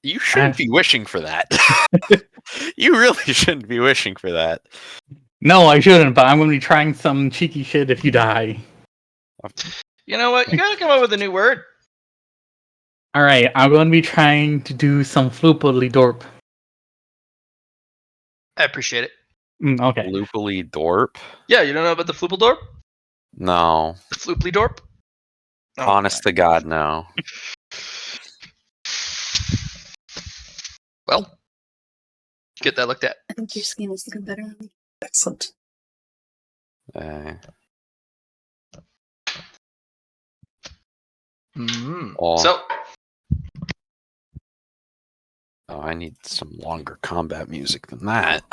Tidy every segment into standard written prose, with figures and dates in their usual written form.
You shouldn't be wishing for that. You really shouldn't be wishing for that. No, I shouldn't, but I'm going to be trying some cheeky shit if you die. You know what? You gotta come up with a new word. Alright, I'm going to be trying to do some floopily dorp. I appreciate it. Okay. Loopily dorp? Yeah, you don't know about the floople dorp? No. The flooply dorp? Oh, Honest to God, no. Well, get that looked at. I think your skin is looking better on me. Excellent. Oh. So, I need some longer combat music than that.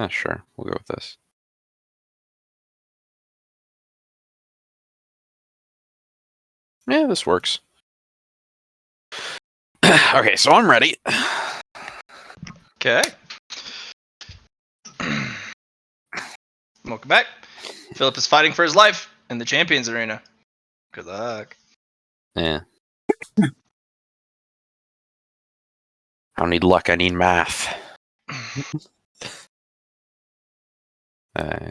Sure, we'll go with this. Yeah, this works. Okay, so I'm ready. okay. Welcome back. Philip is fighting for his life in the Champions Arena. Good luck. Yeah. I don't need luck, I need math.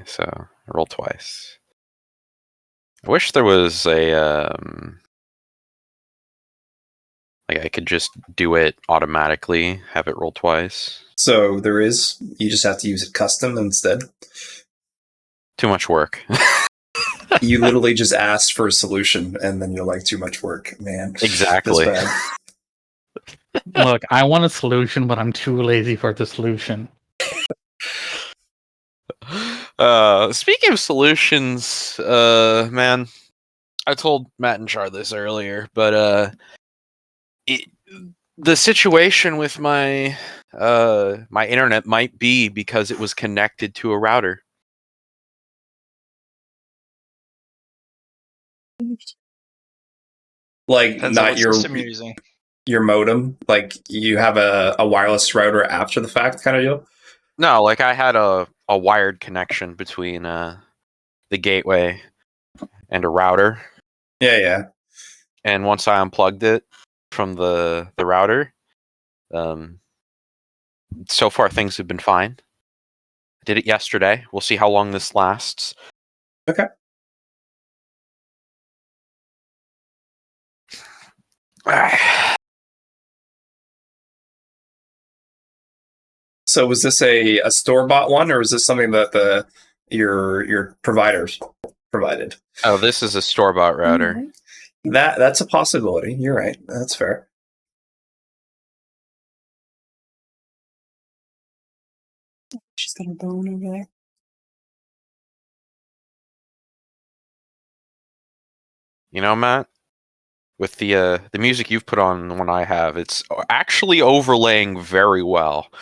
So, roll twice. I wish there was a, like I could just do it automatically, have it roll twice. So there is. You just have to use it custom instead. Too much work. You literally just asked for a solution, and then you're like, too much work, man. Exactly. That's bad. Look, I want a solution, but I'm too lazy for the solution. Speaking of solutions, man, I told Matt and Char this earlier, but the situation with my my internet might be because it was connected to a router. Like, Depends on not what your system you're using. your modem. Like, you have a wireless router after the fact kind of deal. No, like I had a wired connection between the gateway and a router. Yeah. And once I unplugged it from the router, so far things have been fine. I did it yesterday. We'll see how long this lasts. Okay. So was this a store-bought one, or is this something that your providers provided? Oh, this is a store-bought router. Mm-hmm. That's a possibility. You're right. That's fair. She's got a bone over there. You know, Matt, with the music you've put on the one I have, it's actually overlaying very well.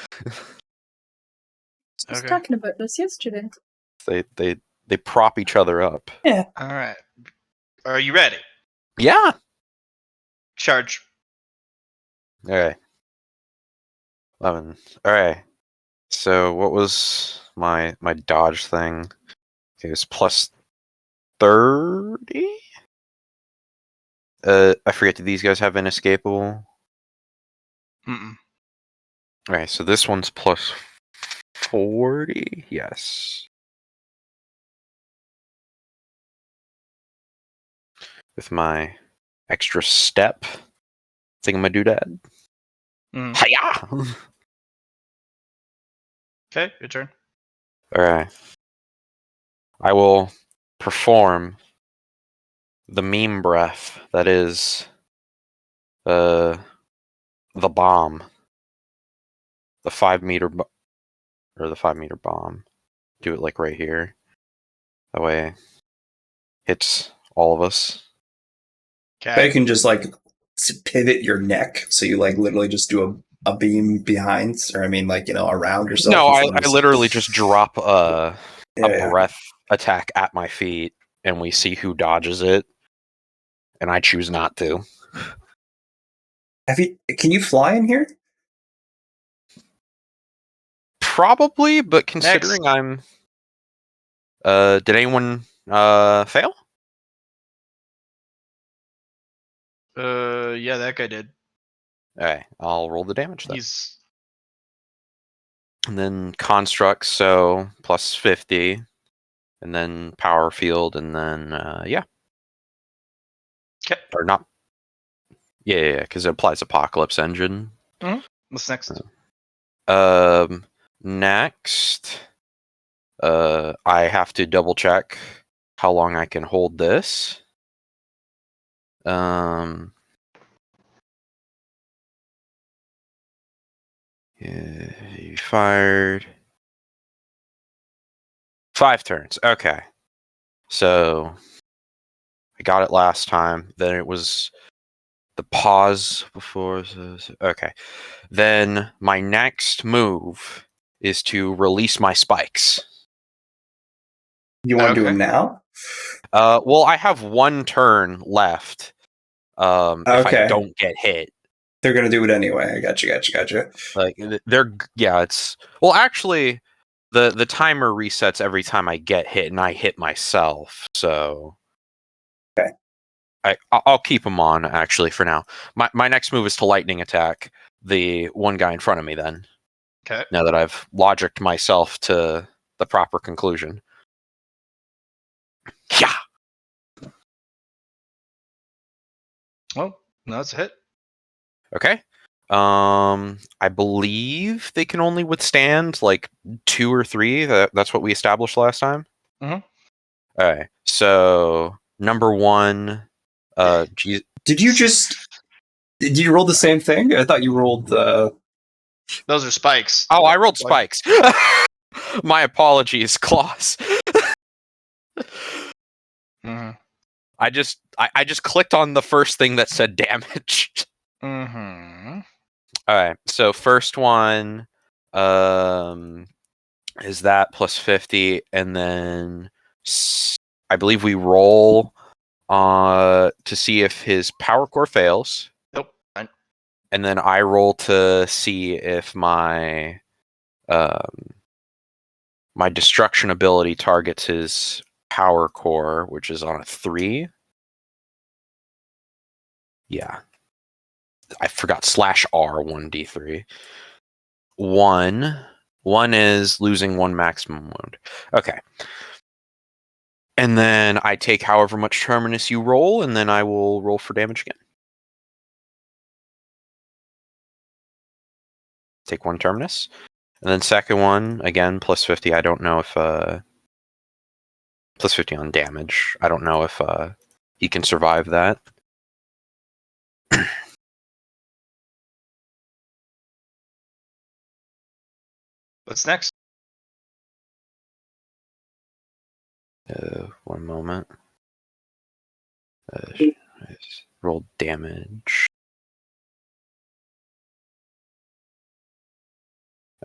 I was talking about this yesterday. They prop each other up. Yeah. All right. Are you ready? Yeah. Charge. Okay. 11. All right. So what was my dodge thing? Okay, it was plus 30. I forget. Do these guys have inescapable? Mm-mm. Okay, so this one's plus 40. Yes. With my extra step thingamadoodad. Hiya! Okay, your turn. Alright. I will perform the meme breath that is the bomb. The 5 meter or the 5 meter bomb. Do it like right here. That way hits all of us. Okay. You can just like pivot your neck, so you like literally just do a beam behind, or I mean, like, you know, around yourself. No, I literally just drop a breath attack at my feet, and we see who dodges it. And I choose not to. Can you fly in here? Probably, but considering I'm did anyone fail? Yeah, that guy did. Okay, I'll roll the damage then. He's And then construct, so plus 50. And then power field, and then yeah. okay. Or not. Yeah, because it applies Apocalypse Engine. What's next? Next, I have to double check how long I can hold this. Yeah, you fired 5 turns. Okay, so I got it last time. Then it was the pause before. Okay, then my next move is to release my spikes. You want to do Okay. them now? Well, I have 1 turn left. If I Okay. don't get hit, They're gonna do it anyway. I gotcha. like it's well, actually, the timer resets every time I get hit, and I hit myself. So, Okay. I'll keep them on actually for now. My next move is to lightning attack the one guy in front of me. Then, Okay. now that I've logicked myself to the proper conclusion. Yeah. Well, no, that's a hit. Okay. I believe they can only withstand like 2 or 3. That's what we established last time. Mhm. All right. So number 1, Did you roll the same thing? I thought you rolled Those are spikes. Oh, I rolled spikes. My apologies, Klaus. Mhm. I just clicked on the first thing that said damage. Mhm. All right. So first one is that plus 50, and then I believe we roll to see if his power core fails, Nope. Fine. and then I roll to see if my my destruction ability targets his power core, which is on a 3. Yeah, I forgot /R 1d3. 1 is losing 1 maximum wound. Okay. And then I take however much terminus you roll, and then I will roll for damage again. Take 1 terminus. And then second one, again, plus 50. I don't know if plus 50 on damage. I don't know if he can survive that. What's next? 1 moment. Roll damage.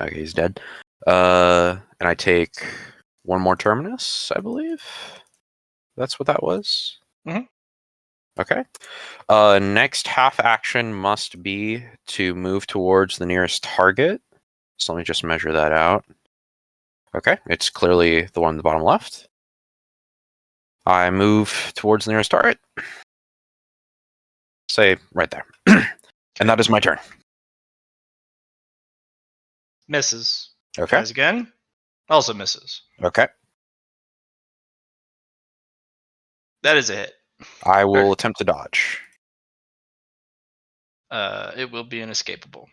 Okay, he's dead. And I take 1 more terminus, I believe. That's what that was. Mhm. Okay. Next half action must be to move towards the nearest target. So let me just measure that out. Okay, it's clearly the one in the bottom left. I move towards the nearest target. Say right there. And that is my turn. Misses. Okay. Tries again. Also misses. Okay. That is a hit. I will attempt to dodge. It will be inescapable.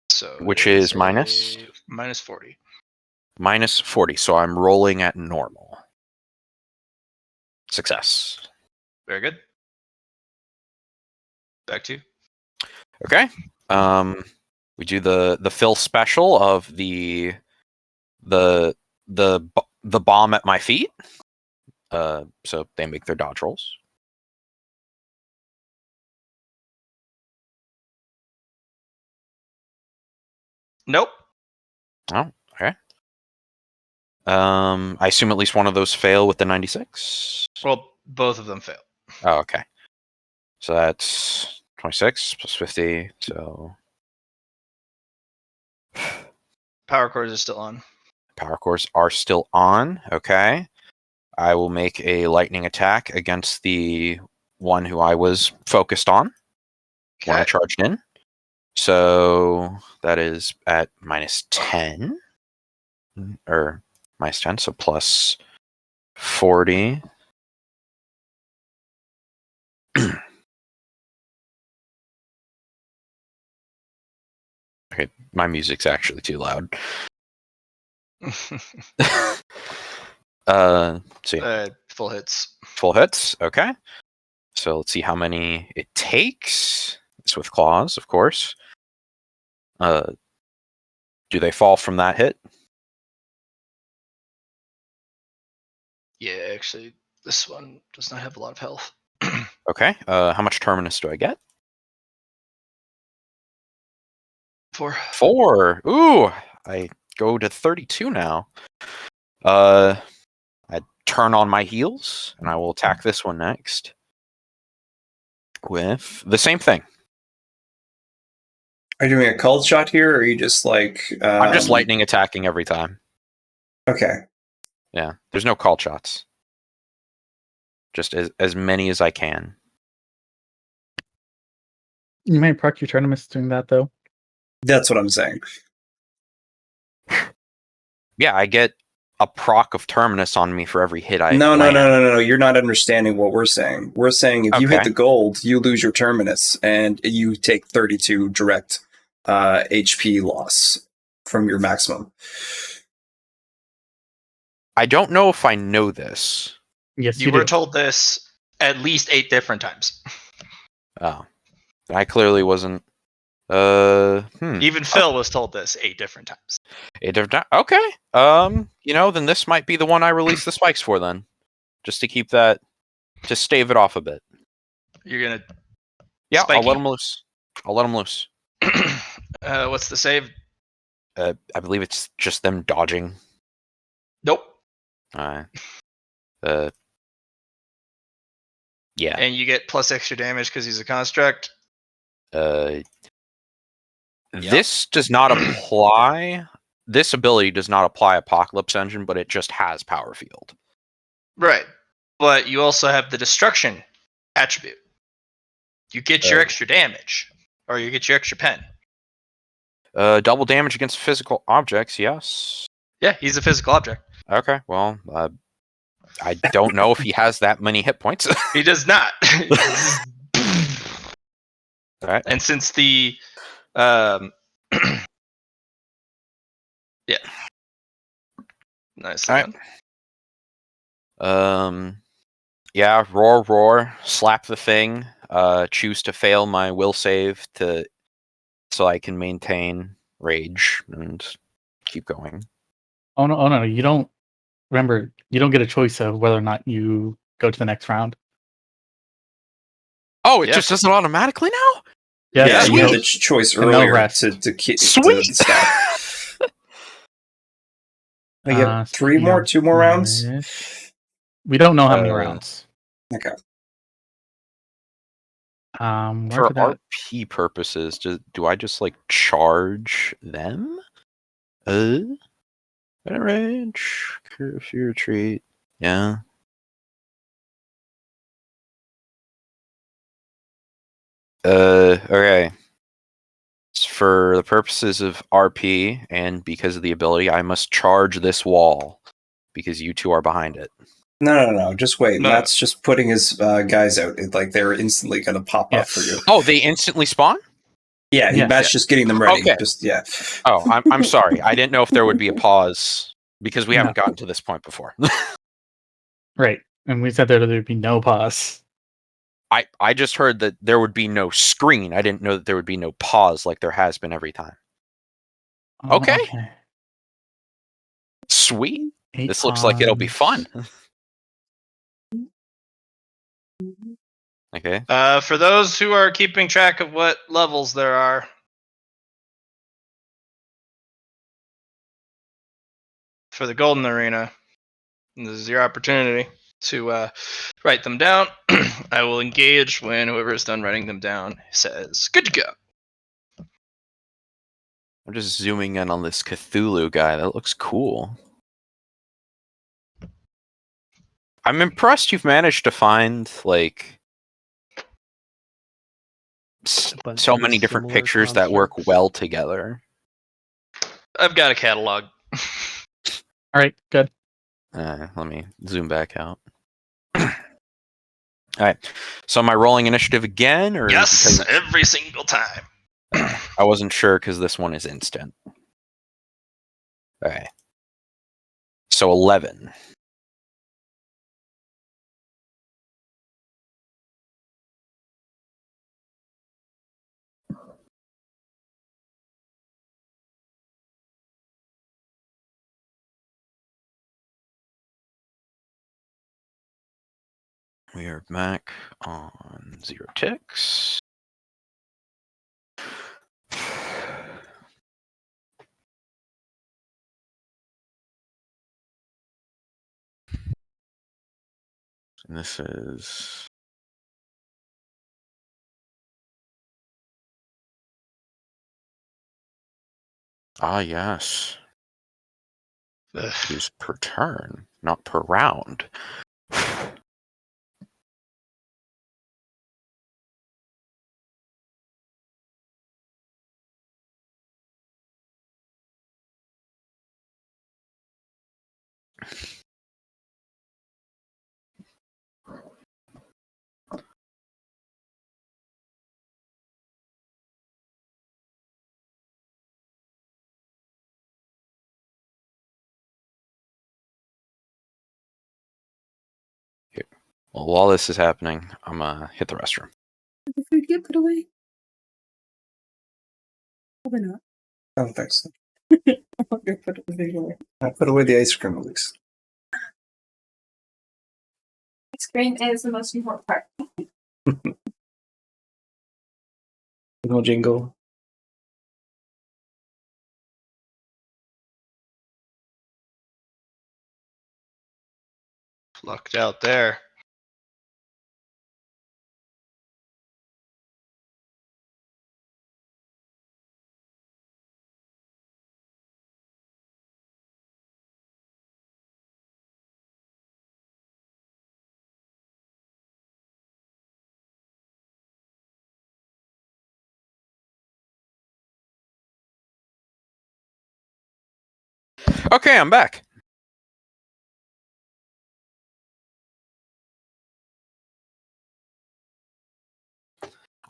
So Which it is a minus? minus 40. Minus 40, so I'm rolling at normal. Success. Very good. Back to you. Okay. We do the fill special of the bomb at my feet. So they make their dodge rolls. Nope. Oh, okay. I assume at least one of those fail with the 96. Well, both of them fail. Oh, okay. So that's 26 plus 50. So Power cores are still on. power cores are still on. Okay. I will make a lightning attack against the one who I was focused on when I Okay. charged in. So that is at minus 10. Or minus 10, so plus 40. Okay, my music's actually too loud. So yeah, Full hits. full hits. Okay. So let's see how many it takes. It's with claws, of course. Do they fall from that hit? Yeah, actually, this one does not have a lot of health. Okay. How much terminus do I get? 4. 4. Ooh, I go to 32 now. I turn on my heels, and I will attack this one next with the same thing. Are you doing a cold shot here, or are you just like? I'm just lightning attacking every time. Okay. Yeah, there's no call shots. Just as many as I can. You might proc your tournaments doing that though. That's what I'm saying. Yeah, I get a proc of terminus on me for every hit I No. land. You're not understanding what we're saying. We're saying if you hit Okay. the gold, you lose your terminus, and you take 32 direct HP loss from your maximum. I don't know if I know this. Yes, You you were do. told this at least 8 different times. Oh, I clearly wasn't. Even Phil was told this 8 different times. Okay. Then this might be the one I release the spikes for then, just to keep that, to stave it off a bit. You're gonna. Yeah, I'll Spiky. let him loose. What's the save? I believe it's just them dodging. Nope. Yeah. And you get plus extra damage because he's a construct. This does not apply. This ability does not apply Apocalypse Engine, but it just has Power Field. Right. But you also have the destruction attribute. You get your extra damage. Or you get your extra pen. Double damage against physical objects, yes. Yeah, he's a physical object. Okay, well, I don't know if he has that many hit points. He does not. All right. And since the yeah. Nice. All right. Yeah, roar, slap the thing, choose to fail my will save so I can maintain rage and keep going. Oh no, you don't. Remember, you don't get a choice of whether or not you go to the next round. Oh, it Yeah. just does it automatically now? Yes, You had you the choice no earlier rest. to Sweet. stop. I get 3 more, 2 more rounds. We don't know how many rounds. Okay. Where For did that? RP purposes, do I just like charge them? Better rage, curfew retreat. Yeah. Okay. For the purposes of RP and because of the ability, I must charge this wall because you two are behind it. No. Just wait. No. Matt's just putting his guys out. They're instantly going to pop up for you. Oh, they instantly spawn? Yeah, Yes. Matt's just getting them ready. Okay. Just yeah. Oh, I'm sorry. I didn't know if there would be a pause because we haven't gotten to this point before. Right, and we said there'd be no pause. I just heard that there would be no screen. I didn't know that there would be no pause like there has been every time. Oh, Okay. Sweet. 8 This looks like it'll be fun. Okay. For those who are keeping track of what levels there are, for the golden arena. And this is your opportunity to write them down. I will engage when whoever is done writing them down says, "Good to go." I'm just zooming in on this Cthulhu guy. That looks cool. I'm impressed you've managed to find like bunch so of many different similar pictures that work constructs. well together. I've got a catalog. All right, good. Let me zoom back out. All right. So am I rolling initiative again, or Yes, because every single time. I wasn't sure because this one is instant. All right. So 11. We are back on 0 ticks. And this is yes. Ugh. Use per turn, not per round. Here. Well, while this is happening, I'm gonna hit the restroom. Did the food get put away? Probably not. I don't think so. I'm not gonna put the food away. I put away the ice cream at least. Ice cream is the most important part. No jingle. Lucked out there. Okay, I'm back.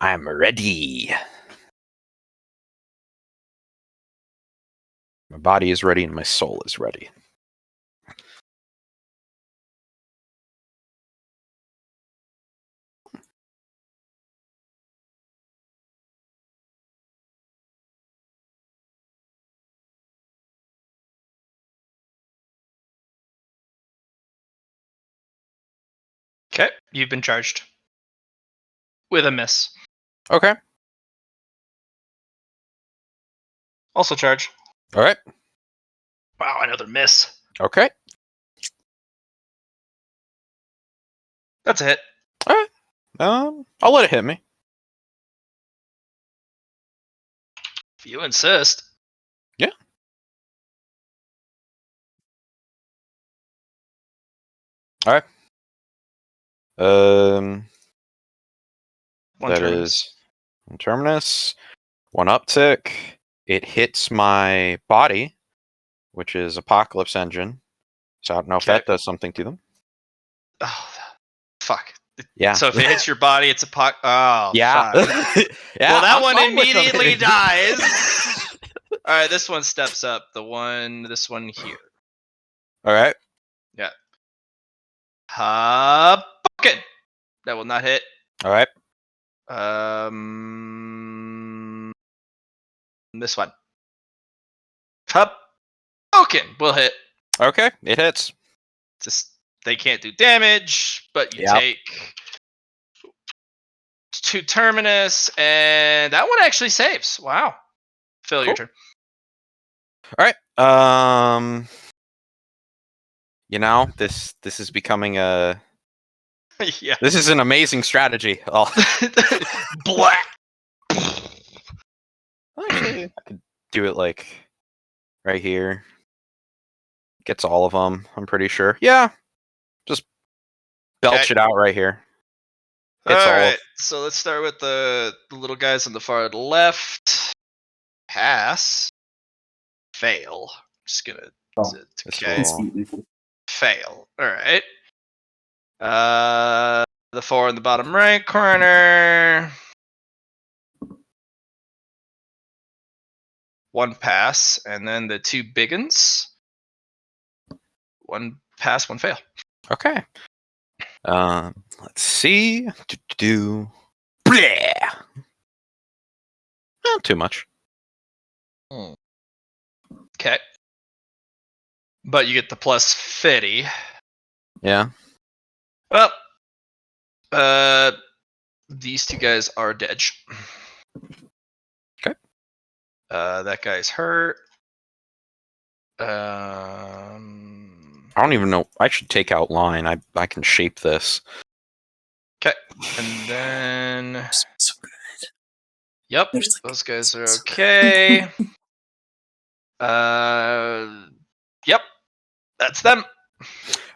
I'm ready. My body is ready and my soul is ready. Okay, you've been charged with a miss. Okay. Also charge. All right. Wow, another miss. Okay. That's a hit. All right. I'll let it hit me. If you insist. Yeah. All right. One That terminus. is one terminus, one uptick. It hits my body, which is Apocalypse Engine. So I don't know if Okay. that does something to them. Oh, fuck. Yeah. So if it hits your body, it's a puck. Oh, Yeah. fuck. Yeah. Well, that I'm one fine with them immediately hitting. dies. All right, this one steps up. This one here. All right. Yeah. Pumpkin. That will not hit. All right. This one. Pumpkin will hit. Okay. It hits. Just they can't do damage, but you Yep. take 2 terminus, and that one actually saves. Wow. Phil, your Cool. turn. All right. You know, this is becoming a Yeah. this is an amazing strategy. Oh, Black. actually, I could do it like right here. Gets all of them. I'm pretty sure. Yeah, just belch it out right here. All It's all. right. So let's start with the little guys on the far left. Pass. Fail. Just gonna. Oh, this Okay. will- Fail. All right. The four in the bottom right corner. One pass, and then the two big uns. One pass, one fail. Okay. Let's see. Bleh. Not too much. Okay. But you get the plus 50. Yeah. Well, these two guys are dead. Okay. That guy's hurt. I don't even know. I should take out line. I can shape this. Okay. And then. So Yep. There's like- Those guys are okay. Yep. That's them.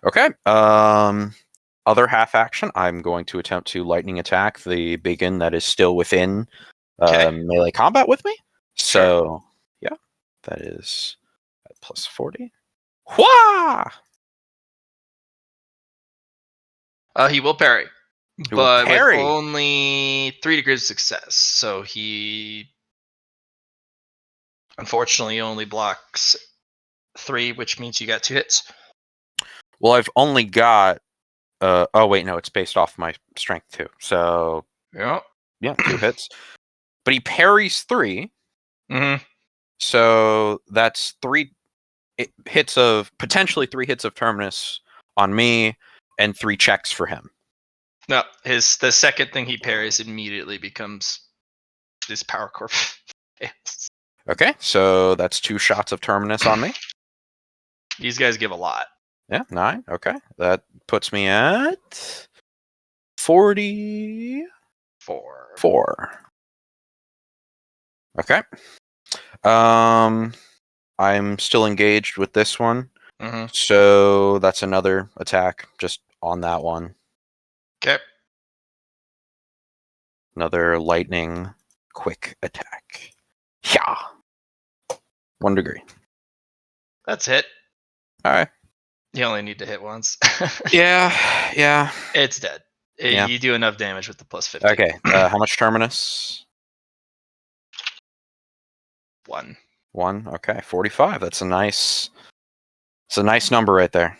Okay. Other half action. I'm going to attempt to lightning attack the biggin that is still within Okay. melee combat with me. So yeah, that is at plus 40. Wah! He will parry. He will But parry. with only 3 degrees of success. So he unfortunately only blocks 3, which means you got 2 hits. Well, I've only got. Oh wait, no, it's based off my strength too. So Yeah. yeah, 2 hits. But he parries 3. Mm-hmm. So that's 3 hits of potentially 3 hits of Terminus on me and 3 checks for him. No, the second thing he parries immediately becomes this power core. Okay, so that's 2 shots of Terminus on me. These guys give a lot. Yeah, 9. Okay, that puts me at 44. 4. Okay. I'm still engaged with this one. Mm-hmm. So that's another attack just on that one. Okay. Another lightning quick attack. Yeah. 1 degree. That's hit. All right. You only need to hit once. Yeah. It's dead. Yeah. You do enough damage with the plus 50. Okay. How much Terminus? 1. 1. Okay. 45. That's a nice number right there.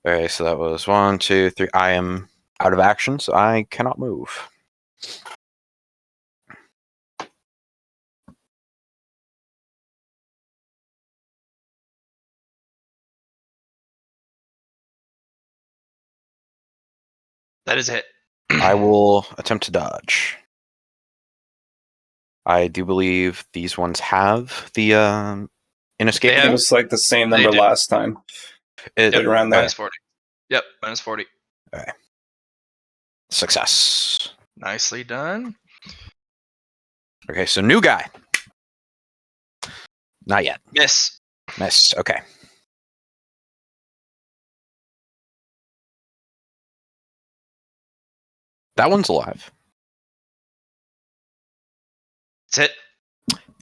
Okay, so that was 1, 2, 3. I am out of action, so I cannot move. That is a hit. I will attempt to dodge. I do believe these ones have the inescape. They It have- was like the same They number do. last time. It, Right around there. Minus 40. Yep, minus 40. Success. Nicely done. Okay, so new guy. Not yet. Miss. Miss. Okay. That one's alive. It's hit.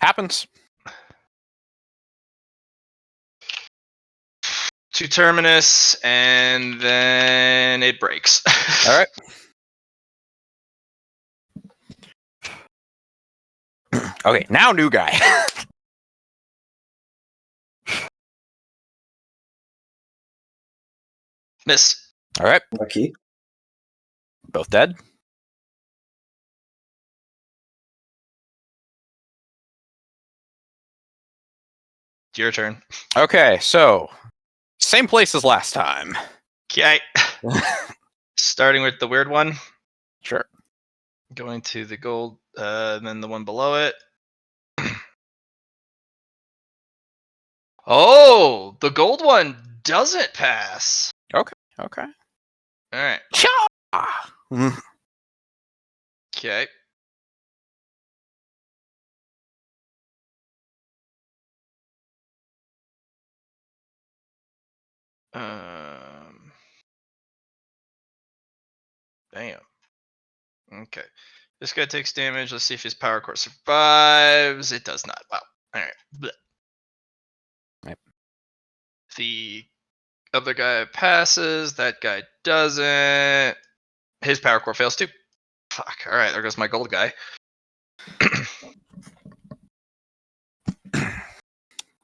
Happens. To Terminus, and then it breaks. All right. Okay, now new guy. Miss. All right, Lucky. both dead. It's your turn. Okay, so same place as last time. Okay. Starting with the weird one. Sure. Going to the gold, and then the one below it. Oh, the gold one doesn't pass. Okay. All right. Cha! Okay. Damn. Okay. This guy takes damage. Let's see if his power core survives. It does not. Wow. All right. Blech. Right. The other guy passes. That guy doesn't. His power core fails too. Fuck. All right. There goes my gold guy.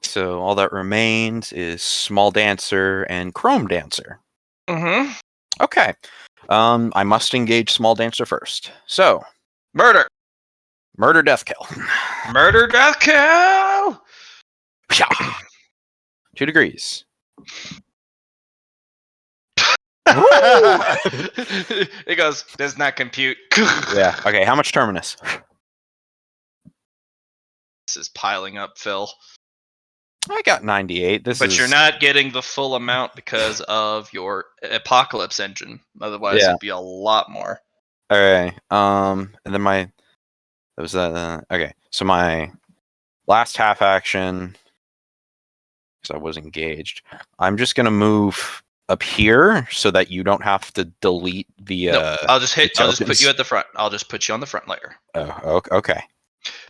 So all that remains is Small Dancer and Chrome Dancer. Mm-hmm. Okay. I must engage Small Dancer first. So, Murder. murder, death, kill. Murder, death, kill. 2 degrees. It goes, does not compute. Yeah. Okay, how much Terminus? This is piling up, Phil. I got 98. But you're not getting the full amount because of your Apocalypse engine. Otherwise, Yeah. it'd be a lot more. Okay. And then that was okay. So my last half action, because I was engaged, I'm just gonna move up here so that you don't have to delete the. No, I'll just put tokens. you at the front. I'll just put you on the front layer. Oh, okay.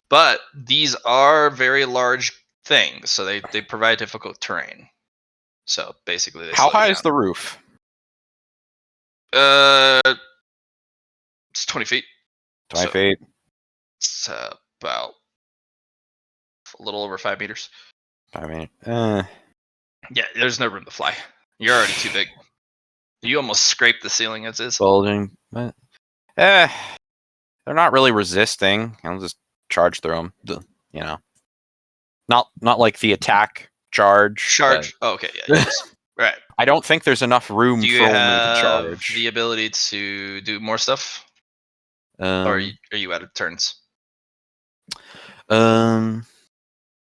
But these are very large things, so they provide difficult terrain. So basically, they How slow you high is down. the roof? It's 20 feet. 20 So- feet. It's about a little over 5 meters. I mean, Yeah, there's no room to fly. You're already too big. You almost scraped the ceiling as is. bulging. But, they're not really resisting. I'll just charge through them. You know, not like the attack charge. Charge. Oh, okay, yeah. Right. I don't think there's enough room Do you for me to have charge. the ability to do more stuff, or are you out of turns?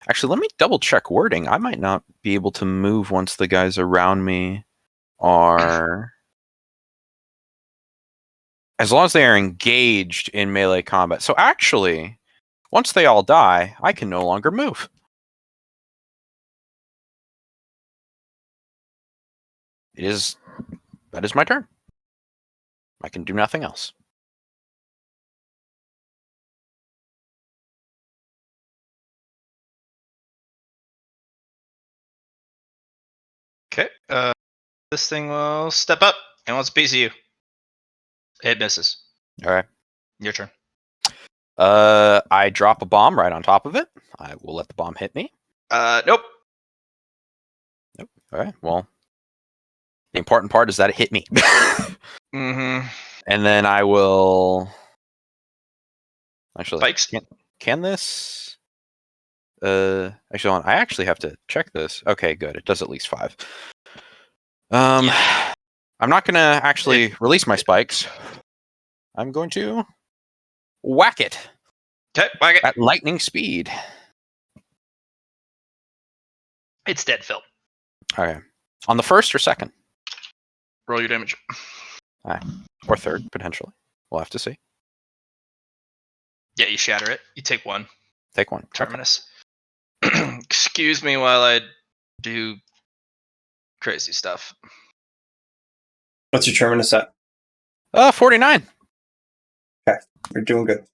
Actually, let me double check wording. I might not be able to move once the guys around me are. As long as they are engaged in melee combat. So actually, once they all die, I can no longer move. That is my turn. I can do nothing else. Okay. This thing will step up and wants a piece of you. It misses. All right. Your turn. I drop a bomb right on top of it. I will let the bomb hit me. Nope. All right. Well, the important part is that it hit me. Mm-hmm. And then I will. Actually, Spikes. can this? Actually, hold on. I actually have to check this. Okay, good. It does at least 5. Yeah. I'm not gonna actually release my spikes. I'm going to whack it Okay, whack it. at lightning speed. It's dead, Phil. Okay. On the first or second? Roll your damage. Or third, potentially. We'll have to see. Yeah, you shatter it. You take 1. Take 1. Terminus. Excuse me while I do crazy stuff. What's your terminus at? 49. You're doing good.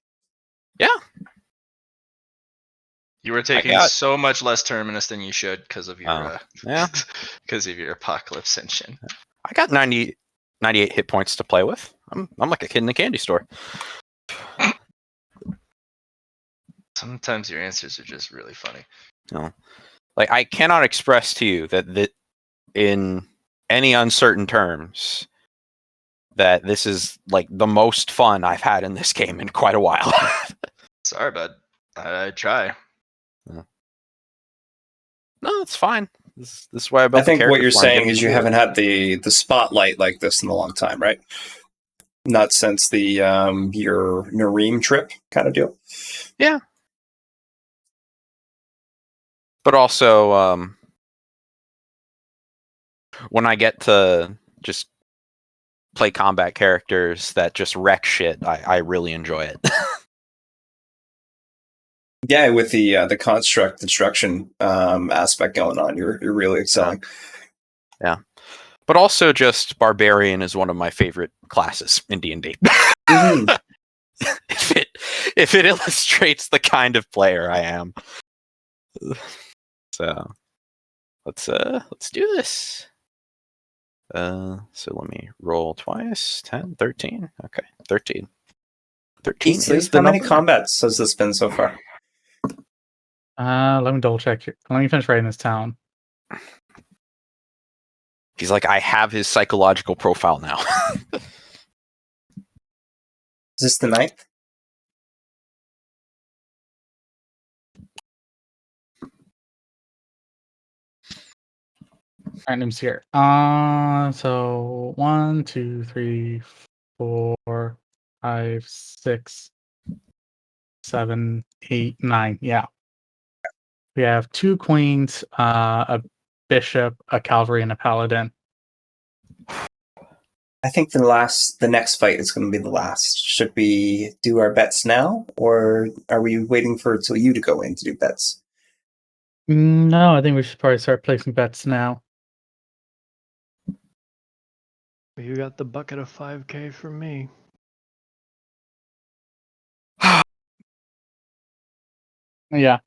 You were taking got- so much less terminus than you should because of your yeah. because of your apocalypse engine. I got 98 hit points to play with. I'm like a kid in a candy store. Sometimes your answers are just really funny. No. Like, I cannot express to you that in any uncertain terms that this is like the most fun I've had in this game in quite a while. Sorry, bud. I try. No, it's fine. This is why I built I think the what you're character for. I'm saying getting is to you do it. haven't had the spotlight like this in a long time, right? Not since the your Nareem trip kind of deal. But also, when I get to just play combat characters that just wreck shit, I really enjoy it. Yeah, with the construct destruction aspect going on, you're really excelling. Yeah. But also just Barbarian is one of my favorite classes in D&D. Mhm. if it illustrates the kind of player I am. So let's do this. So let me roll twice. 10, 13. Okay, 13. 13 Easley, is the how many number. combats has this been so far? Let me double check here. Let me finish writing this down. He's like, I have his psychological profile now. Is this the 9th? Alright, names here. So 1, 2, 3, 4, 5, 6, 7, 8, 9. Yeah. We have 2 queens, a bishop, a cavalry, and a paladin. I think the next fight is going to be the last. Should we do our bets now, or are we waiting for till you to go in to do bets? No, I think we should probably start placing bets now. You got the bucket of 5K from me. Yeah.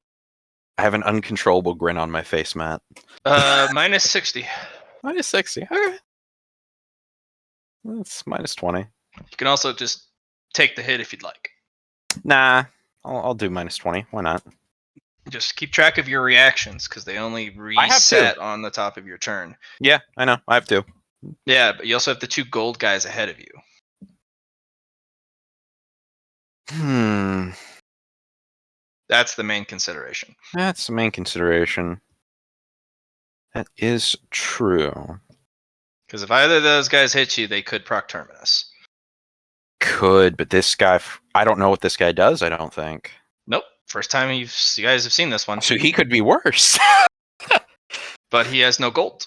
I have an uncontrollable grin on my face, Matt. Minus 60. Minus 60. Okay. That's minus 20. You can also just take the hit if you'd like. Nah, I'll do minus 20. Why not? Just keep track of your reactions because they only I have to. reset on the top of your turn. Yeah, I know. I have to. Yeah, but you also have the 2 gold guys ahead of you. That's the main consideration. That's the main consideration. That is true. Because if either of those guys hit you, they could proc Terminus. Could, but this guy, I don't know what this guy does, I don't think. Nope. First time you guys have seen this one. So he could be worse. But he has no gold.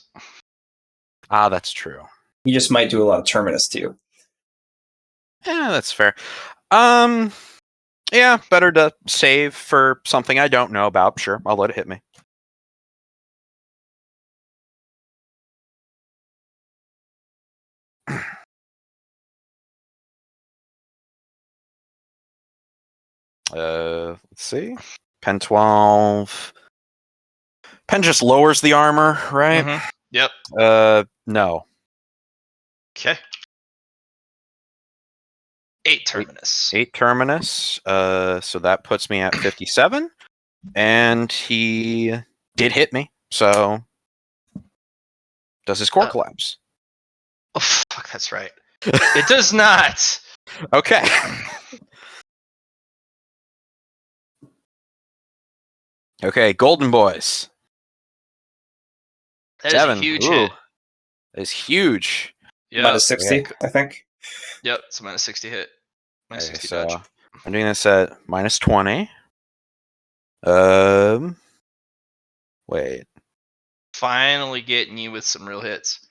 Ah, that's true. You just might do a lot of terminus too. Yeah, that's fair. Yeah, better to save for something I don't know about. Sure, I'll let it hit me. Let's see. Pen 12. Pen just lowers the armor, right? Mhm. Yep. No. Okay. 8 Terminus. 8 Terminus. So that puts me at 57. And he did hit me. So does his core collapse? Oh, fuck, that's right. It does not. Okay. Okay, Golden Boys. That is 7. a huge Ooh. hit. That is huge. Yep. Minus 60, Yeah. I think. Yep, it's a minus 60 hit. Minus Okay, 60 so dodge. I'm doing this at minus 20. Wait. Finally getting you with some real hits.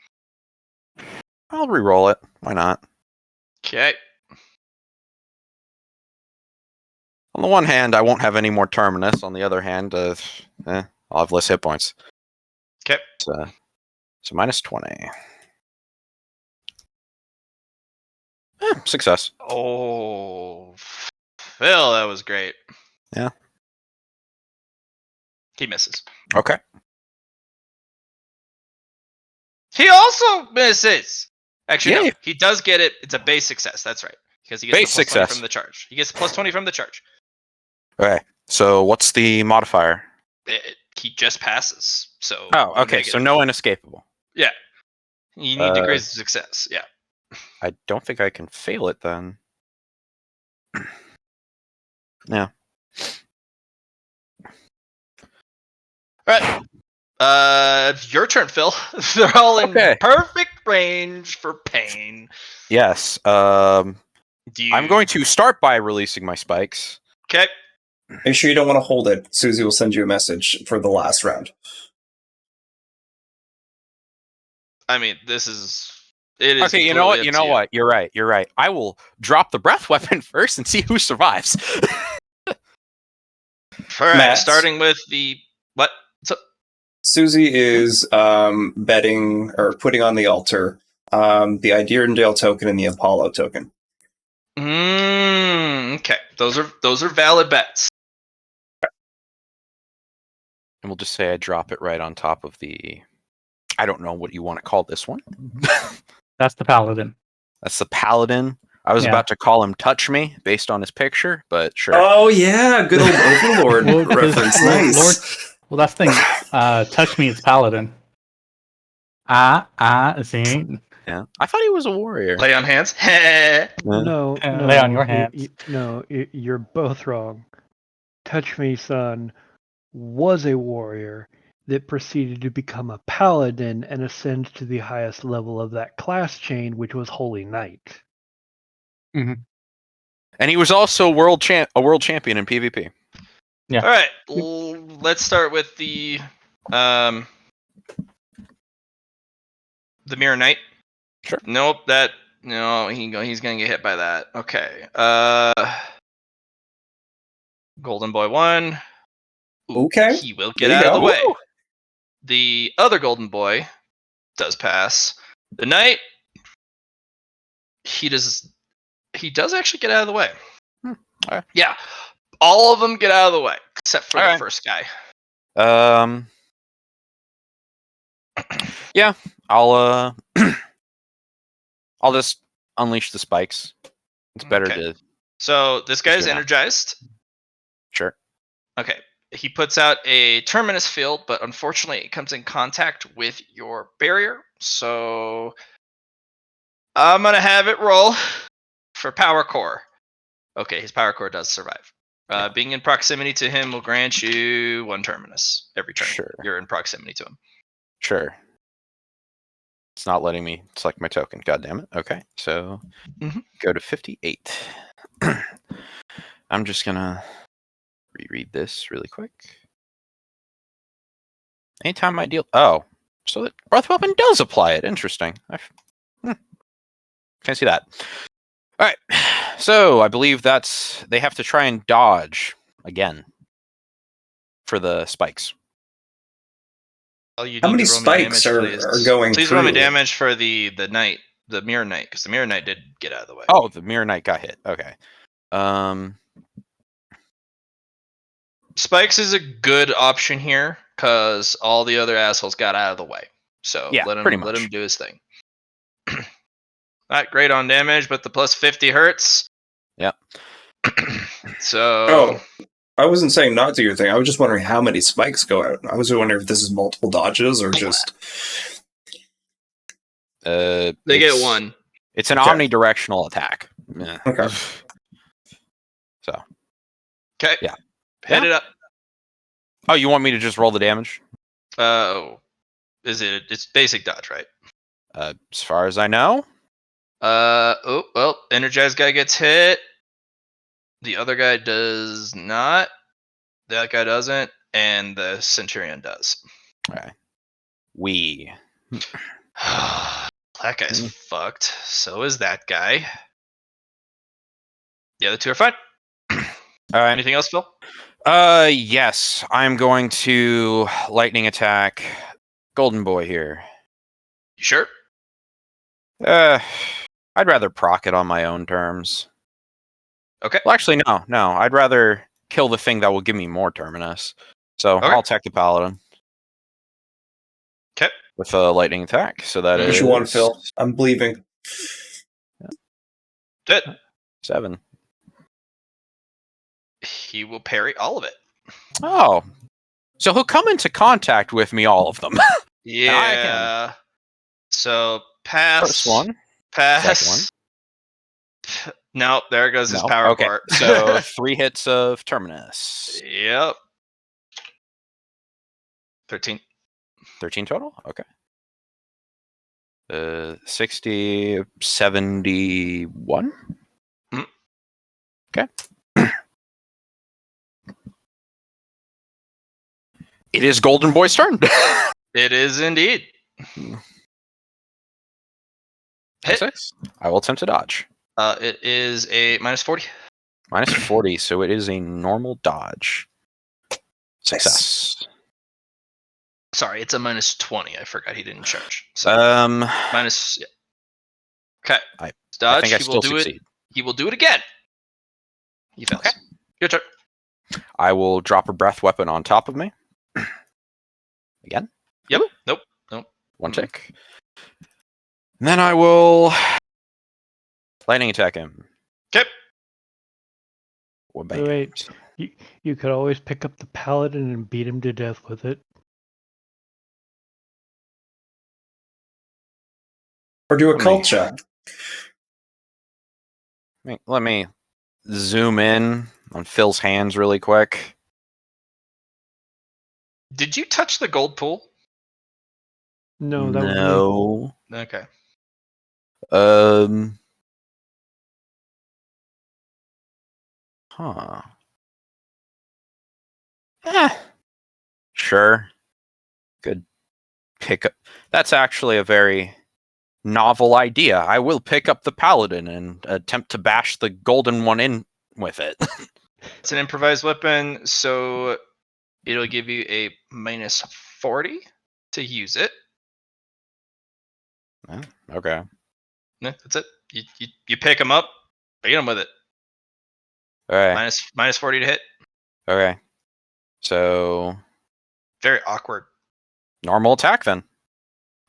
I'll re-roll it. Why not? Okay. On the one hand, I won't have any more Terminus. On the other hand, I'll have less hit points. Okay. So minus 20. Success. Oh, Phil, that was great. Yeah. He misses. Okay. He also misses. Actually, Yay. no, he does get it. It's a base success. That's right. Because he gets Base the plus 20 success. from the charge. He gets a plus 20 from the charge. Okay. So what's the modifier? He just passes. So. Oh, okay. So negative. no inescapable. Yeah. You need degrees of success. Yeah. I don't think I can fail it then. Yeah. All right. Your turn, Phil. They're all in Okay. perfect range for pain. Yes. I'm going to start by releasing my spikes. Okay. Make sure you don't want to hold it. Susie will send you a message for the last round. I mean, this is. It is. Okay, you know what? completely You up know to what? You're right. You're right. I will drop the breath weapon first and see who survives. All right, Matt. starting with the what? So, Susie is betting or putting on the altar the Idyrndale token and the Apollo token. okay, those are valid bets. And we'll just say I drop it right on top of the. I don't know what you want to call this one. That's the paladin. That's the paladin. I was Yeah. about to call him Touch Me based on his picture, but sure. Oh yeah, good old Overlord Well, 'cause reference. Lord- Nice. Well, that's the thing. Touch me, it's paladin. See, Yeah. I thought he was a warrior. Lay on hands. No, no. lay on your hands. No, you're both wrong. Touch Me Son was a warrior that proceeded to become a paladin and ascend to the highest level of that class chain, which was Holy Knight. And he was also a world champion in PvP. Yeah. All right, let's start with the Mirror Knight. Sure. Nope, he's gonna get hit by that. Okay. Golden Boy 1. Ooh, Okay, he will get there you out of the go. way. The other Golden Boy does pass. The Knight, he does actually get out of the way. Alright. Yeah, all of them get out of the way except for the Alright. first guy. Yeah, I'll I'll just unleash the spikes. It's better Okay. to So this guy's do that. energized. Sure. Okay. He puts out a terminus field, but unfortunately it comes in contact with your barrier. So I'm going to have it roll for power core. Okay, his power core does survive. Being in proximity to him will grant you 1 terminus every turn. Sure. You're in proximity to him. Sure. It's not letting me select my token. God damn it. Okay, so go to 58. I'm just gonna reread this really quick. Anytime I deal. Oh, so that breath weapon does apply it. Interesting. Can't see that. All right. So I believe they have to try and dodge again for the spikes. All you How need many to roll me spikes damage, are going Please through? roll me damage for the Knight, the Mirror Knight, because the Mirror Knight did get out of the way. Oh, the Mirror Knight got hit. Okay. Spikes is a good option here because all the other assholes got out of the way. So Yeah, let pretty him much. do his thing. Not great on damage, but the plus 50 hurts. Yep. So Oh, I wasn't saying not do your thing. I was just wondering how many spikes go out. I was wondering if this is multiple dodges or just. they get 1. It's an Okay. omnidirectional attack. Yeah. Okay. So. Okay. Yeah. Hit it up. Oh, you want me to just roll the damage? It's basic dodge, right? As far as I know. Oh, well, energized guy gets hit. The other guy does not. That guy doesn't, and the Centurion does. Okay. That guy's fucked. So is that guy. The other 2 are fine. All right. Anything else, Phil? Yes. I'm going to lightning attack Golden Boy here. You sure? I'd rather proc it on my own terms. Okay. Well, actually, no. I'd rather kill the thing that will give me more terminus. So Okay. I'll attack the paladin. Okay. With a lightning attack. So that What is you want, Phil? I'm believing. Good. 7. He will parry all of it. Oh. So he'll come into contact with me, all of them. Yeah. So pass. First one. Pass. Second one. No, there goes his No. power Okay. core. So 3 hits of terminus. Yep. 13. 13 total? Okay. 60, 71. Mm. Okay. It is Golden Boy's turn. It is indeed. Hit. 6. I will attempt to dodge. It is a -40. Minus 40, so it is a normal dodge. Success. Sorry, it's a -20. I forgot he didn't charge. So minus. Yeah. Okay. I Dodge. think I He will still do succeed. it. He will do it again. He fails. Okay. Your turn. I will drop a breath weapon on top of me. Again. Yep. Ooh. Nope. One tick. And then I will lightning attack him. Okay. Wait. You could always pick up the paladin and beat him to death with it. Or do a Let me- cult check. Let me zoom in on Phil's hands really quick. Did you touch the gold pool? No, that was me. No. Okay. Huh. Sure. Good pick up. That's actually a very novel idea. I will pick up the paladin and attempt to bash the golden one in with it. It's an improvised weapon, so it'll give you a -40 to use it. Okay. No, that's it. You pick him up, beat him with it. All right. -40 to hit. Okay. So Very awkward. normal attack then.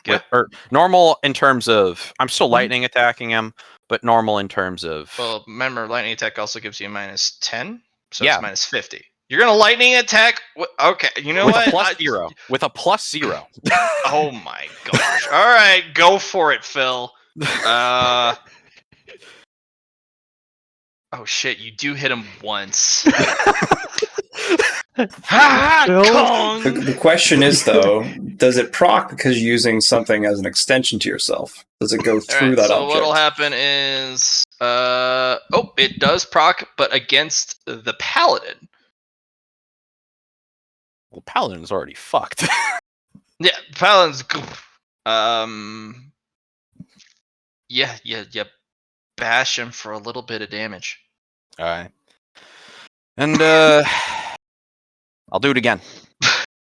Yeah. Or normal in terms of I'm still lightning attacking him, but normal in terms of Well, remember, lightning attack also gives you a -10, so Yeah. it's -50. You're gonna lightning attack. Okay, you know with what? a plus 0. With a plus 0. Oh my gosh! All right, go for it, Phil. Oh shit! You do hit him once. Ha! Phil? Kong! The question is, though, does it proc because you're using something as an extension to yourself? Does it go through Alright, that so object? what'll happen is it does proc, but against the paladin. Well, paladin's already fucked. Yeah, paladin's yeah, bash him for a little bit of damage. All right. And I'll do it again.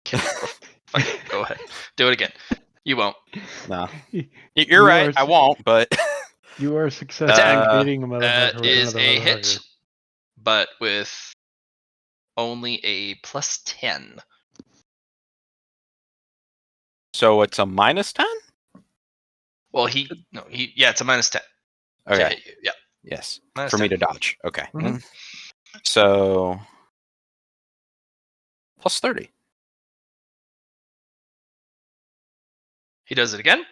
Okay, go ahead. Do it again. You won't. No. You You're right. are I won't, but You are successfully beating a motherfucker That with is another a motherfucker. hit, but with only a +10. so it's a -10? Well, it's a -10 to Okay. hit you. Yeah. Yes. Minus For me 10. to dodge. Okay. Mhm. So plus 30. He does it again.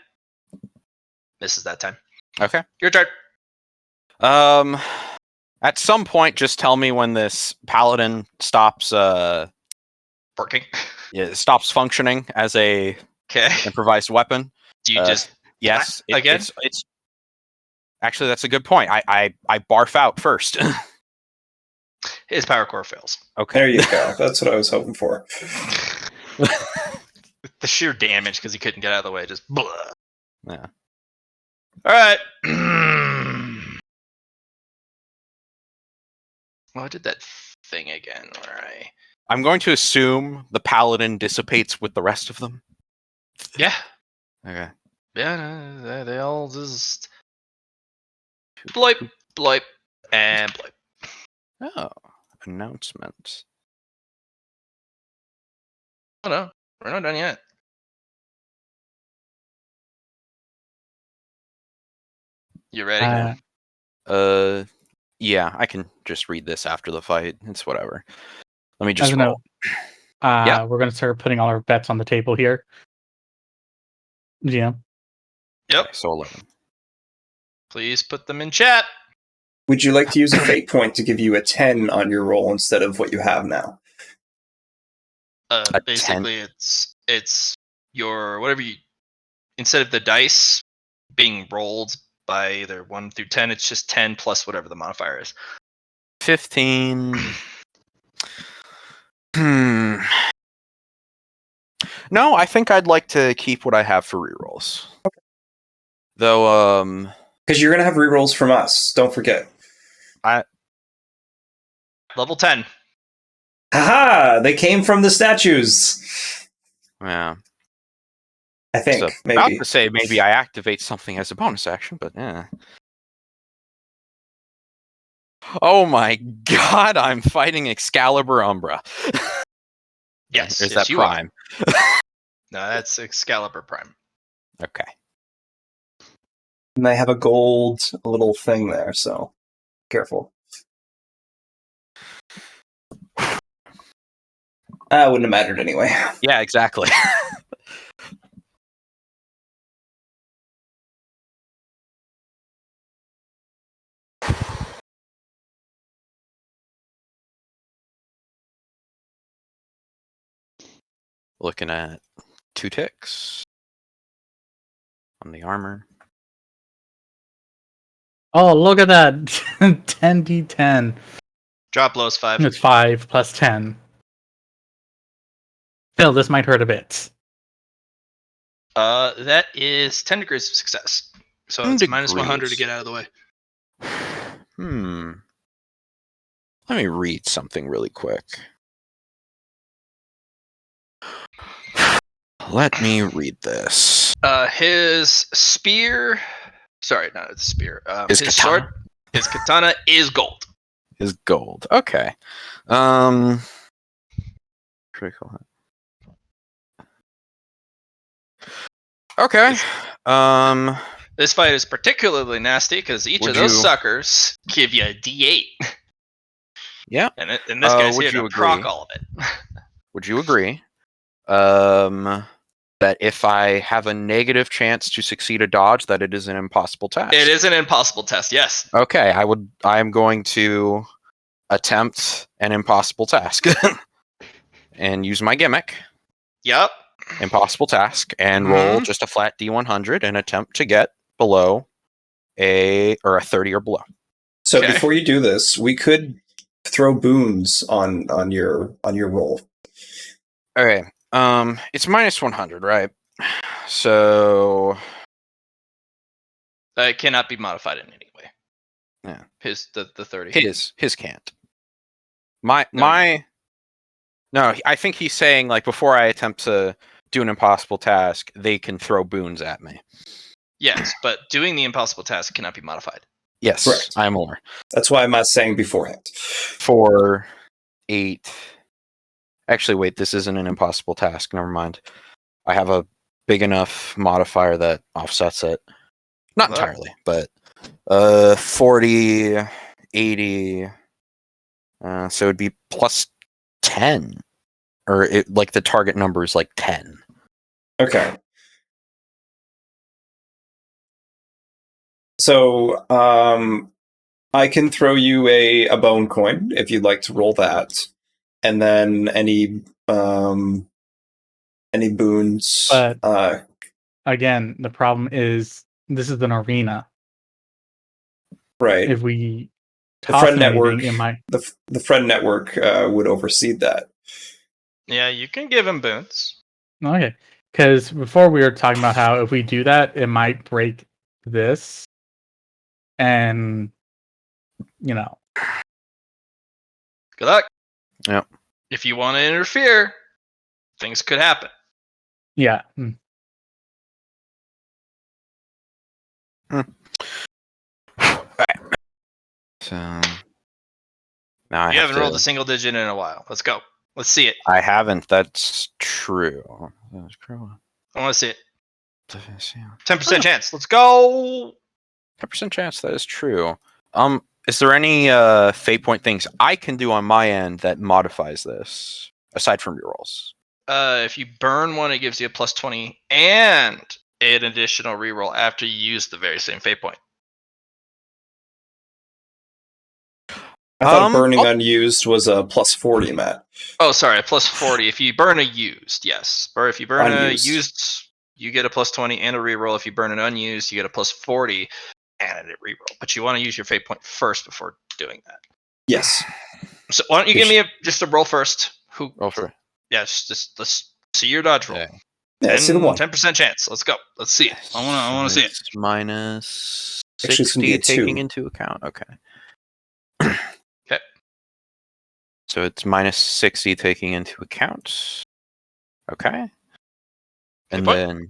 Misses that time. Okay. Your turn. At some point just tell me when this paladin stops Working. stops functioning as a Okay. improvised weapon. Do you just Yes, again? It's actually that's a good point. I barf out first. His power core fails. Okay. There you go. That's what I was hoping for. The sheer damage because he couldn't get out of the way. Just. Blah. Yeah. All right. What did that thing again? Where I? I'm going to assume the paladin dissipates with the rest of them. Yeah. Okay. Yeah. No, they all just. Bloip, bloip, and bloip. Oh, announcement. Oh no, we're not done yet. You ready? Yeah, I can just read this after the fight. It's whatever. Let me As just a roll. note, we're going to start putting all our bets on the table here. GM. Yep. Okay, so 11. Please put them in chat. Would you like to use a fate point to give you a 10 on your roll instead of what you have now? Basically, it's your whatever you instead of the dice being rolled by either 1 through 10, it's just 10 plus whatever the modifier is. 15. No, I think I'd like to keep what I have for rerolls. Though, Because you're going to have rerolls from us. Don't forget. Level 10. Haha! They came from the statues. yeah. I think, So maybe. about to say maybe I activate something as a bonus action, but yeah. Oh my god, I'm fighting Excalibur Umbra. Yes, Is yes, that you Prime? are. No, that's Excalibur Prime. Okay. And they have a gold little thing there, so careful. Wouldn't have mattered anyway. Yeah, exactly. Looking at 2 ticks on the armor. Oh, look at that. 10d10. Drop low is 5. It's 5 plus 10. Still, this might hurt a bit. That is 10 degrees of success. So 10 it's minus 100 to degrees. get out of the way. Let me read something really quick. Let me read this. His spear. Sorry, not his spear. His His katana? sword. His katana is gold. Is gold. Okay. Critical hit. Okay. This fight is particularly nasty because each Would of those you- suckers give you a D8. Yeah. And this guy's would here to you proc agree? all of it. Would you agree? That if I have a negative chance to succeed a dodge, that it is an impossible task. It is an impossible test, yes. Okay, I am going to attempt an impossible task and use my gimmick, Yep. impossible task, and roll just a flat D100 and attempt to get below a 30 or below. So Okay. before you do this, we could throw boons on your roll. Okay. It's minus 100, right? So It cannot be modified in any way. Yeah. The 30. his can't. No, I think he's saying like before I attempt to do an impossible task, they can throw boons at me. Yes, but doing the impossible task cannot be modified. Yes, Correct. I'm aware. That's why I'm not saying beforehand. 4, 8. Actually, wait, this isn't an impossible task. Never mind. I have a big enough modifier that offsets it. Not Look. entirely, but 40, 80. So it'd be plus 10. Or it, like the target number is like 10. Okay. So I can throw you a bone coin if you'd like to roll that, and then any boons. But again, the problem is this is an arena. Right. If we The toss friend anything, network. it might. The friend network would oversee that. Yeah, you can give him boons. Okay, because before we were talking about how if we do that, it might break this, and Good luck. Yep. If you want to interfere, things could happen. yeah. Alright. So now You haven't rolled a single digit in a while. Let's go. Let's see it. I haven't. That's true. That's true. I want to see it. 10% 10% chance. Let's go. chance that is true. Is there any fate point things I can do on my end that modifies this aside from rerolls? If you burn one, it gives you a plus 20 and an additional reroll after you use the very same fate point. I thought burning unused was a plus 40, Matt. Oh, sorry, a plus 40. If you burn a used, yes. Or if you burn Unused. a used, you get a plus 20 and a reroll. If you burn an unused, you get a plus 40 and a reroll. But you want to use your fate point first before doing that. Yes. So why don't you give me just a roll first? Roll for it. Yeah, just see your dodge roll. Okay. Yeah, let's see the one. 10% chance. Let's go. Let's see it. I want to see it. It's minus Actually, it's gonna be 60 a taking 2. into account. Okay. Okay. So it's minus 60 taking into account. Okay. And point.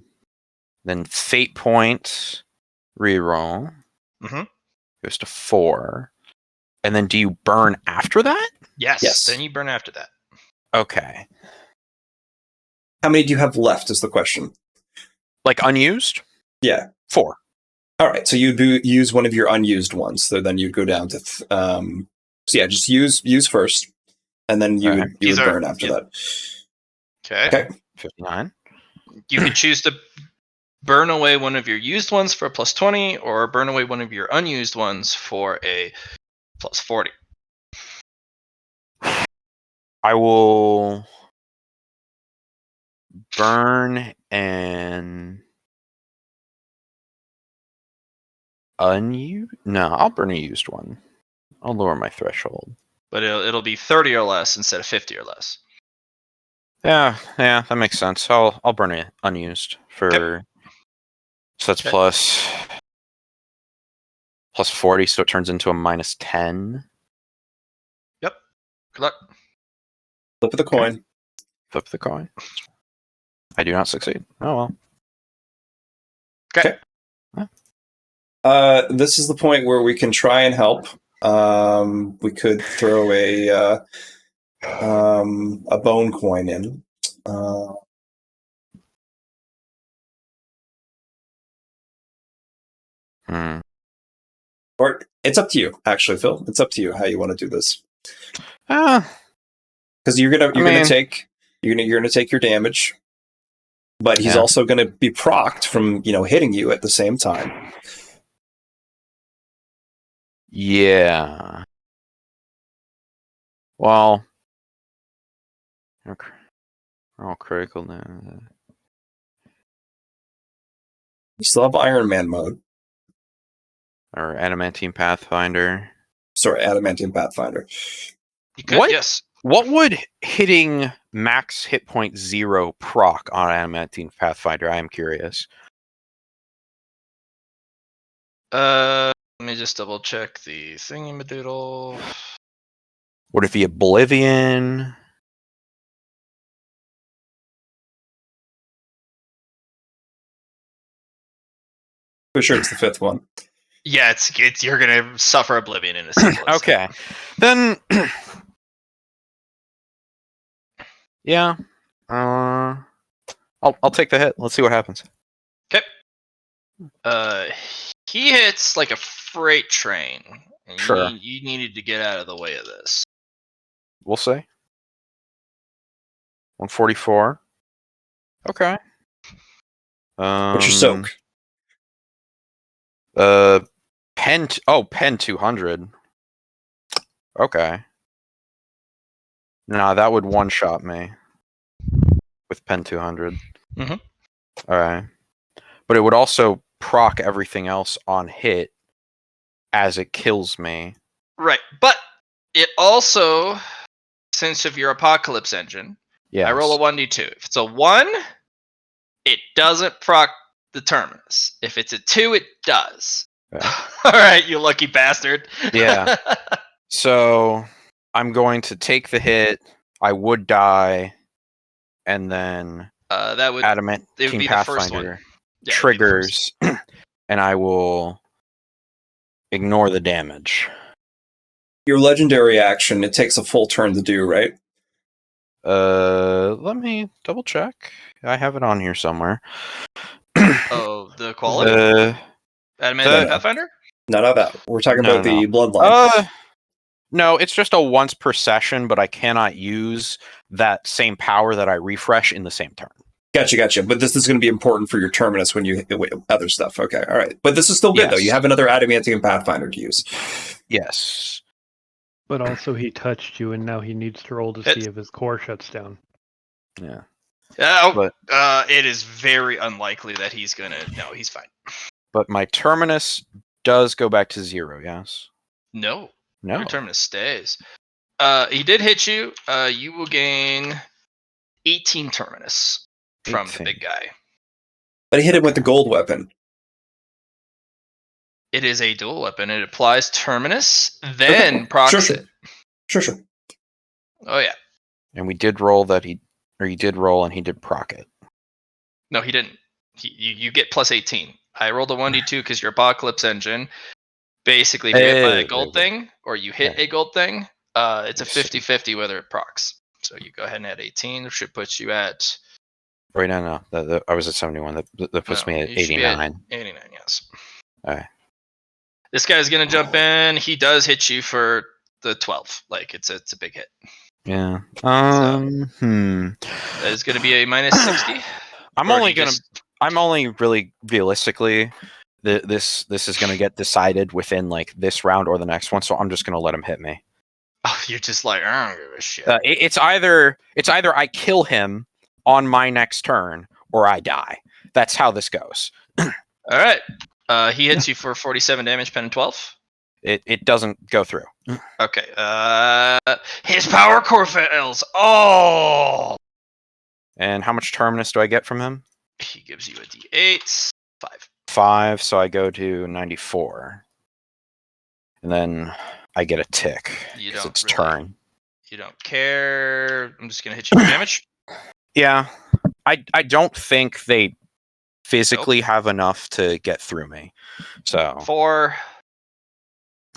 then fate point reroll Mhm. goes to 4. And then do you burn after that? Yes. Then you burn after that. Okay. How many do you have left is the question. Like unused? Yeah. 4. All right, so you'd use one of your unused ones. So then you'd go down to so yeah, just use first, and then you would These are- burn after that. Okay. 59. You can choose to burn away one of your used ones for a plus 20, or burn away one of your unused ones for a plus 40. I will burn an unused. No, I'll burn a used one. I'll lower my threshold. But it'll be 30 or less instead of 50 or less. Yeah, that makes sense. I'll burn it unused for. Okay. So that's Okay. plus 40, so it turns into a minus 10. Yep. Good luck. Flip of the coin. Flip the coin. I do not succeed. Oh well. Okay. This is the point where we can try and help. We could throw a bone coin in. Or it's up to you, actually, Phil. It's up to you how you want to do this. Because you're gonna take your damage, but he's also gonna be procced from hitting you at the same time. Yeah. Well, okay. All critical now. You still have Iron Man mode. Or Adamantine Pathfinder. Sorry, Adamantine Pathfinder. You could, What? yes. What would hitting max hit point 0 proc on Adamantine Pathfinder? I am curious. Let me just double check the thingy-madoodle. Would it be Oblivion? For sure, it's the 5th one. Yeah, it's you're gonna suffer oblivion in a sequence. Okay, then yeah, I'll take the hit. Let's see what happens. Okay. He hits like a freight train, and Sure. you needed to get out of the way of this. We'll see. 144. Okay. What's your soak? Pen 200. Okay. Nah, that would one shot me with pen 200. Mhm. All right. But it would also proc everything else on hit as it kills me. Right, but it also, since of your apocalypse engine, Yeah. I roll a 1d2. If it's a 1, it doesn't proc the terminus. If it's a 2, it does. Okay. All right, you lucky bastard. Yeah. So I'm going to take the hit. I would die, and then That would Adamantine be the first one. Pathfinder Yeah, triggers, and I will ignore the damage. Your legendary action, it takes a full turn to do, right? Let me double check. I have it on here somewhere. Oh, the quality? Adamantine Pathfinder? Not that. We're talking about the bloodline. No, it's just a once per session, but I cannot use that same power that I refresh in the same turn. Gotcha. But this is going to be important for your terminus when you other stuff. Okay, all right. But this is still good, though. You have another Adamantine Pathfinder to use. Yes. But also he touched you, and now he needs to roll to see if his core shuts down. Yeah. It is very unlikely that he's gonna. No, he's fine. But my terminus does go back to 0, yes? No. No. Your terminus stays. He did hit you. You will gain 18 terminus. from the 18. big guy. But he hit him with the gold weapon. It is a dual weapon. It applies Terminus, then procs Sure. it. Sure. Oh yeah. And we did roll that he did roll and he did proc it. No, he didn't. You get plus 18. I rolled a 1d2 because your Apocalypse engine. Basically, if you hit by a gold thing or you hit a gold thing, it's a 50-50 whether it procs. So you go ahead and add 18, which should put you at. Wait, no. I was at 71. That puts me at you should be at 89. 89, yes. All right. This guy's gonna jump in. He does hit you for the 12. Like it's a big hit. Yeah. That is gonna be a minus 60. I'm only really realistically, this is gonna get decided within like this round or the next one. So I'm just gonna let him hit me. Oh, you're just like, I don't give a shit. It's either I kill him on my next turn or I die. That's how this goes. All right. He hits you for 47 damage, pen 12. It doesn't go through. Okay. His power core fails. Oh. And how much Terminus do I get from him? He gives you a D8. 5. 5, so I go to 94. And then I get a tick. You because don't it's really- turn. You don't care. I'm just gonna hit you for damage. Yeah. I don't think they physically have enough to get through me. So 4.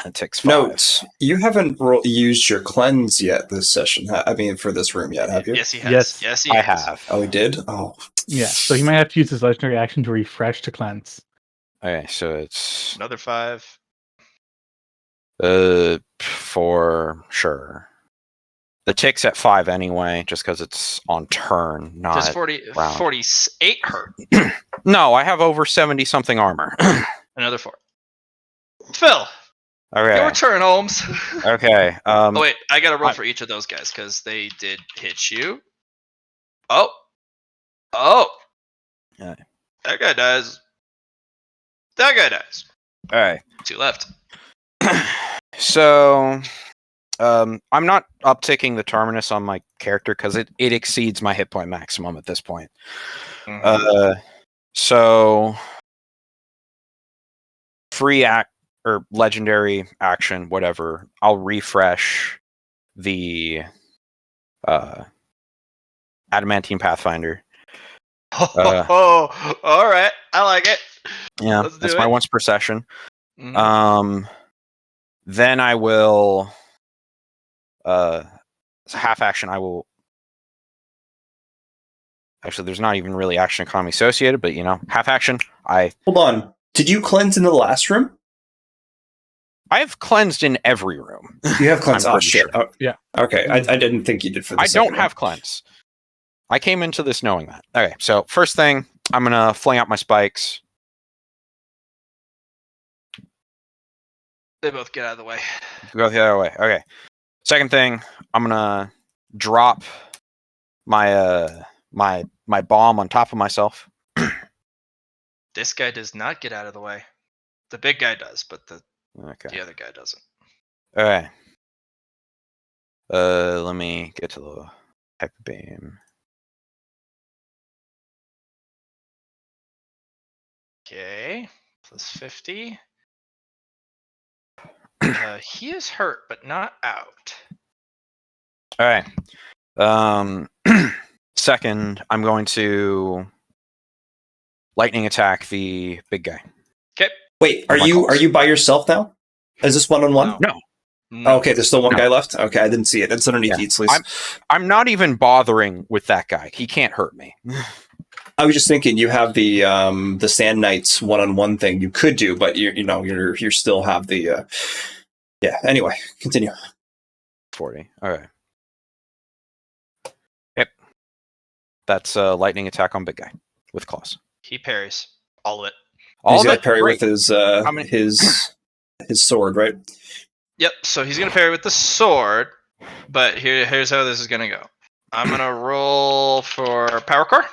that takes 5. Note: you haven't used your cleanse yet this session. I mean, for this room yet, have you? Yes, he has. Yes. He I has. have. Oh, he did. Oh, Yeah, so he might have to use his legendary action to refresh to cleanse. Okay, so it's Another 5. for sure. The tick's at 5 anyway, just because it's on turn, Does not 48 hurt? No, I have over 70 something armor. Another 4. Phil, Okay. your turn, Holmes. Okay. Oh wait, I gotta roll for each of those guys because they did hit you. Oh. Yeah. That guy dies. That guy dies. All right. 2 left. So, I'm not upticking the Terminus on my character because it exceeds my hit point maximum at this point. So free act or legendary action, whatever. I'll refresh the Adamantine Pathfinder. Oh, all right. I like it. Yeah, Let's do that's my it. once per session. Mhm. Then I will half action. I will actually. There's not even really action economy associated, but half action. hold on. Did you cleanse in the last room? I have cleansed in every room. You have cleanse. I'm Oh pretty shit. sure. Oh, Yeah. Okay, I didn't think you did for the I second don't have cleanse. I came into this knowing that. Okay, so first thing, I'm gonna fling out my spikes. They both get out of the way. Go the other way. Okay. Second thing, I'm gonna drop my my bomb on top of myself. This guy does not get out of the way. The big guy does, but the Okay. other guy doesn't. Okay. Let me get to the heck beam. Okay. Plus 50. He is hurt, but not out. All right. Second, I'm going to lightning attack the big guy. Okay. Wait, Oh are my you gosh. are you by yourself now? Is this 1-on-1? No. No. Oh, okay, there's still one No. guy left. Okay, I didn't see it. It's underneath Yeah. Eatsley's. I'm not even bothering with that guy. He can't hurt me. I was just thinking you have the Sand Knights 1-on-1 thing you could do, but you still have the yeah. Anyway, continue. 40. All right. Yep. That's a lightning attack on big guy with claws. He parries. All of it. All He's of gonna it. parry Great. with his many- his sword, right? Yep. So he's gonna parry with the sword, but here's how this is gonna go. I'm gonna roll for power core.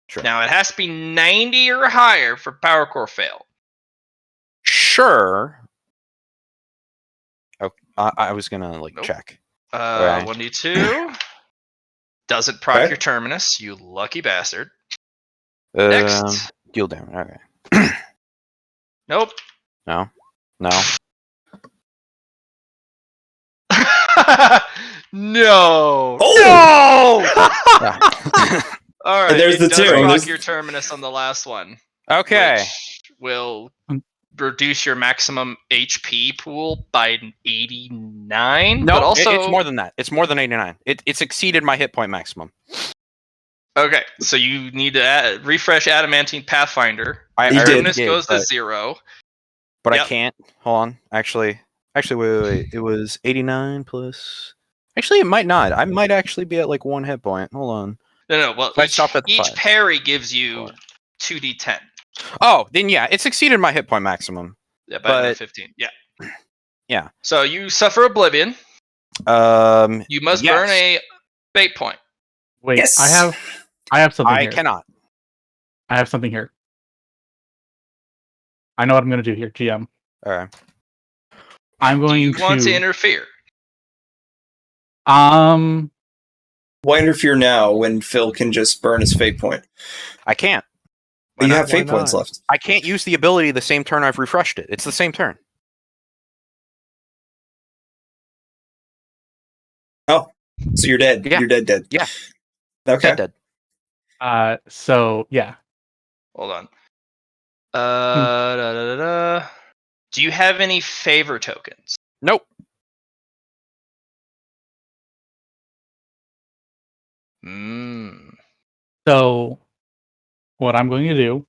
Sure. Now it has to be 90 or higher for power core fail. Sure. Oh, I was gonna Nope. check. Right. 1d2 doesn't proc Okay. your terminus, you lucky bastard. Next. Deal damage. Okay. Nope. No. No. No. Oh! Yeah. All right. And there's it the does two. proc There's- your terminus on the last one. Okay. Which will reduce your maximum HP pool by 89. No, but also it's more than that. It's more than 89. It's exceeded my hit point maximum. Okay, so you need to refresh Adamantine Pathfinder. I He Your did. terminus did, goes to but, 0. but Yep. I can't. Hold on. Actually, wait. It was 89 plus. Actually, it might not. I might actually be at like 1 hit point. Hold on. No. Well, I stopped at the each 5. parry gives you 2d10. Oh, then yeah, it's exceeded my hit point maximum. Yeah, by another But 15. Yeah. yeah. So you suffer Oblivion. You must yes. burn a fate point. Wait, Yes! I have something I here. cannot. I have something here. I know what I'm going to do here, GM. All right. I'm Do going you want to interfere? Um, Why interfere now when Phil can just burn his fate point? I can't. Why You not? have fate Why points not? left. I can't use the ability the same turn I've refreshed it. It's the same turn. Oh, so you're dead. Yeah. You're dead. Yeah. Okay. Dead. so yeah. Hold on. Do you have any favor tokens? Nope. So what I'm going to do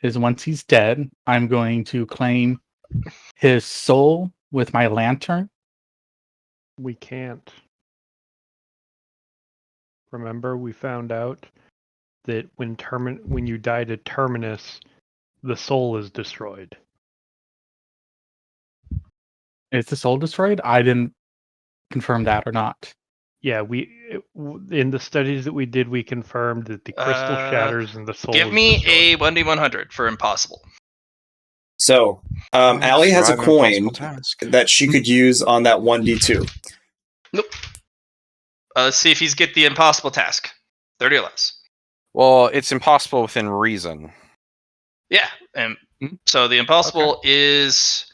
is once he's dead, I'm going to claim his soul with my lantern. We can't. Remember, we found out that when you die to Terminus, the soul is destroyed. Is the soul destroyed? I didn't confirm that or not. Yeah, in the studies that we did, we confirmed that the crystal shatters and the soul Give is me destroyed. a 1d100 for impossible. So, Allie has a Survive an impossible coin task. that she could use on that 1d2. Nope. Let's see if he's get the impossible task. 30 or less. Well, it's impossible within reason. Yeah, and so the impossible is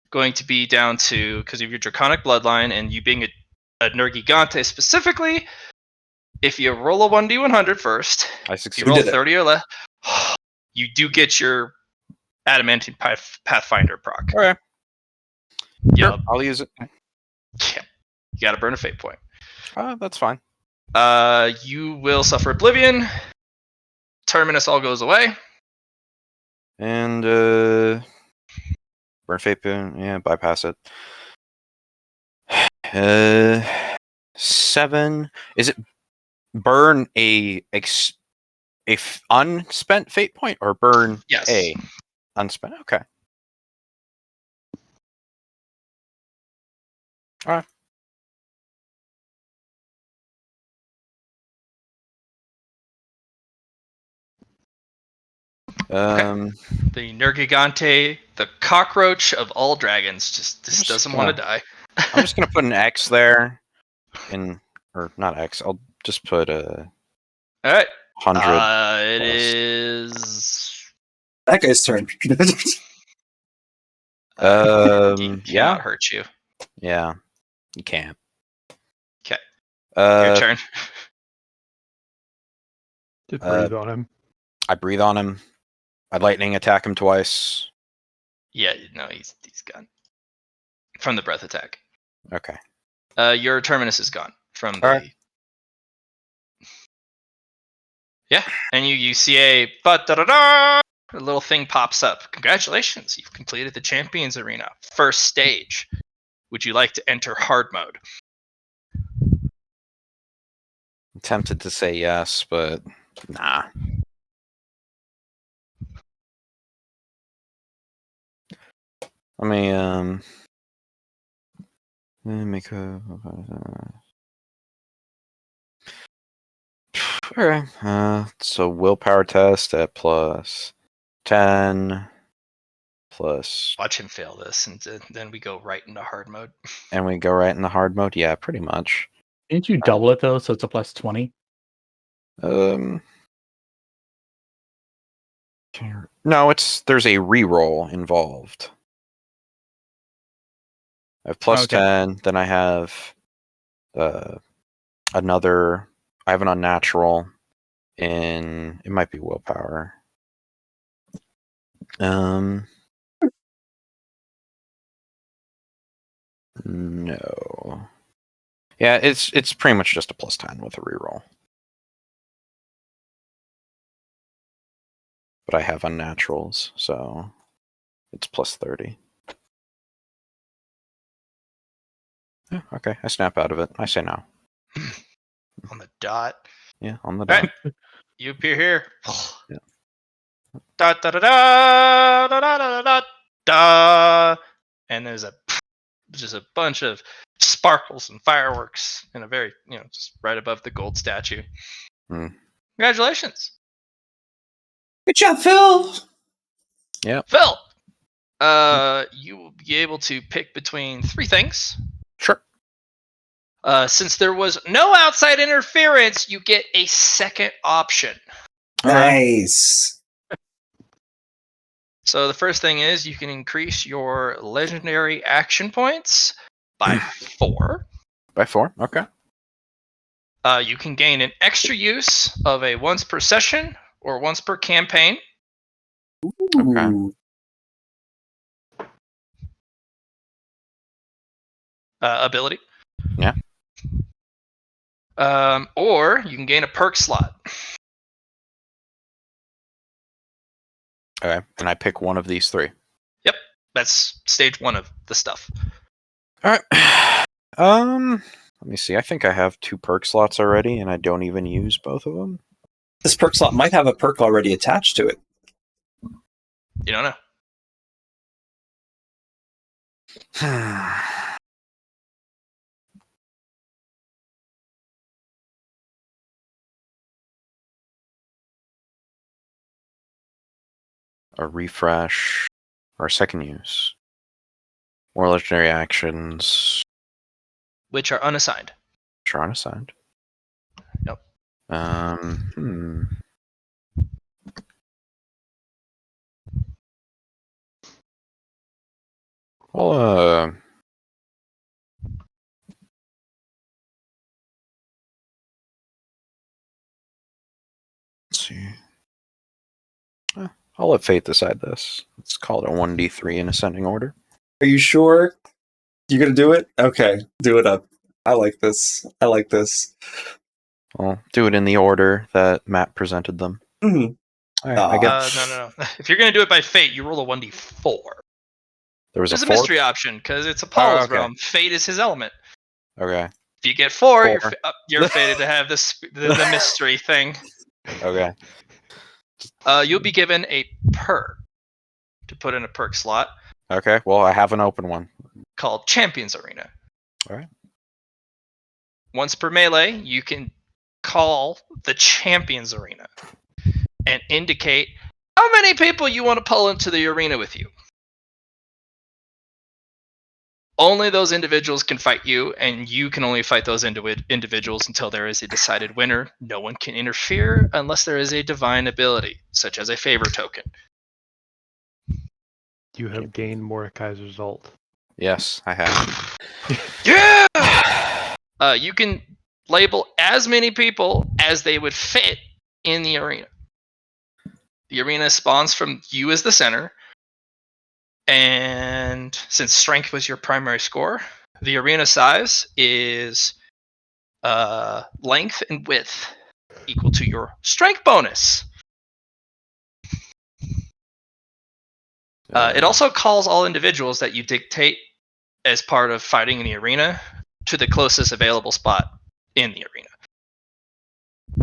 going to be down to, because of your draconic bloodline and you being a Nergigante specifically, if you roll a 1d100 first, I if you succeeded. roll did it. 30 or less, you do get your Adamantine Pathfinder proc. Okay. Yep. Sure, I'll use it. Yeah. You gotta burn a fate point. That's fine. You will suffer Oblivion. Terminus all goes away. And burn fate point. Yeah, bypass it. 7. Is it burn a unspent fate point or burn Yes. a unspent? Okay. All right. The Nergigante, the cockroach of all dragons, just doesn't want to die. I'm just gonna put an X there, or not X. I'll just put a All right. 100. It plus. is. That guy's turn. He Yeah, cannot hurt you. yeah, you can't. 'Kay. Your turn. Just breathe on him. I breathe on him. I lightning attack him twice. Yeah, no, he's gone from the breath attack. Okay. Your terminus is gone from the. Alright. Yeah, and you see a a little thing pops up. Congratulations, you've completed the Champions Arena first stage. Would you like to enter hard mode? I'm tempted to say yes, but nah. Let me make a. Okay. So willpower test at plus 10 plus, Watch him fail this, and then we go right into hard mode. and we go right in the hard mode. Yeah, pretty much. Didn't you double it though, so it's a plus 20? No, there's a reroll involved. I have plus Okay. 10, then I have another. I have an unnatural in. It might be willpower. No. Yeah, it's pretty much just a plus 10 with a reroll. But I have unnaturals, so it's plus 30. Yeah, okay, I snap out of it. I say no. On the dot. Yeah, on the All dot. right. You appear here. Yeah. Da da da da da da da da da. And there's just a bunch of sparkles and fireworks in a very, just right above the gold statue. Hmm. Congratulations, Good job, Phil. Phil. You will be able to pick between three things. Sure. Since there was no outside interference, you get a second option. Nice. So the first thing is you can increase your legendary action points by 4. By 4? Okay. You can gain an extra use of a once per session or once per campaign. Okay. Ooh. Ability. Yeah. Or you can gain a perk slot. Okay. And I pick one of these 3. Yep, that's stage 1 of the stuff. All right. Let me see. I think I have 2 perk slots already, and I don't even use both of them. This perk slot might have a perk already attached to it. You don't know. A refresh or a second use. More legendary actions. Which are unassigned. Sure, unassigned. Yep. Well, let's see. I'll let fate decide this. Let's call it a 1d3 in ascending order. Are you sure you're going to do it? Okay, do it up. I like this. I'll do it in the order that Matt presented them. Mm-hmm. All right, I guess No. If you're going to do it by fate, you roll a 1d4. there was There's a a fourth. mystery option because it's Apollo's okay. realm. Fate is his element. Okay. If you get 4, 4. you're fated to have the mystery thing. Okay. You'll be given a perk to put in a perk slot Okay. Well, I have an open one. called Champions Arena. All right. Once per melee, you can call the Champions Arena and indicate how many people you want to pull into the arena with you. Only those individuals can fight you, and you can only fight those individuals until there is a decided winner. No one can interfere unless there is a divine ability, such as a favor token. You have gained Mordecai's result. Yes, I have. Yeah! You can label as many people as they would fit in the arena. The arena spawns from you as the center, and since strength was your primary score, the arena size is length and width equal to your strength bonus. It also calls all individuals that you dictate as part of fighting in the arena to the closest available spot in the arena,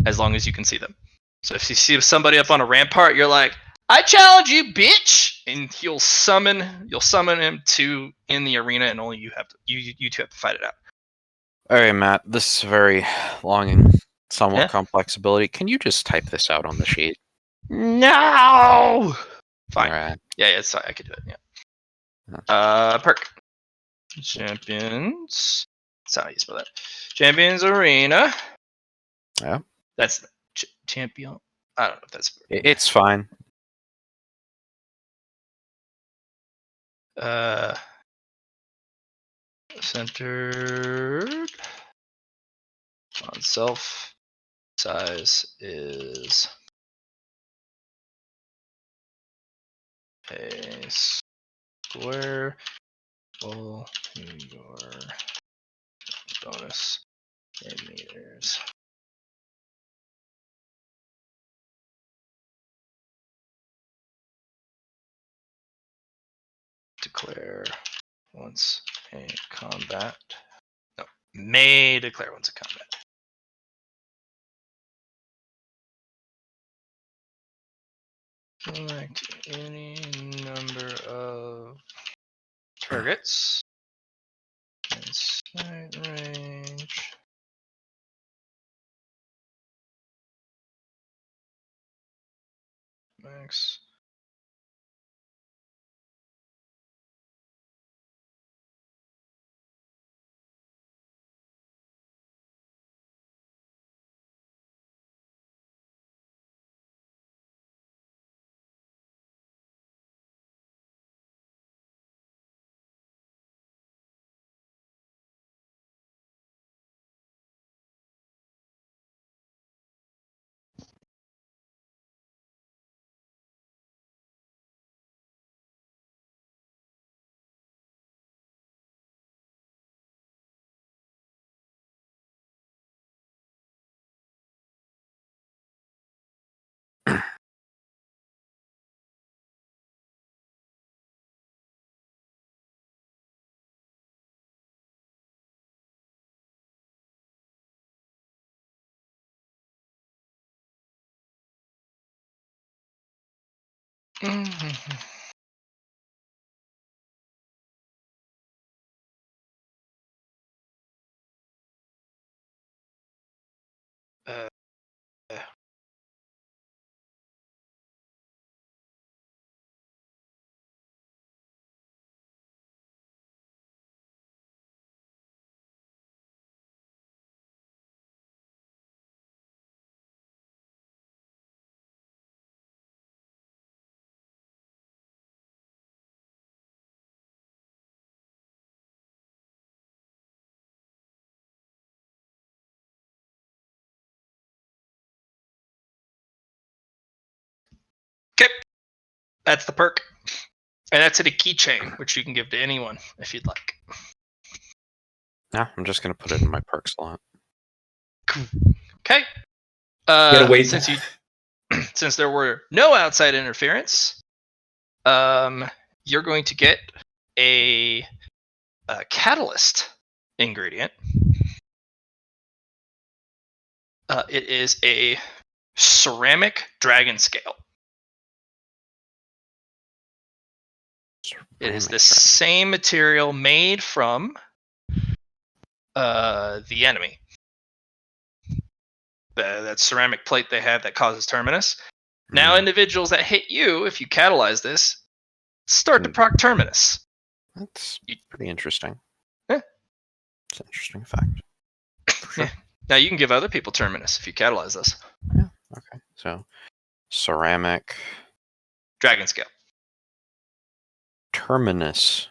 as long as you can see them. So if you see somebody up on a rampart, you're like, "I challenge you, bitch!" and you'll summon him to in the arena, and only you two have to fight it out. All right, Matt. This is a very long and somewhat Yeah. complex ability. Can you just type this out on the sheet? No. Fine. All right. Yeah, I could do it. Yeah. Perk. Champions. That's how you spell that. Champions Arena. Yeah. That's champion. I don't know if that's. It's fine. Centered on self. Size is a square. Full your bonus in meters. Declare once a combat. No, may declare once a combat. Select any number of targets in sight range. Max. Uh, Okay, that's the perk. And that's in a keychain, which you can give to anyone if you'd like. Yeah, I'm just gonna put it in my perk slot. Okay. Gotta wait. Since there were no outside interference, you're going to get a catalyst ingredient. It is a ceramic dragon scale. It is the same material made from the enemy. That ceramic plate they have that causes terminus. Now, individuals that hit you, if you catalyze this, start to proc terminus. That's pretty interesting. Yeah. It's an interesting fact. For sure. Yeah. Now you can give other people terminus if you catalyze this. Yeah. Okay. So, ceramic Dragon scale. terminus.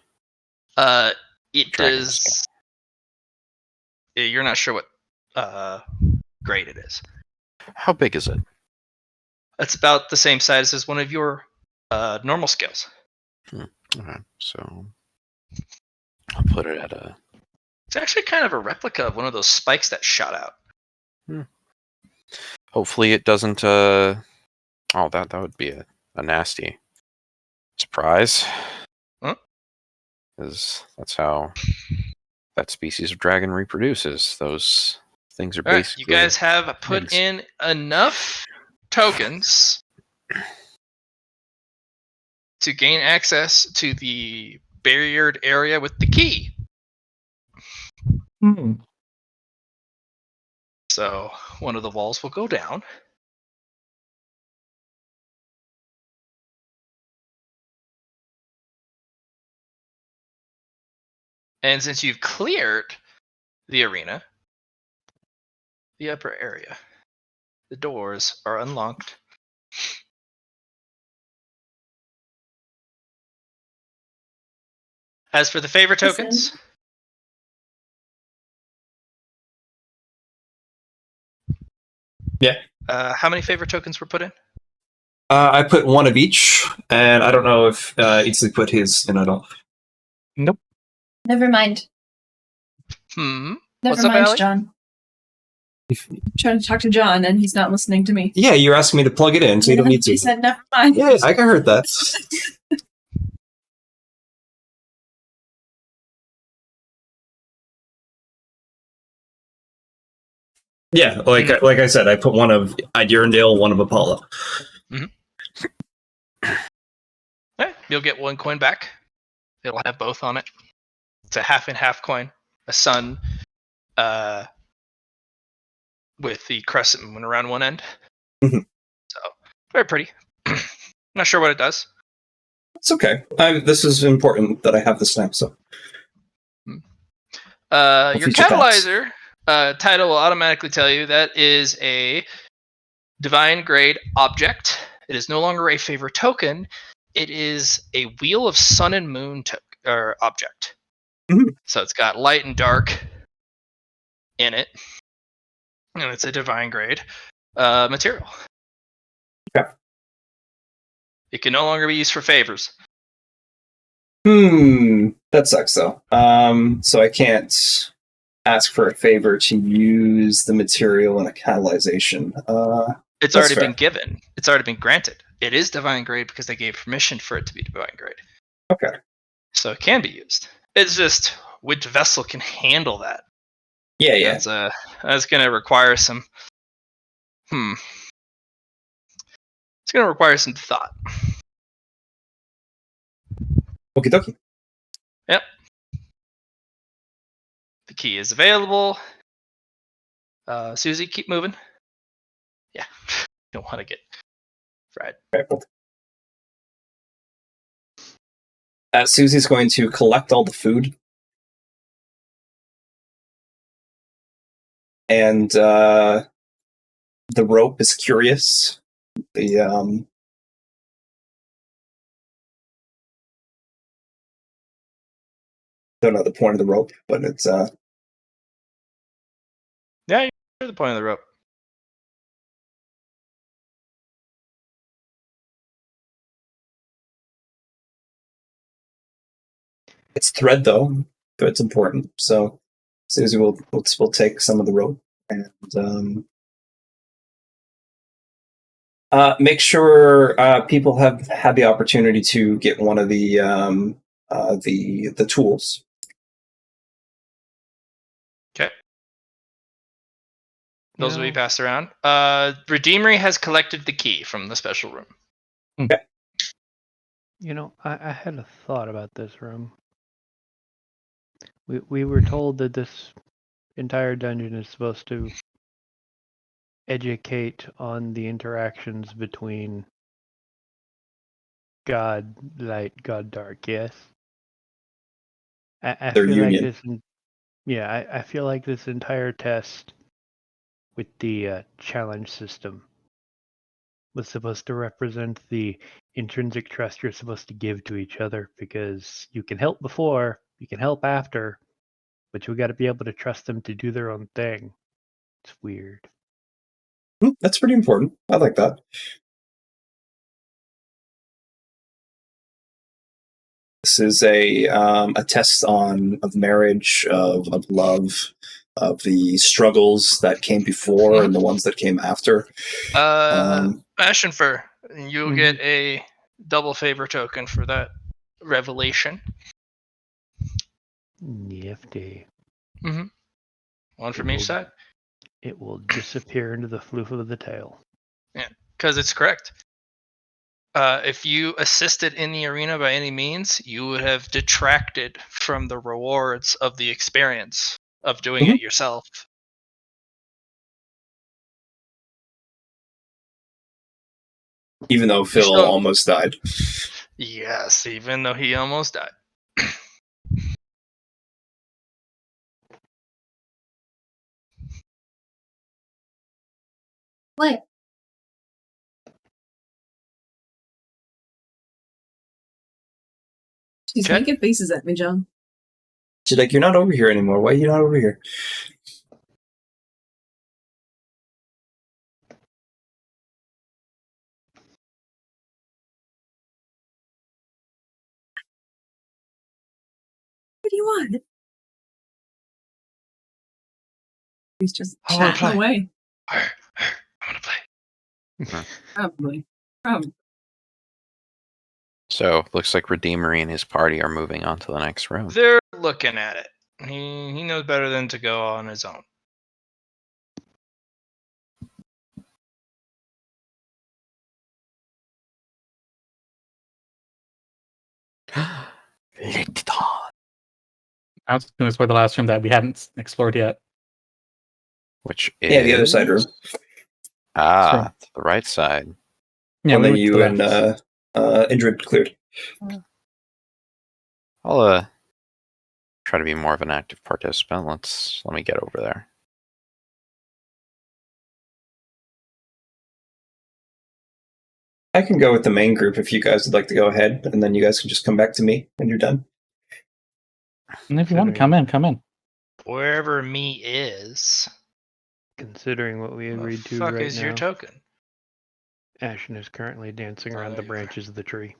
It Dragon does. scale. You're not sure what grade it is. How big is it? It's about the same size as one of your normal scales. Okay. So, I'll put it at a. It's actually kind of a replica of one of those spikes that shot out. Hopefully, it doesn't. Oh, that would be a nasty surprise. Huh? Because that's how that species of dragon reproduces. Those things are All right, basically. you guys have put eggs. in enough tokens to gain access to the barriered area with the key. So one of the walls will go down. And since you've cleared the arena, the upper area, the doors are unlocked. As for the favor Listen. tokens, Yeah. How many favor tokens were put in? I put one of each, and I don't know if Eatsley put his in at all. Nope. Never mind. Hmm. Never What's up, mind, Allie? John. I'm trying to talk to John, and he's not listening to me. Yeah, you're asking me to plug it in, so you don't need to. He said, "Never mind." Yeah, I heard that. Yeah, like I said, I put one of Durandale, one of Apollo. Okay, you'll get 1 coin back. It'll have both on it. It's a half and half coin. A sun with the crescent moon around one end. Mhm. So, very pretty. Not sure what it does. It's okay. This is important that I have this now, so. Your future thoughts. catalyzer title will automatically tell you that is a divine grade object. It is no longer a favor token. It is a wheel of sun and moon object. Mhm. So it's got light and dark in it, and it's a divine grade material. Okay. It can no longer be used for favors. That sucks though. So I can't ask for a favor to use the material in a catalyzation. It's That's already fair. been given. It's already been granted. It is divine grade because they gave permission for it to be divine grade. Okay. So it can be used. It's just which vessel can handle that. Yeah. That's going to require some. It's going to require some thought. Okie dokie. Yep. The key is available. Susie, keep moving. Yeah. Don't want to get fried. Okay, cool. Susie's going to collect all the food. And the rope is curious. The don't know the point of the rope, but it's Yeah, you're the point of the rope. it's thread though. Thread's important. So Susie will take some of the rope and make sure people have had the opportunity to get one of the tools. Okay. Those will be passed around. Redeemery has collected the key from the special room. Okay. I had a thought about this room. We were told that this entire dungeon is supposed to educate on the interactions between God light, God dark. Yes. I Their feel like union. this. Yeah, I feel like this entire test with the challenge system was supposed to represent the intrinsic trust you're supposed to give to each other, because you can help before, you can help after, but you got to be able to trust them to do their own thing. It's weird. That's pretty important. I like that. This is a test of marriage, of love, of the struggles that came before and the ones that came after. Ashenfur, you'll get a double favor token for that revelation. Nifty. One from each side. It will disappear into the floof of the tail. Yeah, because it's correct. If you assisted in the arena by any means, you would have detracted from the rewards of the experience of doing it yourself. Even though Phil almost died. Yes, even though he almost died. Play. She's Okay. making faces at me, John. She's like, you're not over here anymore. Why are you not over here? What do you want? He's just I wanna chatting play. away. I want to play. Probably. So looks like Redeemery and his party are moving on to the next room. They're looking at it. He knows better than to go on his own. Let it on. I was going to explore the last room that we hadn't explored yet. Which is Yeah, the other side room. Ah, to the right side. Yeah, One we that went to you the and left. Indrid cleared. I'll try to be more of an active participant. Let me get over there. I can go with the main group if you guys would like to go ahead, and then you guys can just come back to me when you're done. And if you want to come in, come in. Wherever me is. Considering what we The agreed to fuck right is now, your token? Ashen is currently dancing Oh, around there the you are. branches of the tree.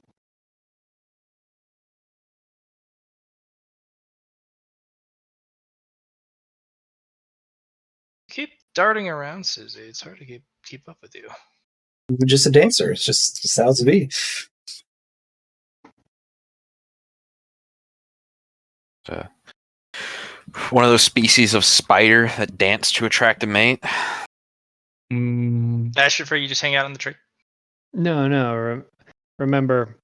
Keep darting around, Susie. It's hard to keep up with you. You're just a dancer. It's just how to be. One of those species of spider that dance to attract a mate. Asher, you just hang out on the tree. No. Remember,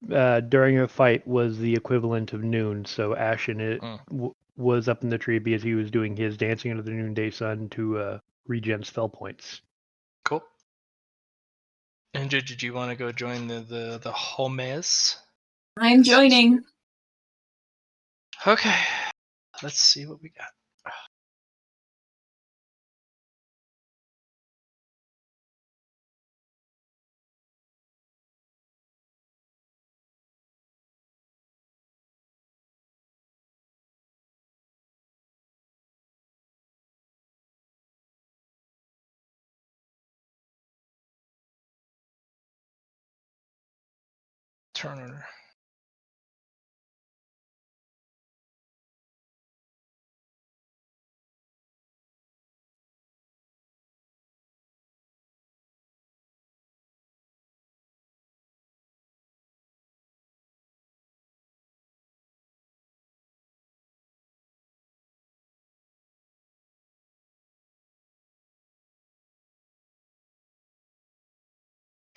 during a fight was the equivalent of noon, so Ashen was up in the tree because he was doing his dancing under the noonday sun to regen spell points. Cool. Andrew, did you want to go join the homies? I'm joining. Okay. Let's see what we got. Turn order.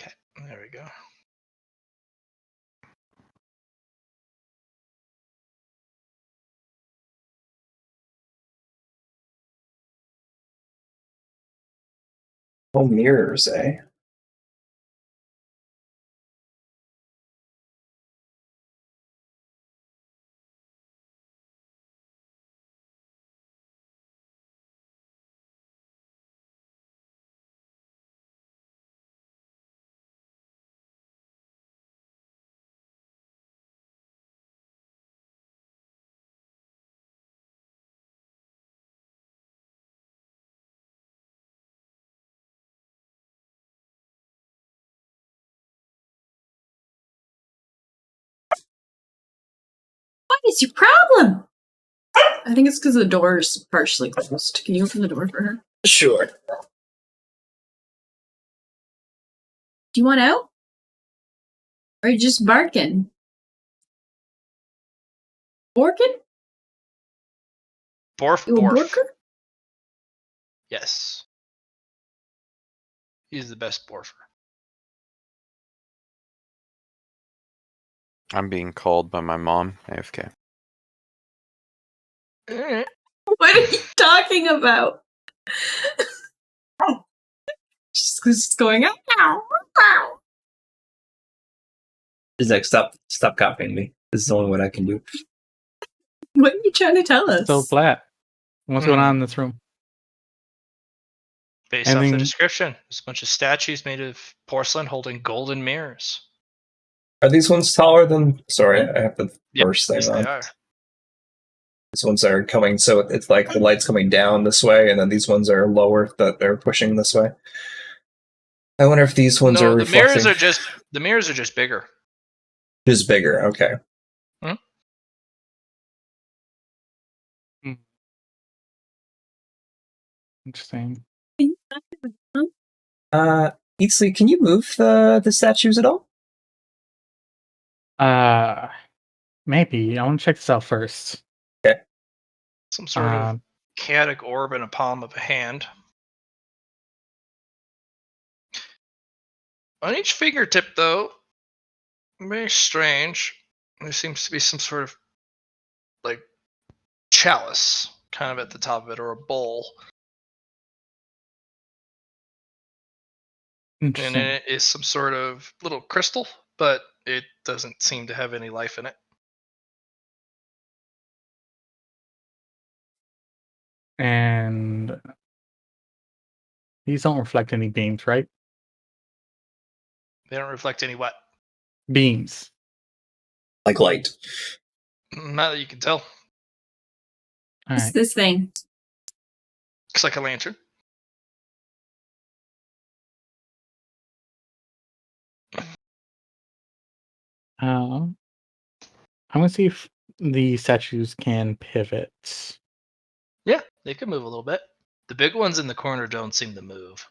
Okay, there we go. Oh, mirrors, eh? What is your problem? I think it's because the door's partially closed. Can you open the door for her? Sure. Do you want out? Or are you just barking? Borkin? Borf, You a Borf. borker? Yes. He's the best Borfer. I'm being called by my mom, AFK. What are you talking about? She's going, ow, ow. She's like, stop copying me. This is only what I can do. What are you trying to tell us? So flat. What's going on in this room? Based off the Anything- description, there's a bunch of statues made of porcelain holding golden mirrors. Are these ones taller than? Sorry, I have the first thing Yes, on. they are. These ones are coming, so it's like the light's coming down this way, and then these ones are lower that they're pushing this way. I wonder if these ones are No, the reflecting. mirrors are just bigger. Just bigger. Okay. Interesting. Eatsley, can you move the statues at all? Maybe. I want to check this out first. Some sort of chaotic orb in a palm of a hand. On each fingertip, though, very strange. There seems to be some sort of like chalice kind of at the top of it, or a bowl. And in Interesting. it is some sort of little crystal, but it doesn't seem to have any life in it. And these don't reflect any beams, right? They don't reflect any what? Beams. Like light. Not that you can tell. All What's right. this thing? Looks like a lantern. I'm gonna see if the statues can pivot. Yeah, they can move a little bit. The big ones in the corner don't seem to move.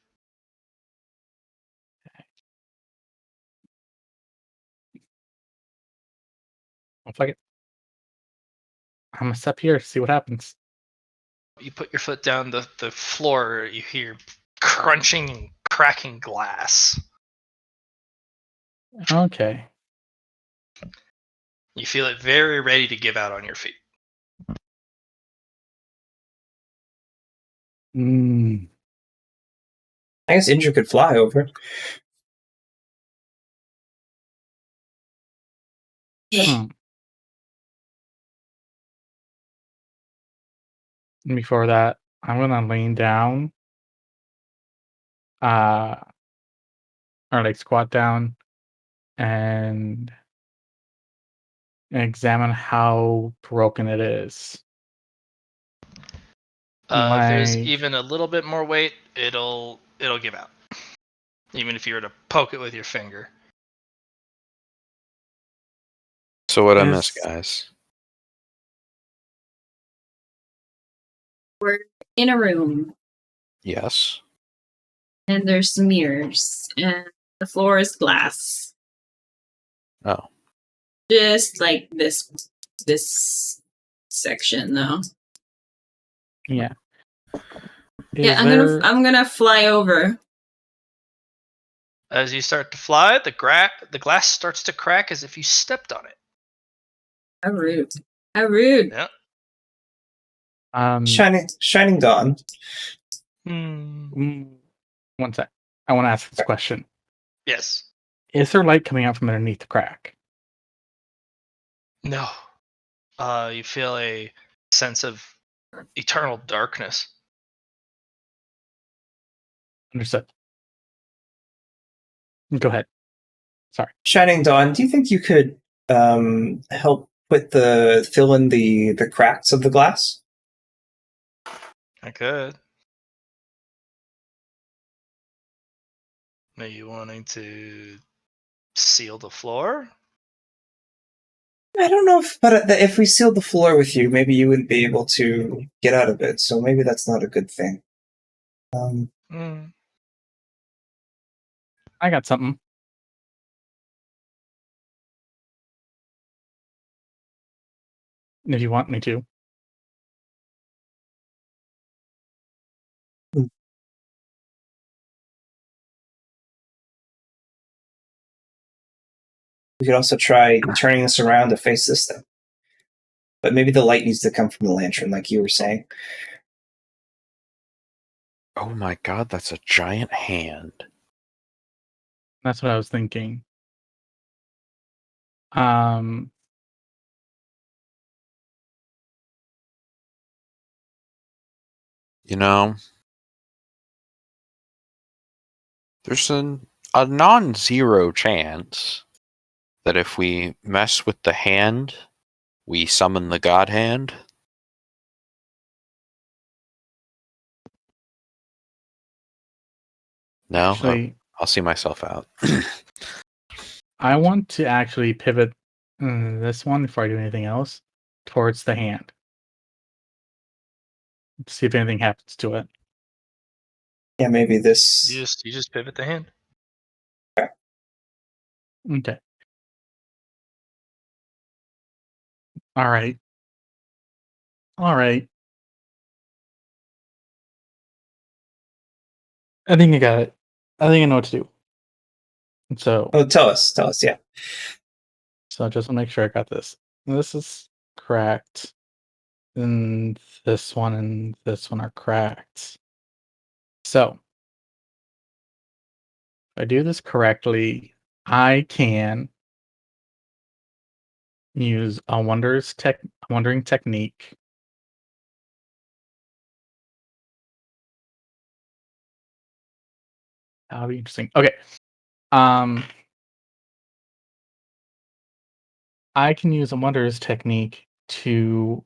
Looks like it. I'm gonna step here to see what happens. You put your foot down the floor, you hear crunching and cracking glass. Okay. You feel it very ready to give out on your feet. Mm, I guess Indra could fly over. hmm. Before that, I'm gonna lean down, or like squat down, and examine how broken it is. If there's Like, even a little bit more weight, it'll give out. Even if you were to poke it with your finger. So what I miss, Is- guys? We're in a room, Yes. and there's some mirrors, and the floor is glass. Oh. Just like this section, though. yeah. Yeah, Is there? I'm gonna fly over. As you start to fly, the glass starts to crack as if you stepped on it. How rude! How rude! Yeah. Shining dawn. One sec. I want to ask this question. Yes. Is there light coming out from underneath the crack? No. You feel a sense of eternal darkness. Understood. Go ahead. Sorry. Shining dawn. Do you think you could help fill in the cracks of the glass? I could. Are you wanting to seal the floor? I don't know if we sealed the floor with you, maybe you wouldn't be able to get out of it. So maybe that's not a good thing. I got something. If you want me to. We could also try turning this around to face this thing. But maybe the light needs to come from the lantern, like you were saying. Oh my god, that's a giant hand. That's what I was thinking. You know, there's a non-zero chance that if we mess with the hand, we summon the god hand. No, Actually, I'll see myself out. I want to actually pivot this one before I do anything else towards the hand. See if anything happens to it. Yeah, maybe this. You just pivot the hand. Okay. All right. All right. I think I got it. I think I know what to do. So, Oh, tell us. Yeah. so just to make sure I got this. This is cracked. And this one and this one are cracked. So, if I do this correctly, I can use a wondering technique. That'll be interesting. Okay. I can use a wonders technique to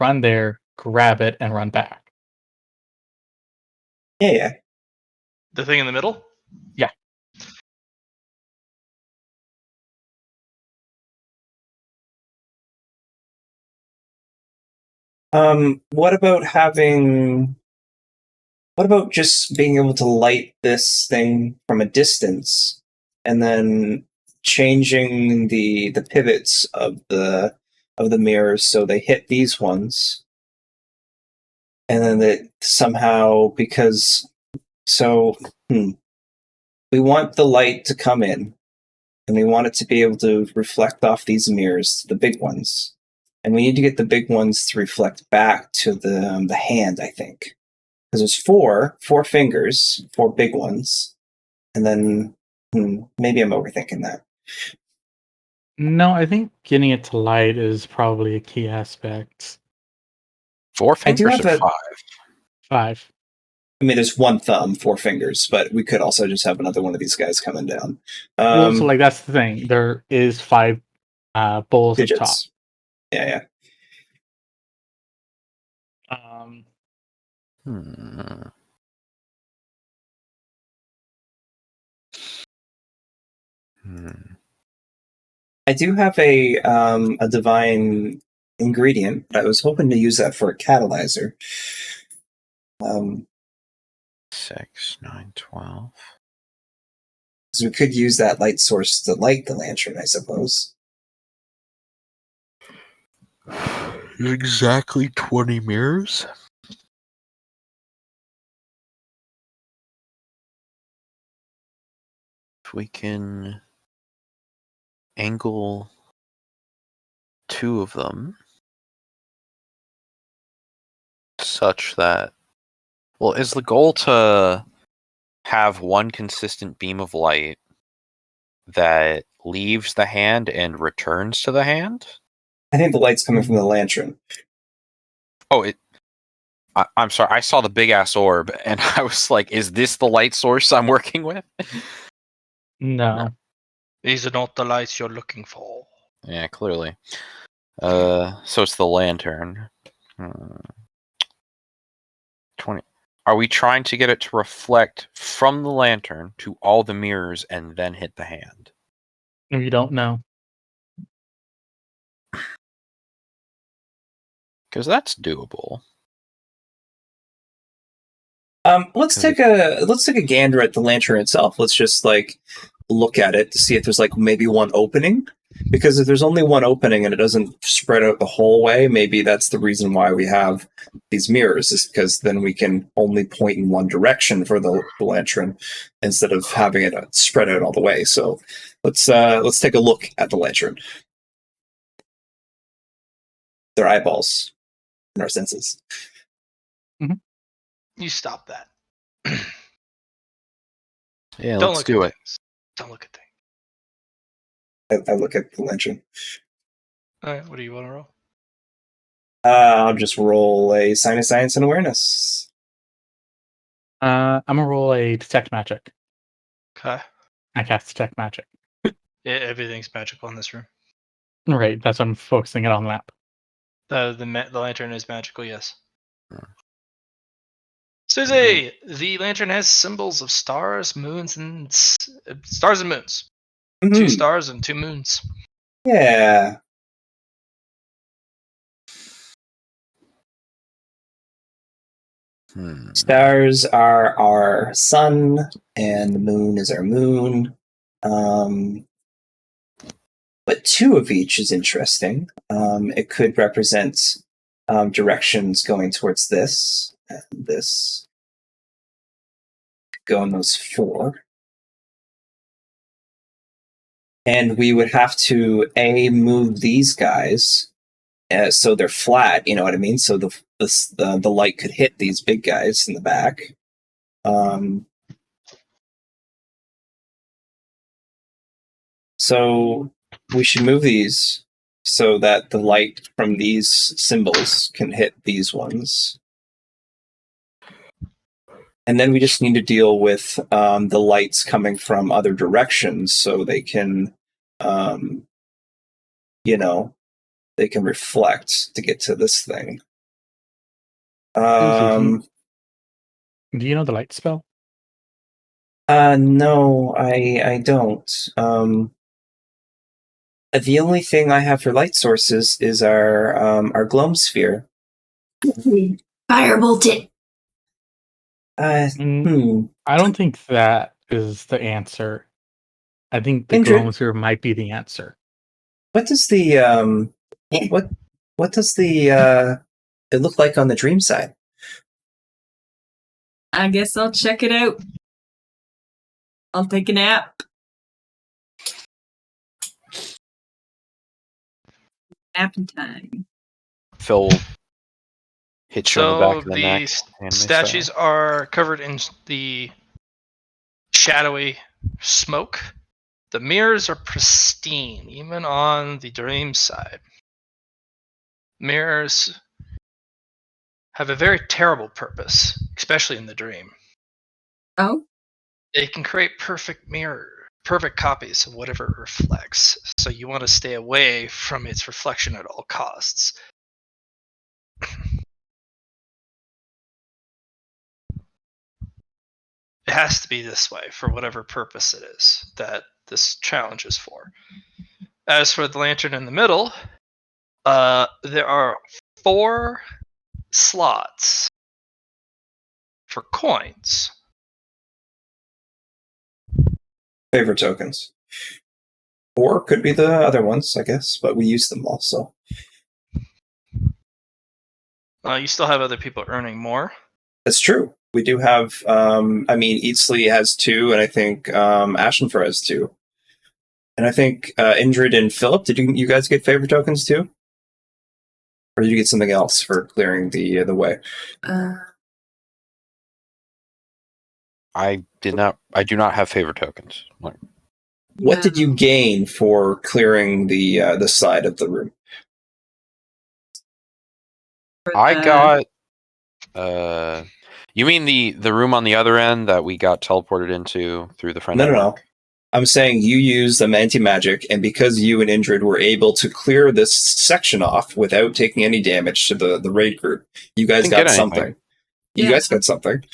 run there, grab it, and run back. Yeah. The thing in the middle? Yeah. What about having? What about just being able to light this thing from a distance, and then changing the pivots of the mirrors so they hit these ones, and then that somehow because we want the light to come in, and we want it to be able to reflect off these mirrors, the big ones, and we need to get the big ones to reflect back to the hand. I think because there's four fingers, four big ones, and then maybe I'm overthinking that. No, I think getting it to light is probably a key aspect. 4 I do fingers have or a- 5. I mean, there's one thumb, four fingers, but we could also just have another one of these guys coming down. Well, so like that's the thing. There is 5 bowls up top. Digits. Yeah. Hmm. I do have a divine ingredient. I was hoping to use that for a catalyzer. 6, 9, 12. So we could use that light source to light the lantern, I suppose. Exactly 20 mirrors? If we can angle 2 of them such that, well, is the goal to have one consistent beam of light that leaves the hand and returns to the hand? I think the light's coming from the lantern. Oh, I'm sorry. I saw the big ass orb, and I was like, "Is this the light source I'm working with?" No. These are not the lights you're looking for. Yeah, clearly. So it's the lantern. 20. Are we trying to get it to reflect from the lantern to all the mirrors and then hit the hand? You don't know. Because that's doable. Let's take a gander at the lantern itself. Let's just look at it to see if there's maybe one opening. Because if there's only one opening and it doesn't spread out the whole way, maybe that's the reason why we have these mirrors, is because then we can only point in one direction for the lantern instead of having it spread out all the way. So let's take a look at the lantern. Their eyeballs and our senses. You stop that. Yeah, Don't let's look do at it. things. Don't look at things. I look at the lantern. All right, what do you want to roll? I'll just roll a sign of science and awareness. I'm gonna roll a detect magic. Okay. I cast detect magic. Everything's magical in this room. Right, that's what I'm focusing it on the map. The lantern is magical, yes. Hmm. Susie, the lantern has symbols of stars, moons, and stars and moons. 2 Mhm. stars and 2 moons. Yeah. Stars are our sun, and the moon is our moon. But 2 of each is interesting. It could represent directions going towards this and this. Go in those 4. And we would have to move these guys so they're flat. You know what I mean? So the light could hit these big guys in the back. So we should move these so that the light from these symbols can hit these ones. And then we just need to deal with the lights coming from other directions so they can, they can reflect to get to this thing. Susie, do you know the light spell? No, I don't. The only thing I have for light sources is our gloam sphere. Firebolt it. I don't think that is the answer. I think the Indra- gloam sphere might be the answer. What does the what does the it look like on the dream side? I guess I'll check it out. I'll take a nap. Napping time. Phil hits you on the back So of the the neck. anime statues style. are covered in the shadowy smoke. The mirrors are pristine, even on the dream side. Mirrors have a very terrible purpose, especially in the dream. Oh? They can create perfect copies of whatever it reflects. So you want to stay away from its reflection at all costs. It has to be this way for whatever purpose it is that this challenge is for. As for the lantern in the middle, there are 4 slots for coins. Favorite tokens. Or could be the other ones, I guess, but we use them also. You still have other people earning more. That's true. We do have, Eatsley has 2, and I think Ashenfur has 2. And I think Indrid and Philip, did you guys get favorite tokens too? Or did you get something else for clearing the way? I do not have favor tokens. What did you gain for clearing the side of the room? I got. You mean the room on the other end that we got teleported into through the friend? No. I'm saying you used the anti-magic, and because you and Indrid were able to clear this section off without taking any damage to the raid group, you guys got something. You guys got something.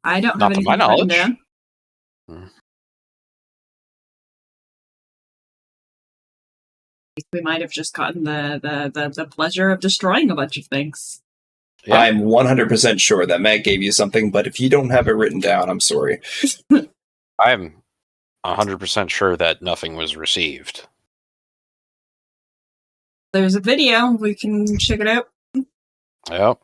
I don't Not have to my anything written knowledge. down. We might have just gotten the pleasure of destroying a bunch of things. Yeah. I'm 100% sure that Matt gave you something, but if you don't have it written down, I'm sorry. I'm 100% sure that nothing was received. There's a video. We can check it out. Yep.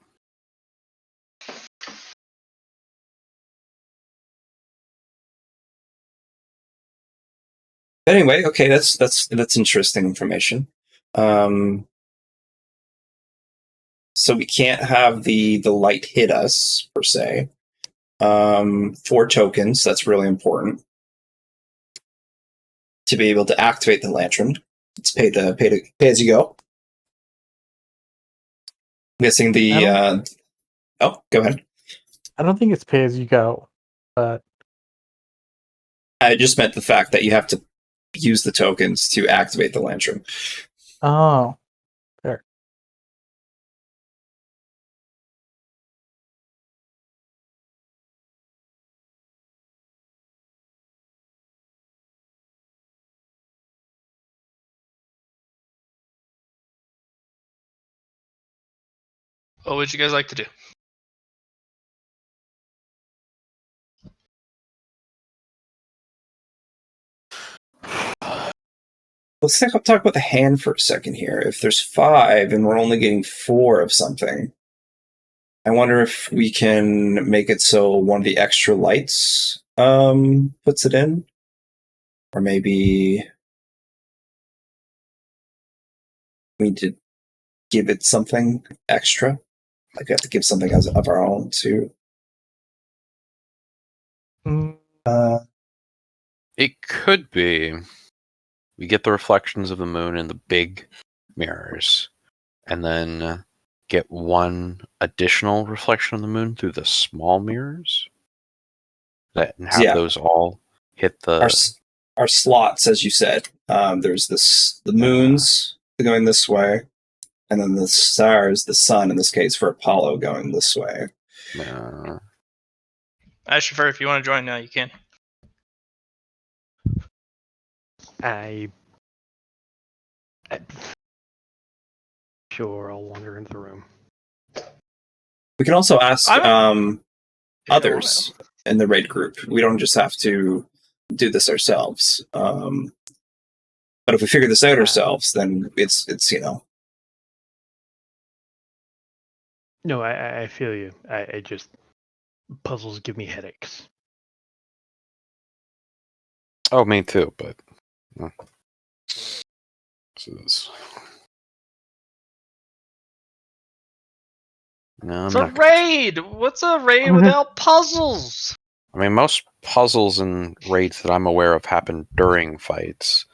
Anyway, okay, that's interesting information. So we can't have the light hit us per se. 4 tokens, that's really important to be able to activate the lantern. It's pay as you go. I'm guessing the oh, go ahead. I don't think it's pay as you go, but I just meant the fact that you have to use the tokens to activate the lantern. Oh, fair. What would you guys like to do? Let's talk about the hand for a second here. If there's 5 and we're only getting 4 of something, I wonder if we can make it so one of the extra lights puts it in, or maybe we need to give it something extra. Like we have to give something of our own too. Mm, It could be we get the reflections of the moon in the big mirrors, and then get one additional reflection of the moon through the small mirrors, and have Yeah. those all hit the. Our slots, as you said. There's the moons going this way, and then the stars, the sun in this case for Apollo going this way. Ashford, if you want to join now, you can. Sure, I'll wander into the room. We can also ask I'm- others in the raid group. We don't just have to do this ourselves. But if we figure this out ourselves, then it's No, I feel you. I just puzzles give me headaches. Oh, me too, but. This is. No, It's a raid! What's a raid without puzzles? I mean, most puzzles and raids that I'm aware of happen during fights.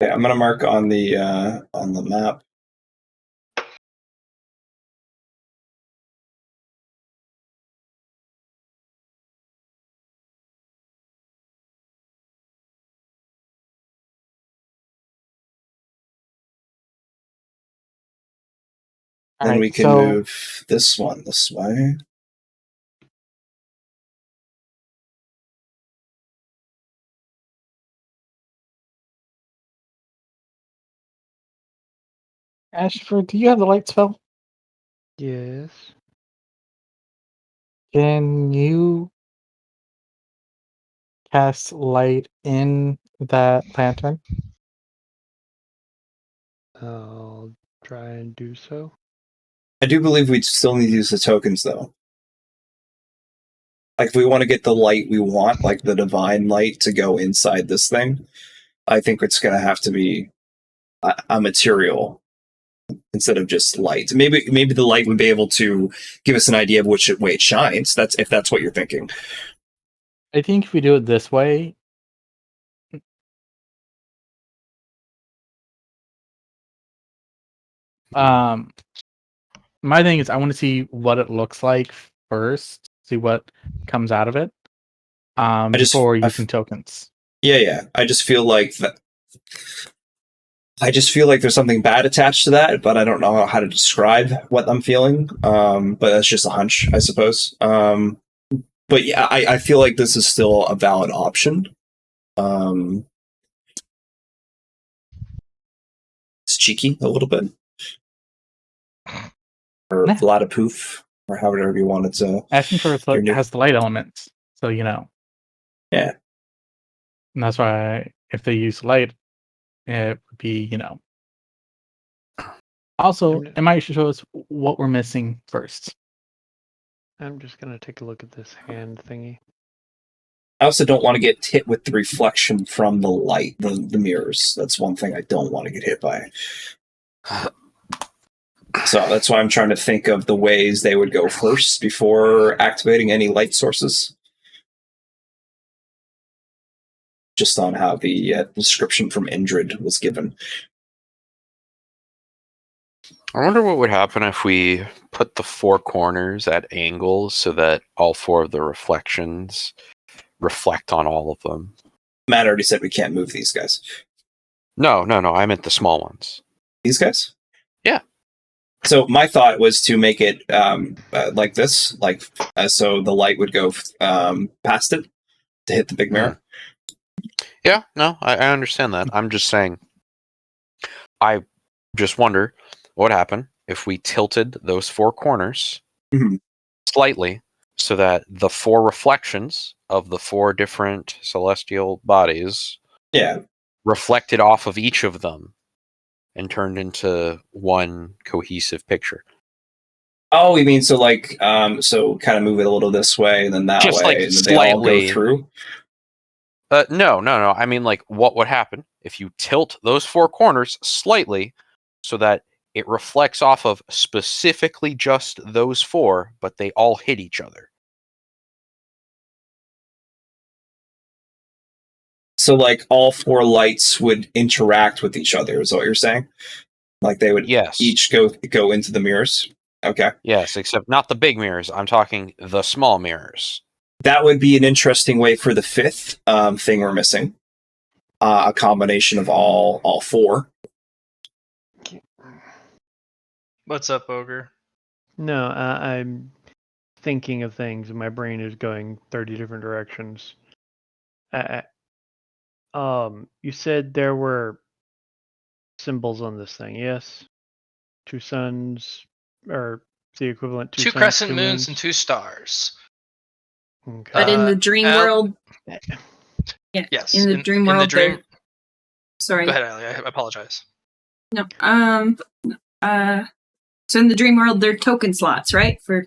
Yeah, I'm gonna mark on the map. Then Alright, we can so move this one this way. Ashford, do you have the light spell? Yes. Can you cast light in that lantern? I'll try and do so. I do believe we'd still need to use the tokens though. Like if we want to get the light we want, like the divine light to go inside this thing, I think it's gonna have to be a material instead of just light. Maybe the light would be able to give us an idea of which way it shines. That's if that's what you're thinking. I think if we do it this way, my thing is I want to see what it looks like first, see what comes out of it, before using tokens. Yeah. I just feel like that. I just feel like there's something bad attached to that, but I don't know how to describe what I'm feeling. But that's just a hunch, I suppose. But yeah, I feel like this is still a valid option. It's cheeky a little bit. Or Nah. Vladapoof, or however you want it to. Ashford has the light element, so you know. Yeah. And that's why if they use light, it would be, Also, it might show us what we're missing first. I'm just gonna take a look at this hand thingy. I also don't want to get hit with the reflection from the light, the mirrors. That's one thing I don't want to get hit by. So that's why I'm trying to think of the ways they would go first before activating any light sources. Just on how the description from Indrid was given. I wonder what would happen if we put the 4 corners at angles so that all 4 of the reflections reflect on all of them. Matt already said we can't move these guys. No. I meant the small ones. These guys? Yeah. So my thought was to make it like this, so the light would go past it to hit the big mirror. Yeah, no, I understand that. I'm just saying, I just wonder what would happen if we tilted those four corners slightly so that the four reflections of the four different celestial bodies reflected off of each of them and turned into one cohesive picture. Oh, you mean so so kind of move it a little this way and then that Just way, like and then they all go slightly. through? No. I mean, like, what would happen if you tilt those four corners slightly so that it reflects off of specifically just those four, but they all hit each other? So like all four lights would interact with each other, is what you're saying? Like they would each go into the mirrors? Okay. Yes, except not the big mirrors. I'm talking the small mirrors. That would be an interesting way for the fifth thing we're missing. A combination of all four. What's up, Ogre? No, I'm thinking of things, and my brain is going 30 different directions. You said there were symbols on this thing, yes? 2 suns, or the equivalent 2 Two suns, crescent 2 moons, and 2 stars. Okay. But in the dream world, Yes. in the dream world, sorry. Go ahead, Ali. I apologize. No. So in the dream world, they're token slots, right, for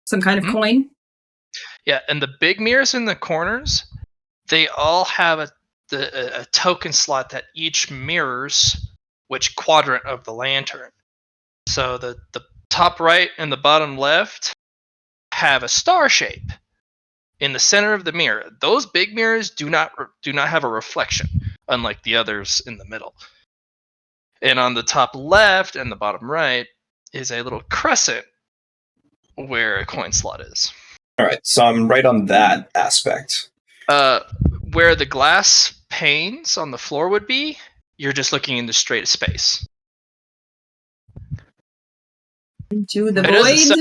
some kind of coin. Yeah, and the big mirrors in the corners, they all have a token slot that each mirrors which quadrant of the lantern. So the top right and the bottom left have a star shape in the center of the mirror. Those big mirrors do not have a reflection, unlike the others in the middle. And on the top left and the bottom right is a little crescent where a coin slot is. All right, so I'm right on that aspect. Where the glass panes on the floor would be, you're just looking into straight space. Into the void?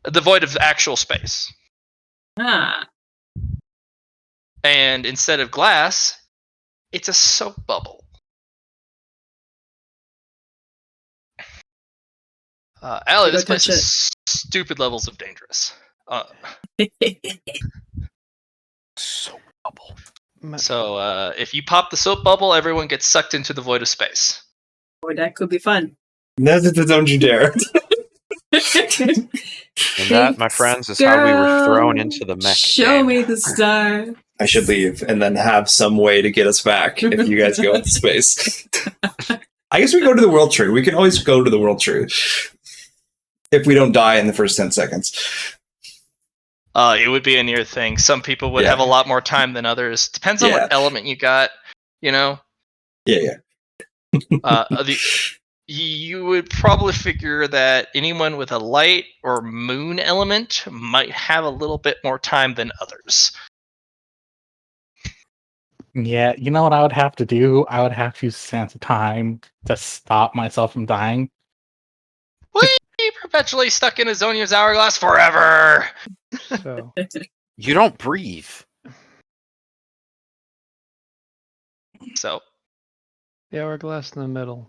The void of actual space. Ah. And instead of glass, it's a soap bubble. Allie, this place is stupid levels of dangerous. Soap bubble. So if you pop the soap bubble, everyone gets sucked into the void of space. Boy, that could be fun. No, don't you dare. And that, my friends, is how we were thrown into the mech. Show me the star. I should leave and then have some way to get us back if you guys go into space. I guess we go to the World Tree. We can always go to the World Tree if we don't die in the first 10 seconds. It would be a near thing. Some people would have a lot more time than others. Depends on what element you got, you know? Yeah. You would probably figure that anyone with a light or moon element might have a little bit more time than others. Yeah, you know what I would have to do? I would have to use Sense of Time to stop myself from dying. Whee! Perpetually stuck in Azonia's hourglass forever! So You don't breathe. So the hourglass in the middle.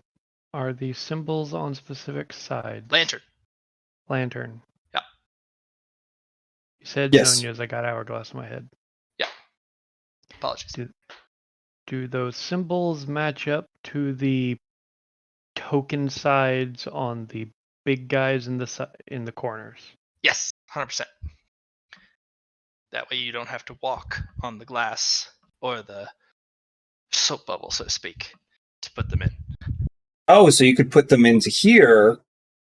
Are the symbols on specific sides? Lantern. Yeah. You said Zonia's, I got hourglass in my head. Yeah. Apologies. Do those symbols match up to the token sides on the big guys in the corners? Yes, 100%. That way you don't have to walk on the glass or the soap bubble, so to speak, to put them in. Oh, so you could put them into here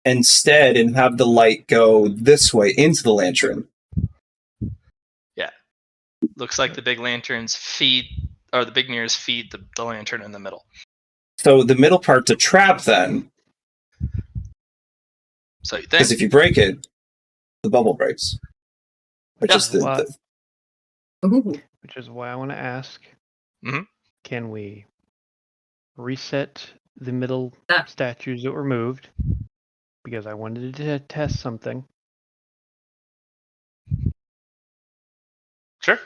instead and have the light go this way into the lantern. Yeah. Looks like the big lanterns the big mirrors feed the lantern in the middle. So the middle part's a trap then. So you think? Because if you break it, the bubble breaks. Which is which is why I want to ask. Mhm. Can we reset the middle Ah. statues that were moved? Because I wanted to test something. Sure.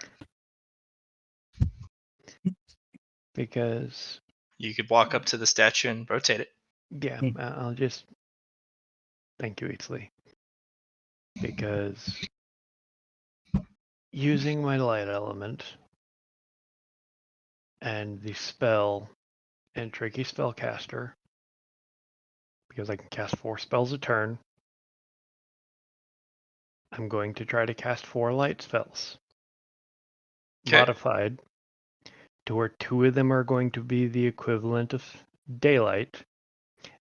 Because, You could walk up to the statue and rotate it. yeah, I'll just. Thank you, Eatsley. Because using my light element and the spell and tricky spellcaster, because I can cast 4 spells a turn, I'm going to try to cast 4 light spells. 'Kay. Modified to where 2 of them are going to be the equivalent of daylight,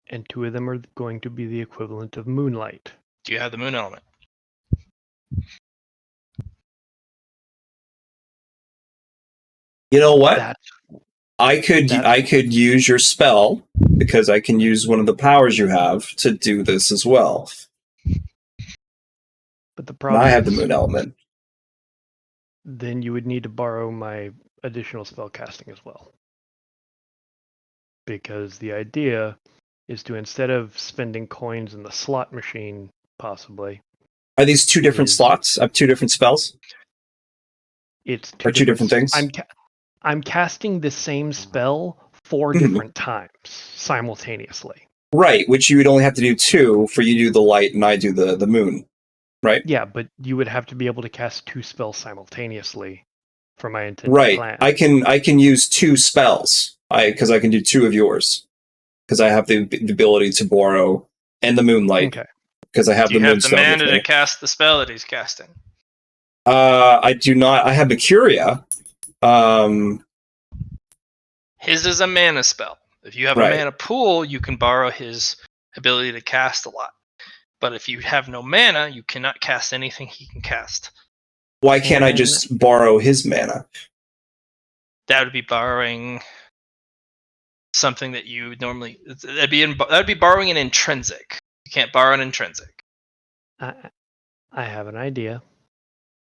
and 2 of them are going to be the equivalent of moonlight. Do you have the moon element? You know what? That's I could use your spell because I can use one of the powers you have to do this as well. but the And problem I have the is, moon element. then you would need to borrow my additional spell casting as well. Because the idea is to, instead of spending coins in the slot machine, possibly, Are these 2 different Is- slots of 2 different spells? it's Or 2 different things? I'm casting the same spell 4 Mhm. different times simultaneously. Right, which you would only have to do 2 for you to do the light and I do the moon. Right? Yeah, but you would have to be able to cast 2 spells simultaneously for my intended Right. plan. I can use 2 spells. Because I can do 2 of yours. Because I have the ability to borrow and the moonlight. Okay. Because I have Do the you moon have the stone mana with to me. cast the spell that he's casting? I do not. I have Mercuria. His is a mana spell. If you have Right. a mana pool, you can borrow his ability to cast a lot. But if you have no mana, you cannot cast anything he can cast. Why can't I just borrow his mana? That would be borrowing something that you normally. That'd be borrowing an intrinsic. You can't borrow an intrinsic. I have an idea.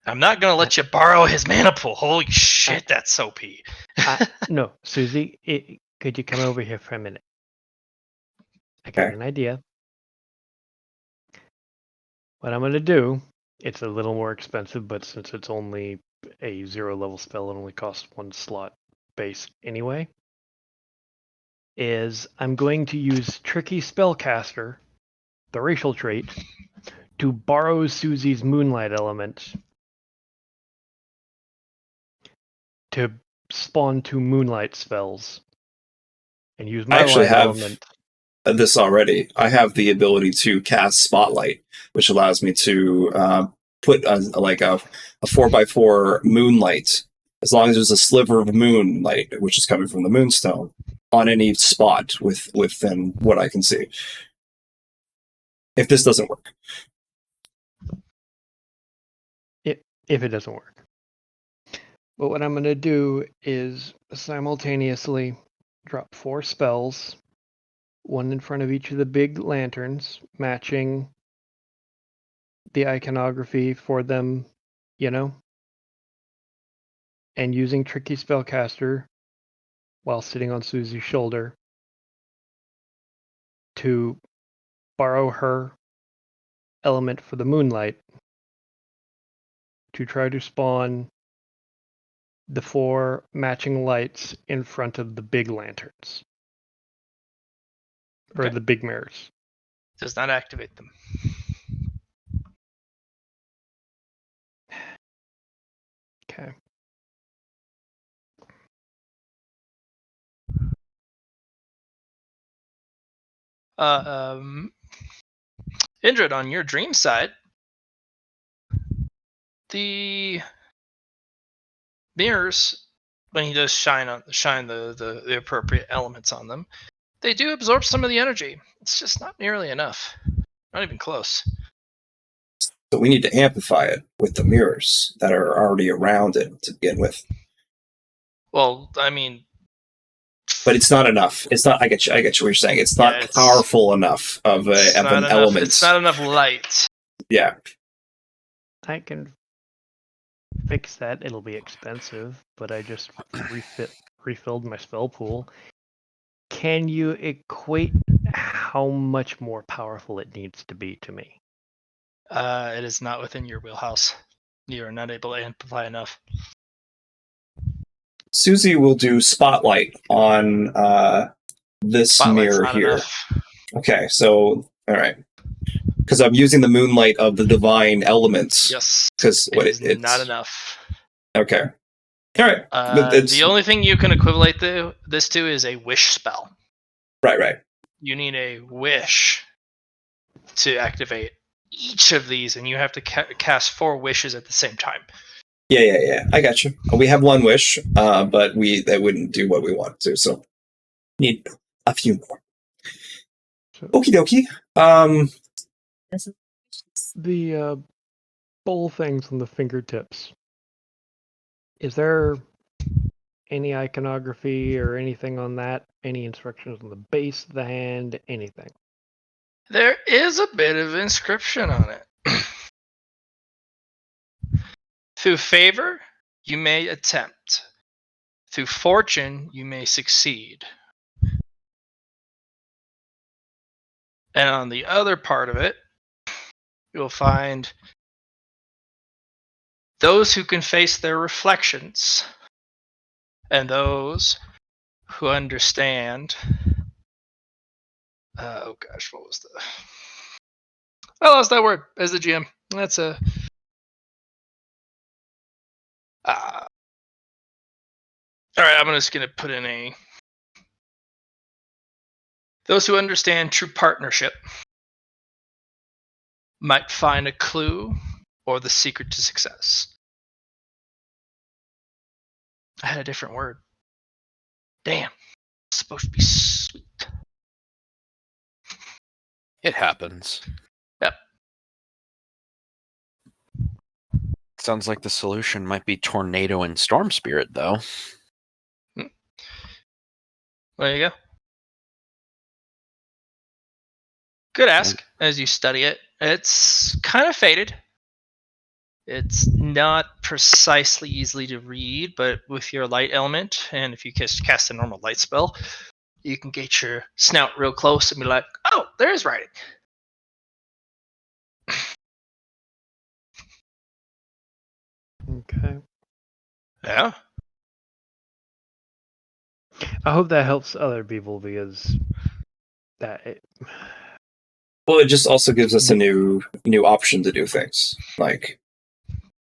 I'm not gonna let you borrow his mana pool. Holy shit, that's OP. No, Susie, could you come over here for a minute? I got Okay. an idea. What I'm going to do, it's a little more expensive, but since it's only a 0 level spell, it only costs 1 slot base anyway, is I'm going to use Tricky Spellcaster, the racial trait, to borrow Susie's Moonlight element to spawn 2 Moonlight spells and use my I actually light have element. this already. I have the ability to cast Spotlight, which allows me to put a 4x4 moonlight, as long as there's a sliver of moonlight, which is coming from the moonstone, on any spot within what I can see. If this doesn't work. If it doesn't work. But what I'm going to do is simultaneously drop 4 spells, 1 in front of each of the big lanterns, matching the iconography for them, and using Tricky Spellcaster while sitting on Susie's shoulder to borrow her element for the moonlight to try to spawn the 4 matching lights in front of the big lanterns. Or Okay. the big mirrors. Does not activate them. Okay. Indrid, on your dream side, the mirrors, when he does shine the appropriate elements on them, they do absorb some of the energy. It's just not nearly enough. Not even close. So we need to amplify it with the mirrors that are already around it to begin with. Well, I mean, But it's not enough. It's not. I get you. I get you what you're saying. It's not it's powerful enough of an element. It's not enough light. Yeah. I can fix that. It'll be expensive, but I just refilled my spell pool. Can you equate how much more powerful it needs to be to me? It is not within your wheelhouse. You are not able to amplify enough. Susie will do spotlight on this Spotlight's mirror not here. enough. Okay, so all right, because I'm using the moonlight of the divine elements. Yes. Because It's it's not enough. Okay, all right. But it's The only thing you can equivalent this to is a wish spell. right. You need a wish to activate each of these, and you have to cast 4 wishes at the same time. Yeah. I got you. We have one wish, but that wouldn't do what we want to. So need a few more. Okie dokie. The bowl things on the fingertips. Is there any iconography or anything on that? Any instructions on the base of the hand? Anything? There is a bit of inscription on it. Through favor, you may attempt. Through fortune, you may succeed. And on the other part of it, you'll find those who can face their reflections and those who understand. Oh gosh, what was the? I lost that word as the GM. That's a. All right, I'm just gonna put in a. Those who understand true partnership might find a clue or the secret to success. I had a different word. Damn, it's supposed to be sweet. It happens. Yep. Sounds like the solution might be tornado and storm spirit, though. There you go. Good ask as you study it. It's kind of faded. It's not precisely easily to read, but with your light element, and if you cast a normal light spell, you can get your snout real close and be like, oh, there's writing. Okay. Yeah. I hope that helps other people because Well, it just also gives us a new option to do things. Like,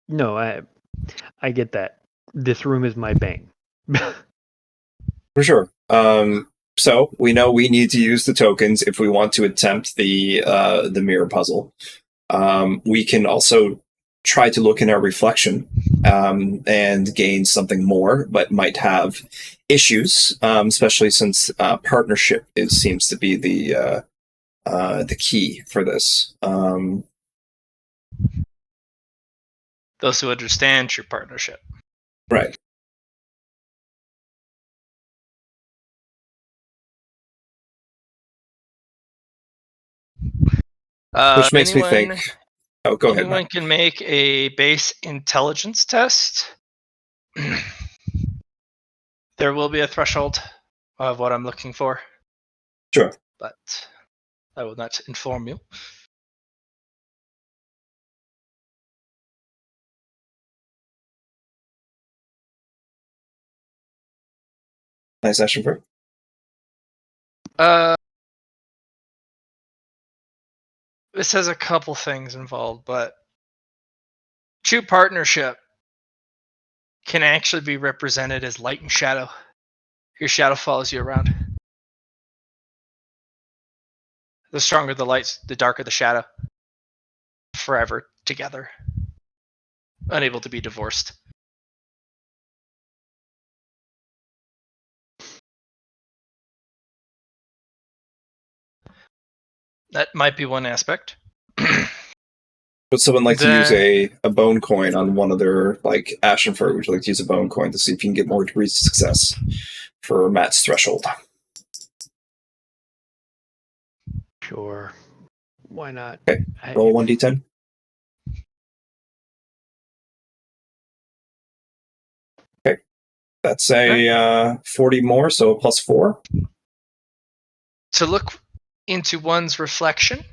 no, I get that. This room is my bane. for sure. So we know we need to use the tokens if we want to attempt the mirror puzzle. We can also try to look in our reflection and gain something more, but might have issues, especially since partnership seems to be the key for this. Those who understand true partnership. Right. Which makes me think. Oh, go ahead. Anyone can make a base intelligence test. There will be a threshold of what I'm looking for. Sure. But I will not inform you. Nice session for. This has a couple things involved, but true partnership can actually be represented as light and shadow. Your shadow follows you around. The stronger the light, the darker the shadow. Forever together. Unable to be divorced. That might be one aspect. Would someone like to use a bone coin on one of their, like, Ashenfur? Would you like to use a bone coin to see if you can get more degrees of success for Matt's threshold? Sure. Why not? Okay. Roll 1d10. Okay. That's a 40 more, so +4. To look into one's reflection,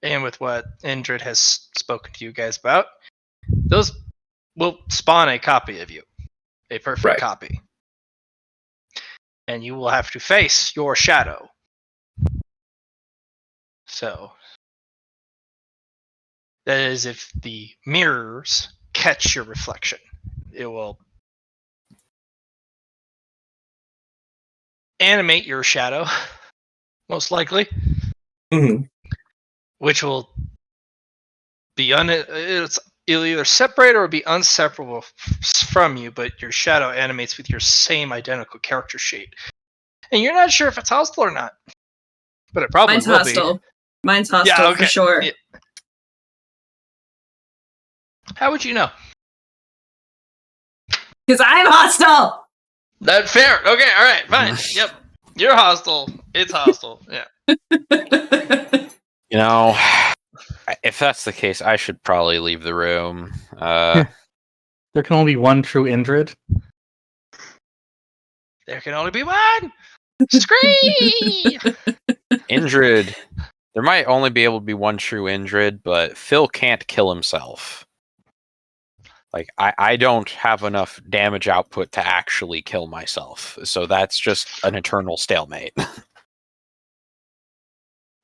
and with what Indrid has spoken to you guys about, those will spawn a copy of you, a perfect Right. copy. And you will have to face your shadow. So, that is if the mirrors catch your reflection. It will animate your shadow, most likely, Mm-hmm. which will be it'll either separate or be inseparable from you, but your shadow animates with your same identical character sheet. And you're not sure if it's hostile or not. But it probably Mine's will hostile. be. Mine's hostile for sure. Yeah. How would you know? Because I'm hostile! That's fair. Okay, alright, fine. Yep. You're hostile. It's hostile. Yeah. You know, if that's the case, I should probably leave the room. There can only be one true Indrid. There can only be one! Scream! Indrid. There might only be able to be one true Indrid, but Phil can't kill himself. Like, I don't have enough damage output to actually kill myself. So that's just an eternal stalemate.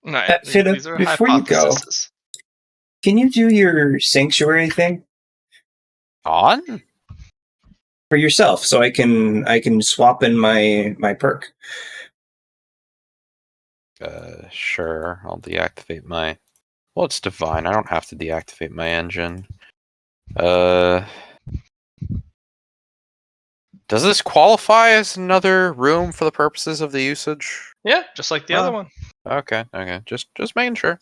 Right. Philip, These are before you go, hypotheses. can you do your sanctuary thing On? for yourself so I can swap in my perk? Sure. I'll deactivate my... Well, it's divine. I don't have to deactivate my engine. Does this qualify as another room for the purposes of the usage? Yeah, just like the other one. Okay. Just making sure.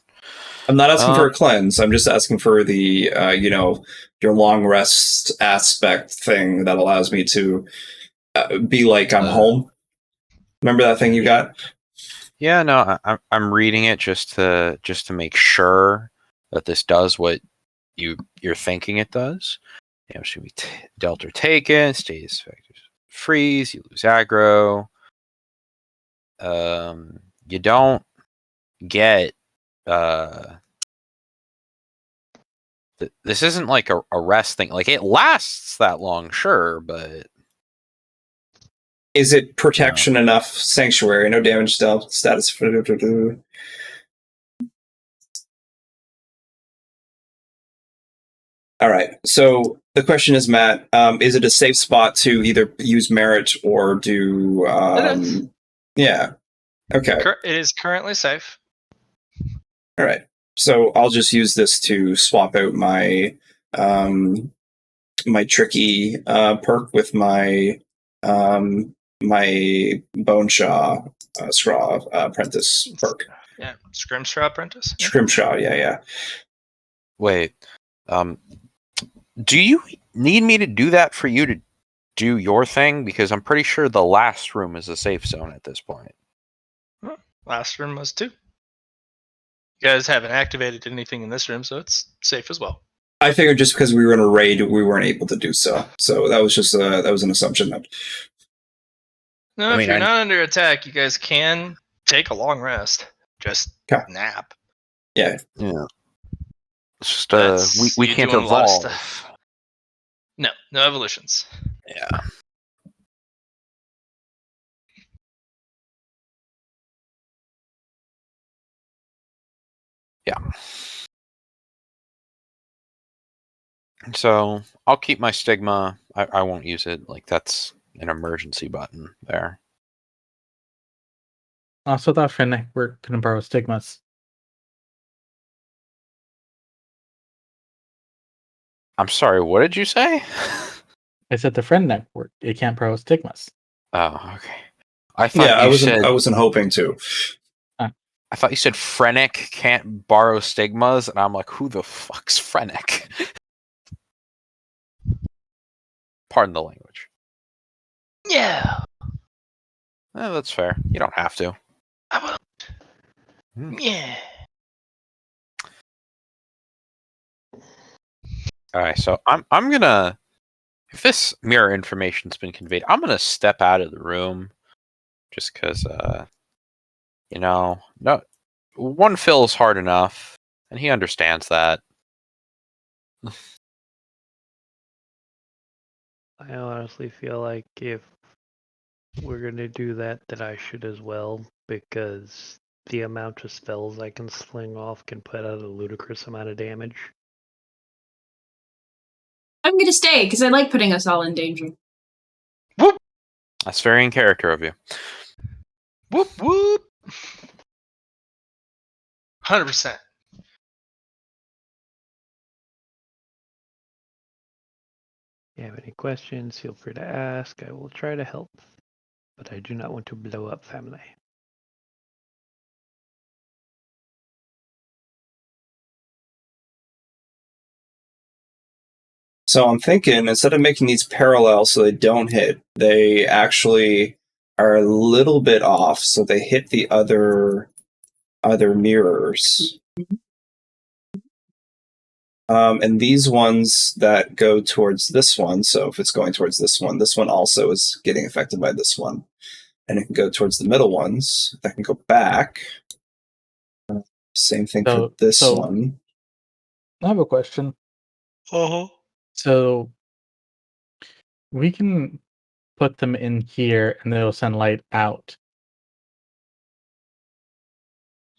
I'm not asking for a Um, cleanse. I'm just asking for the your long rest aspect thing that allows me to be like I'm home. Remember that thing you got? Yeah, no, I'm reading it just to make sure that this does what you're thinking it does. You know, should be dealt or taken, stays factors freeze, you lose aggro. You don't get this isn't like a rest thing. Like, it lasts that long, sure, but Is it protection enough? Sanctuary, no damage status. All right. So the question is, Matt, is it a safe spot to either use merit or do? It is. Yeah. Okay. It is currently safe. All right. So I'll just use this to swap out my my tricky perk with my my Boneshaw Scraw apprentice perk. Yeah, Scrimstraw Apprentice. Yeah. Scrimshaw, yeah. wait. Do you need me to do that for you to do your thing? Because I'm pretty sure the last room is a safe zone at this point. Last room was 2. You guys haven't activated anything in this room, so it's safe as well. I figured just because we were in a raid, we weren't able to do so. So that was just that was an assumption. No, I if mean, you're not under attack, you guys can take a long rest. Just Okay. nap. Yeah. It's just we you're can't doing a lot of evolve. stuff. No evolutions. Yeah. Yeah. So I'll keep my stigma. I won't use it. Like, that's an emergency button there. Also, that friend network can borrow stigmas. I'm sorry, what did you say? I said the friend network, it can't borrow stigmas. Oh, okay. I thought I wasn't hoping to. I thought you said Frenic can't borrow stigmas, and I'm like, who the fuck's Frenic? Pardon the language. Yeah. That's fair. You don't have to. I will. Hmm. Yeah. All right, so I'm gonna If this mirror information's been conveyed, I'm gonna step out of the room, just because, no, one fill is hard enough, and he understands that. I honestly feel like if we're gonna do that, that I should as well, because the amount of spells I can sling off can put out a ludicrous amount of damage. I'm gonna stay because I like putting us all in danger. Whoop That's very in character of you. whoop whoop. 100%. If you have any questions, feel free to ask. I will try to help, but I do not want to blow up family. So I'm thinking, instead of making these parallel so they don't hit, they actually are a little bit off, so they hit the other mirrors. And these ones that go towards this one, so if it's going towards this one also is getting affected by this one. And it can go towards the middle ones. That can go back. Same thing for this one. I have a question. Uh-huh. So we can put them in here and they'll send light out.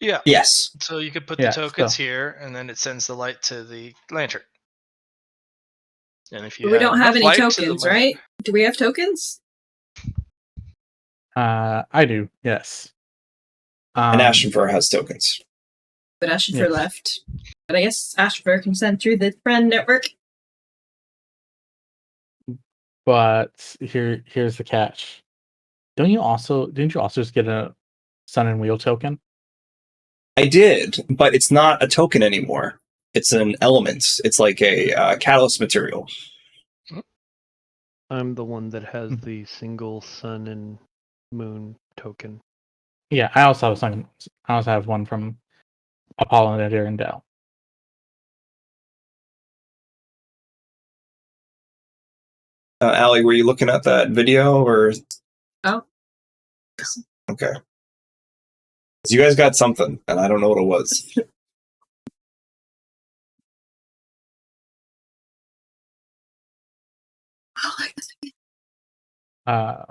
Yeah. Yes. So you could put Yeah, the tokens so- here, and then it sends the light to the lantern. And if you But we don't have enough any light to the tokens, lamp- right? Do we have tokens? I do, yes. And Ashenfur has tokens. But Ashenfur Yes. left. But I guess Ashenfur can send through the friend network. But here's the catch. Didn't you also just get a Sun and Wheel token? I did, but it's not a token anymore. It's an element. It's like a catalyst material. I'm the one that has Mhm. the single sun and moon token. Yeah, I also have one from Apollon and Arendelle. Allie, were you looking at that video or? Oh. Okay. 'Cause you guys got something, and I don't know what it was. Uh,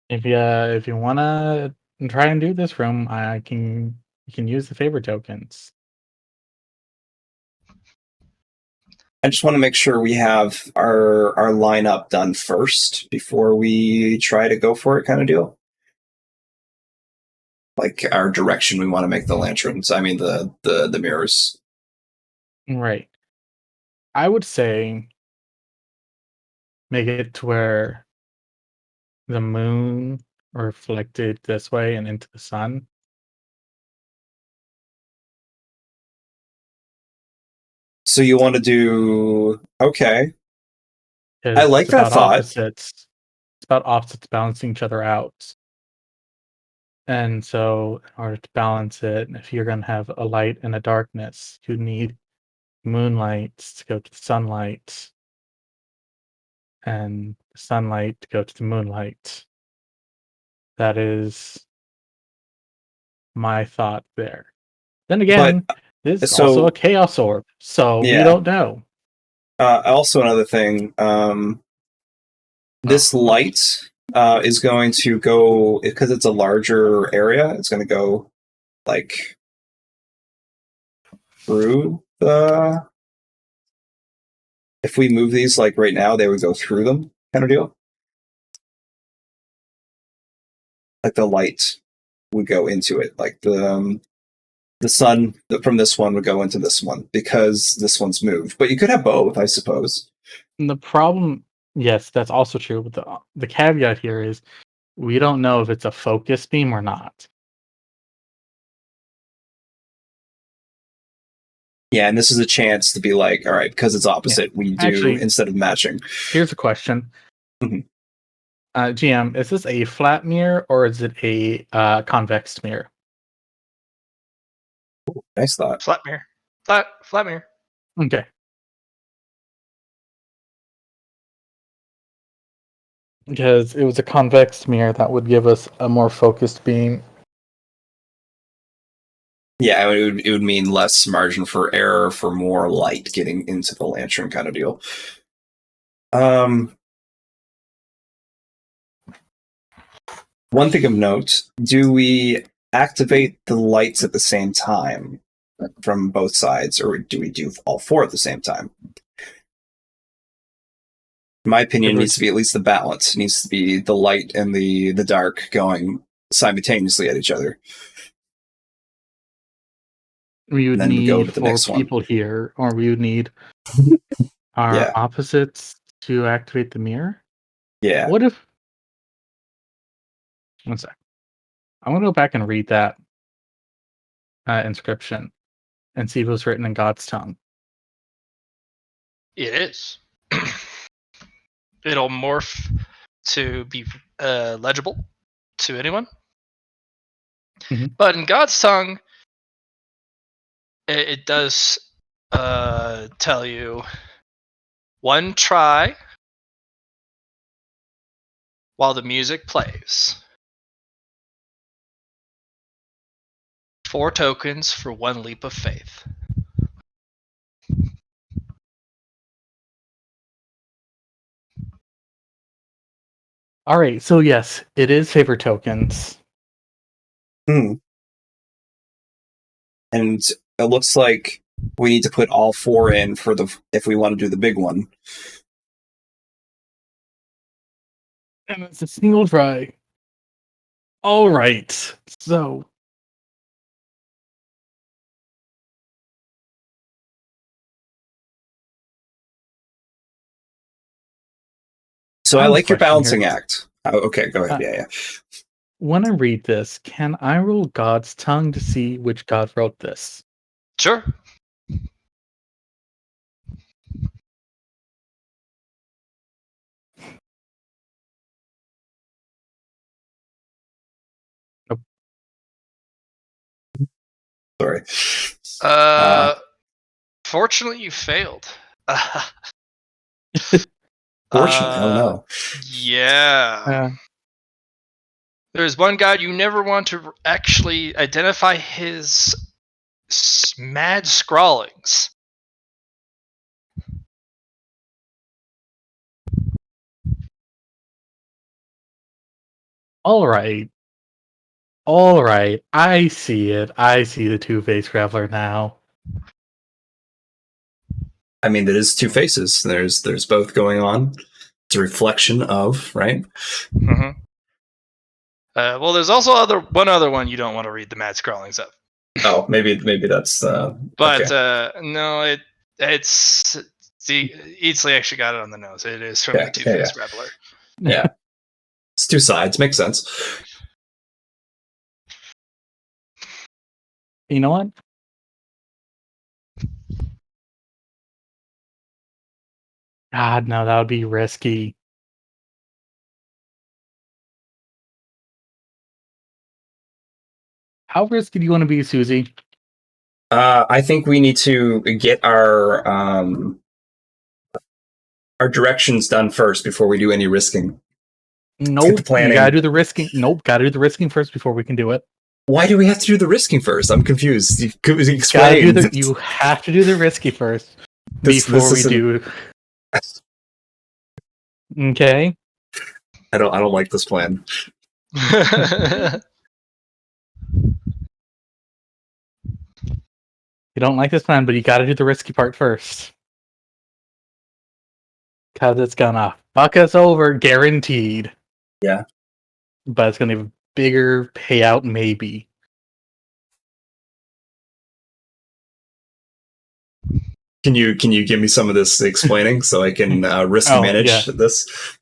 if you wanna try and do this room, you can use the favor tokens. I just want to make sure we have our lineup done first before we try to go for it, kind of deal. Like our direction we want to make the lanterns. I mean the mirrors. Right. I would say make it to where the moon reflected this way and into the sun. So you want to do okay? 'Cause I like it's that about thought. opposites. It's about opposites balancing each other out. And so in order to balance it, if you're gonna have a light and a darkness, you need moonlight to go to the sunlight and sunlight to go to the moonlight. That is my thought there. Then again, this is so- also a chaos orb, so we Yeah. don't know. Also, another thing. This light is going to go because it's a larger area. It's going to go like through the. If we move these like right now, they would go through them, kind of deal. Like the light would go into it, like the sun from this one would go into this one because this one's moved. But you could have both, I suppose. And the problem, yes, that's also true. But the caveat here is we don't know if it's a focus beam or not. Yeah, and this is a chance to be like, all right, because it's opposite, we do Actually- instead of matching. Here's a question. Mhm. GM, is this a flat mirror or is it a convex mirror? Nice thought. Flat mirror. Flat mirror. Okay. Because it was a convex mirror that would give us a more focused beam. Yeah, it would mean less margin for error for more light getting into the lantern kind of deal. One thing of note, do we activate the lights at the same time from both sides, or do we do all four at the same time? In my opinion, it needs to be at least the balance. It needs to be the light and the dark going simultaneously at each other. We would Then we go need to the 4 next one. people here, or we would need our Yeah. opposites to activate the mirror. Yeah. What if... One sec. I'm going to go back and read that inscription and see if it was written in God's tongue. It is. It'll morph to be legible to anyone. Mhm. But in God's tongue, it does tell you one try while the music plays. 4 tokens for 1 leap of faith. All right, so yes, it is favor tokens. And it looks like we need to put all 4 in for if we want to do the big one. And it's a single try. All right, so... So I like your question balancing here. act. Oh, okay, go ahead. Yeah. When I read this, can I roll God's tongue to see which God wrote this? Sure. Sorry. Fortunately, you failed. Fortunately, oh no. Yeah. There's one god you never want to actually identify his mad scrawlings. All right. All right. I see it. I see the two-faced traveler now. I mean, there is 2 faces. There's both going on. It's a reflection of, right? Mm-hmm. Well, there's also one other one you don't want to read the mad scrawlings of. Oh, maybe that's. But okay. No, it's Eatsley actually got it on the nose. It is from the Two-Faced Reveler. Yeah, it's 2 sides. Makes sense. You know what? God, no, that would be risky. How risky do you want to be, Susie? I think we need to get our directions done first before we do any risking. Nope. planning. You gotta do the risking. Nope, gotta do the risking first before we can do it. Why do we have to do the risking first? I'm confused. Explain. You have to do the risky first before we do. Okay. I don't like this plan. You don't like this plan, but you gotta do the risky part first. Because it's gonna fuck us over, guaranteed. Yeah. But it's gonna have a bigger payout, maybe. Can you give me some of this explaining so I can risk manage this?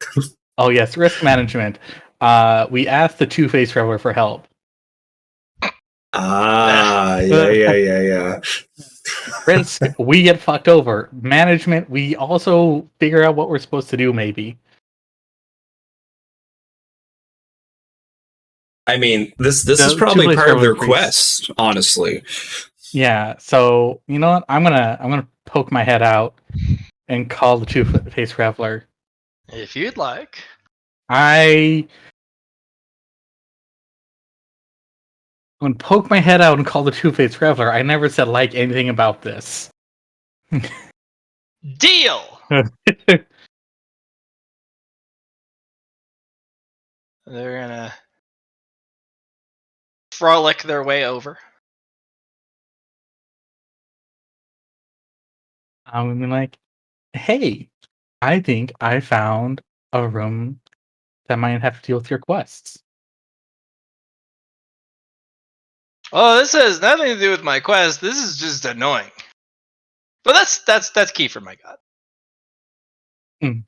Oh yes, risk management. We asked the Two-Faced Traveler for help. Yeah. Risk, we get fucked over. Management, we also figure out what we're supposed to do, maybe. I mean, this is The probably two-place part of their traveler quest, honestly. Yeah. So you know what? I'm gonna poke my head out and call the two-face traveler. If you'd like. I'm gonna poke my head out and call the two-face traveler. I never said like anything about this. Deal! They're gonna frolic their way over. I'm gonna be like, hey, I think I found a room that might have to deal with your quests. Oh, this has nothing to do with my quest. This is just annoying. But that's key for my god.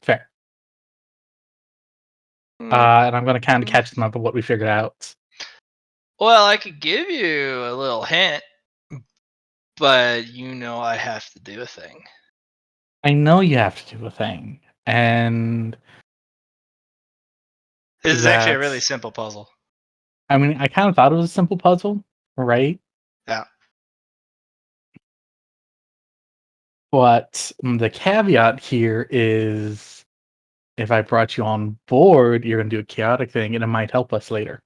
Fair. Mm. And I'm gonna kind of catch them up on what we figured out. Well, I could give you a little hint, but you know I have to do a thing. I know you have to do a thing, and This is actually a that's- really simple puzzle. I mean, I kind of thought it was a simple puzzle, right? Yeah. But the caveat here is if I brought you on board, you're going to do a chaotic thing and it might help us later.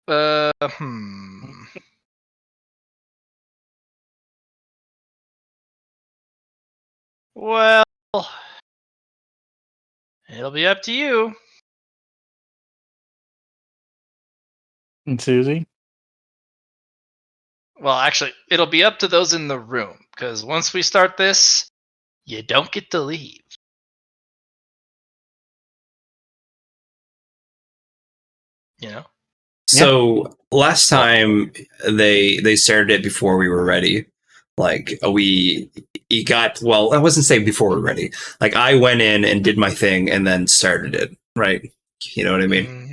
Hmm. Well, it'll be up to you. And Susie? Well, actually, it'll be up to those in the room, because once we start this, you don't get to leave. You know? So last time they started it before we were ready. Like he got well. I wasn't saying before we were ready. Like I went in and did my thing and then started it. Right. You know what I mean?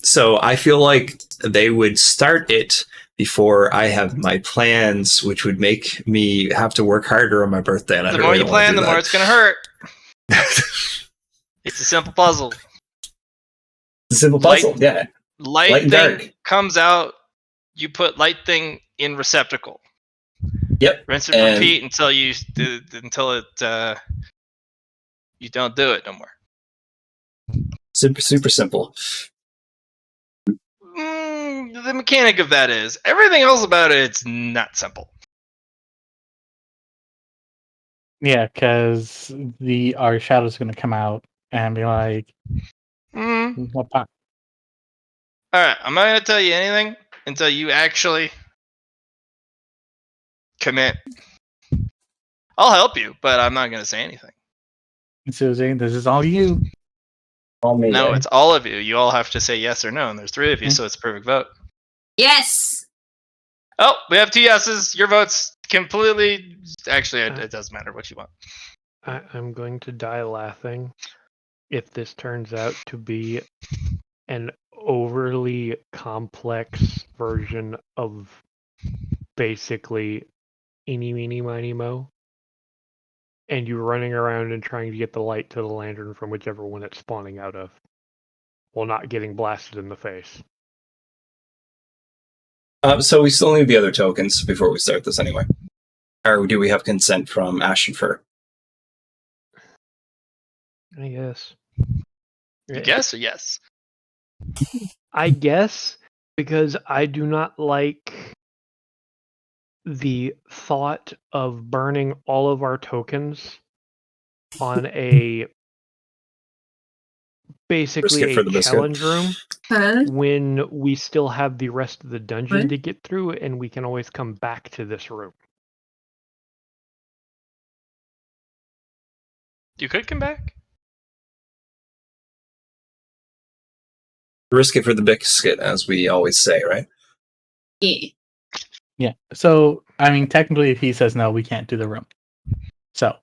So I feel like they would start it before I have my plans, which would make me have to work harder on my birthday. And I The don't more really you wanna plan, do the more that. it's going to hurt. It's a simple puzzle. Simple puzzle. Yeah. Light Light and thing dark. comes out, you put light thing in receptacle. Yep. Rinse and And- repeat until you don't do it no more. Super simple. The mechanic of that is everything else about it's not simple. Yeah, because our shadow's going to come out and be like, what pop? All right, I'm not gonna tell you anything until you actually commit. I'll help you, but I'm not gonna say anything. Susie, this is all you. All me, No, eh? it's all of you. You all have to say yes or no, and there's 3 of you, so it's a perfect vote. Yes. Oh, we have 2 yeses. Your vote's completely. Actually, it doesn't matter what you want. I'm going to die laughing if this turns out to be an overly complex version of basically eeny, meeny, miny, mo. And you running around and trying to get the light to the lantern from whichever one it's spawning out of, while not getting blasted in the face. So we still need the other tokens before we start this anyway. Or do we have consent from Ash and Fur? I guess. You guess or yes? I guess because I do not like the thought of burning all of our tokens on a basically Brisket for a the biscuit. challenge room Huh? when we still have the rest of the dungeon What? to get through and we can always come back to this room. You could come back. Risk it for the biscuit, as we always say, right? Yeah. Yeah. So, I mean, technically, if he says no, we can't do the room. So,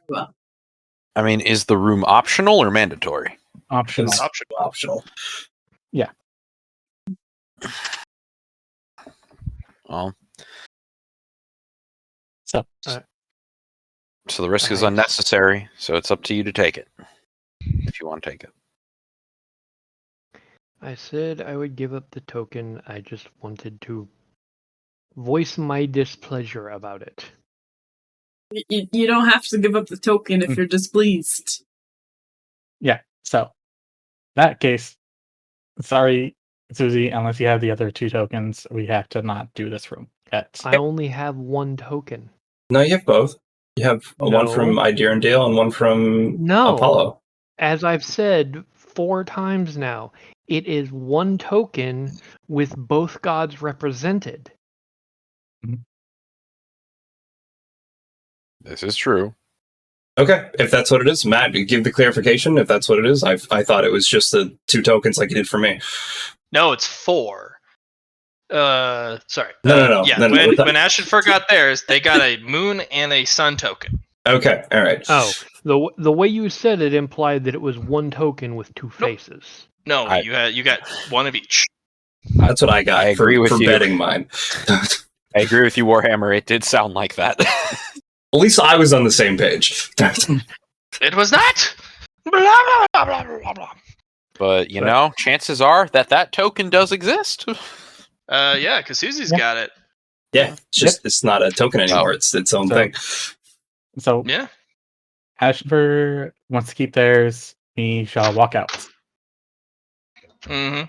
Well, I mean, is the room optional or mandatory? optional. It's optional. Well, So So the risk is I- unnecessary, so it's up to you to take it. If you want to take it. I said I would give up the token. I just wanted to voice my displeasure about it. You don't have to give up the token if you're displeased. yeah. So in that case, sorry, Susie. Unless you have the other 2 tokens, we have to not do this room yet. I only have 1 token. No, you have both. You have one No. from Idirondale and one from No. Apollo. As I've said 4 times now, it is 1 token with both gods represented. This is true. Okay, if that's what it is, Matt, give the clarification. If that's what it is, I thought it was just the 2 tokens like you did for me. No, it's 4. Sorry. No. Yeah, No, when that- Ashenfur got theirs, they got a moon and a sun token. Okay, all right. Oh, the way you said it implied that it was 1 token with 2 faces. No, I- you got 1 of each. That's what I got I agree with for you. betting mine. I agree with you, Warhammer. It did sound like that. At least I was on the same page. It was not. Blah blah blah blah blah blah. But you know, chances are that token does exist. Yeah, because Susie's Yeah. got it. Yeah, it's not a token anymore. It's its own So- thing. So Yeah. Ashenfur wants to keep theirs. He shall walk out. Mm-hmm.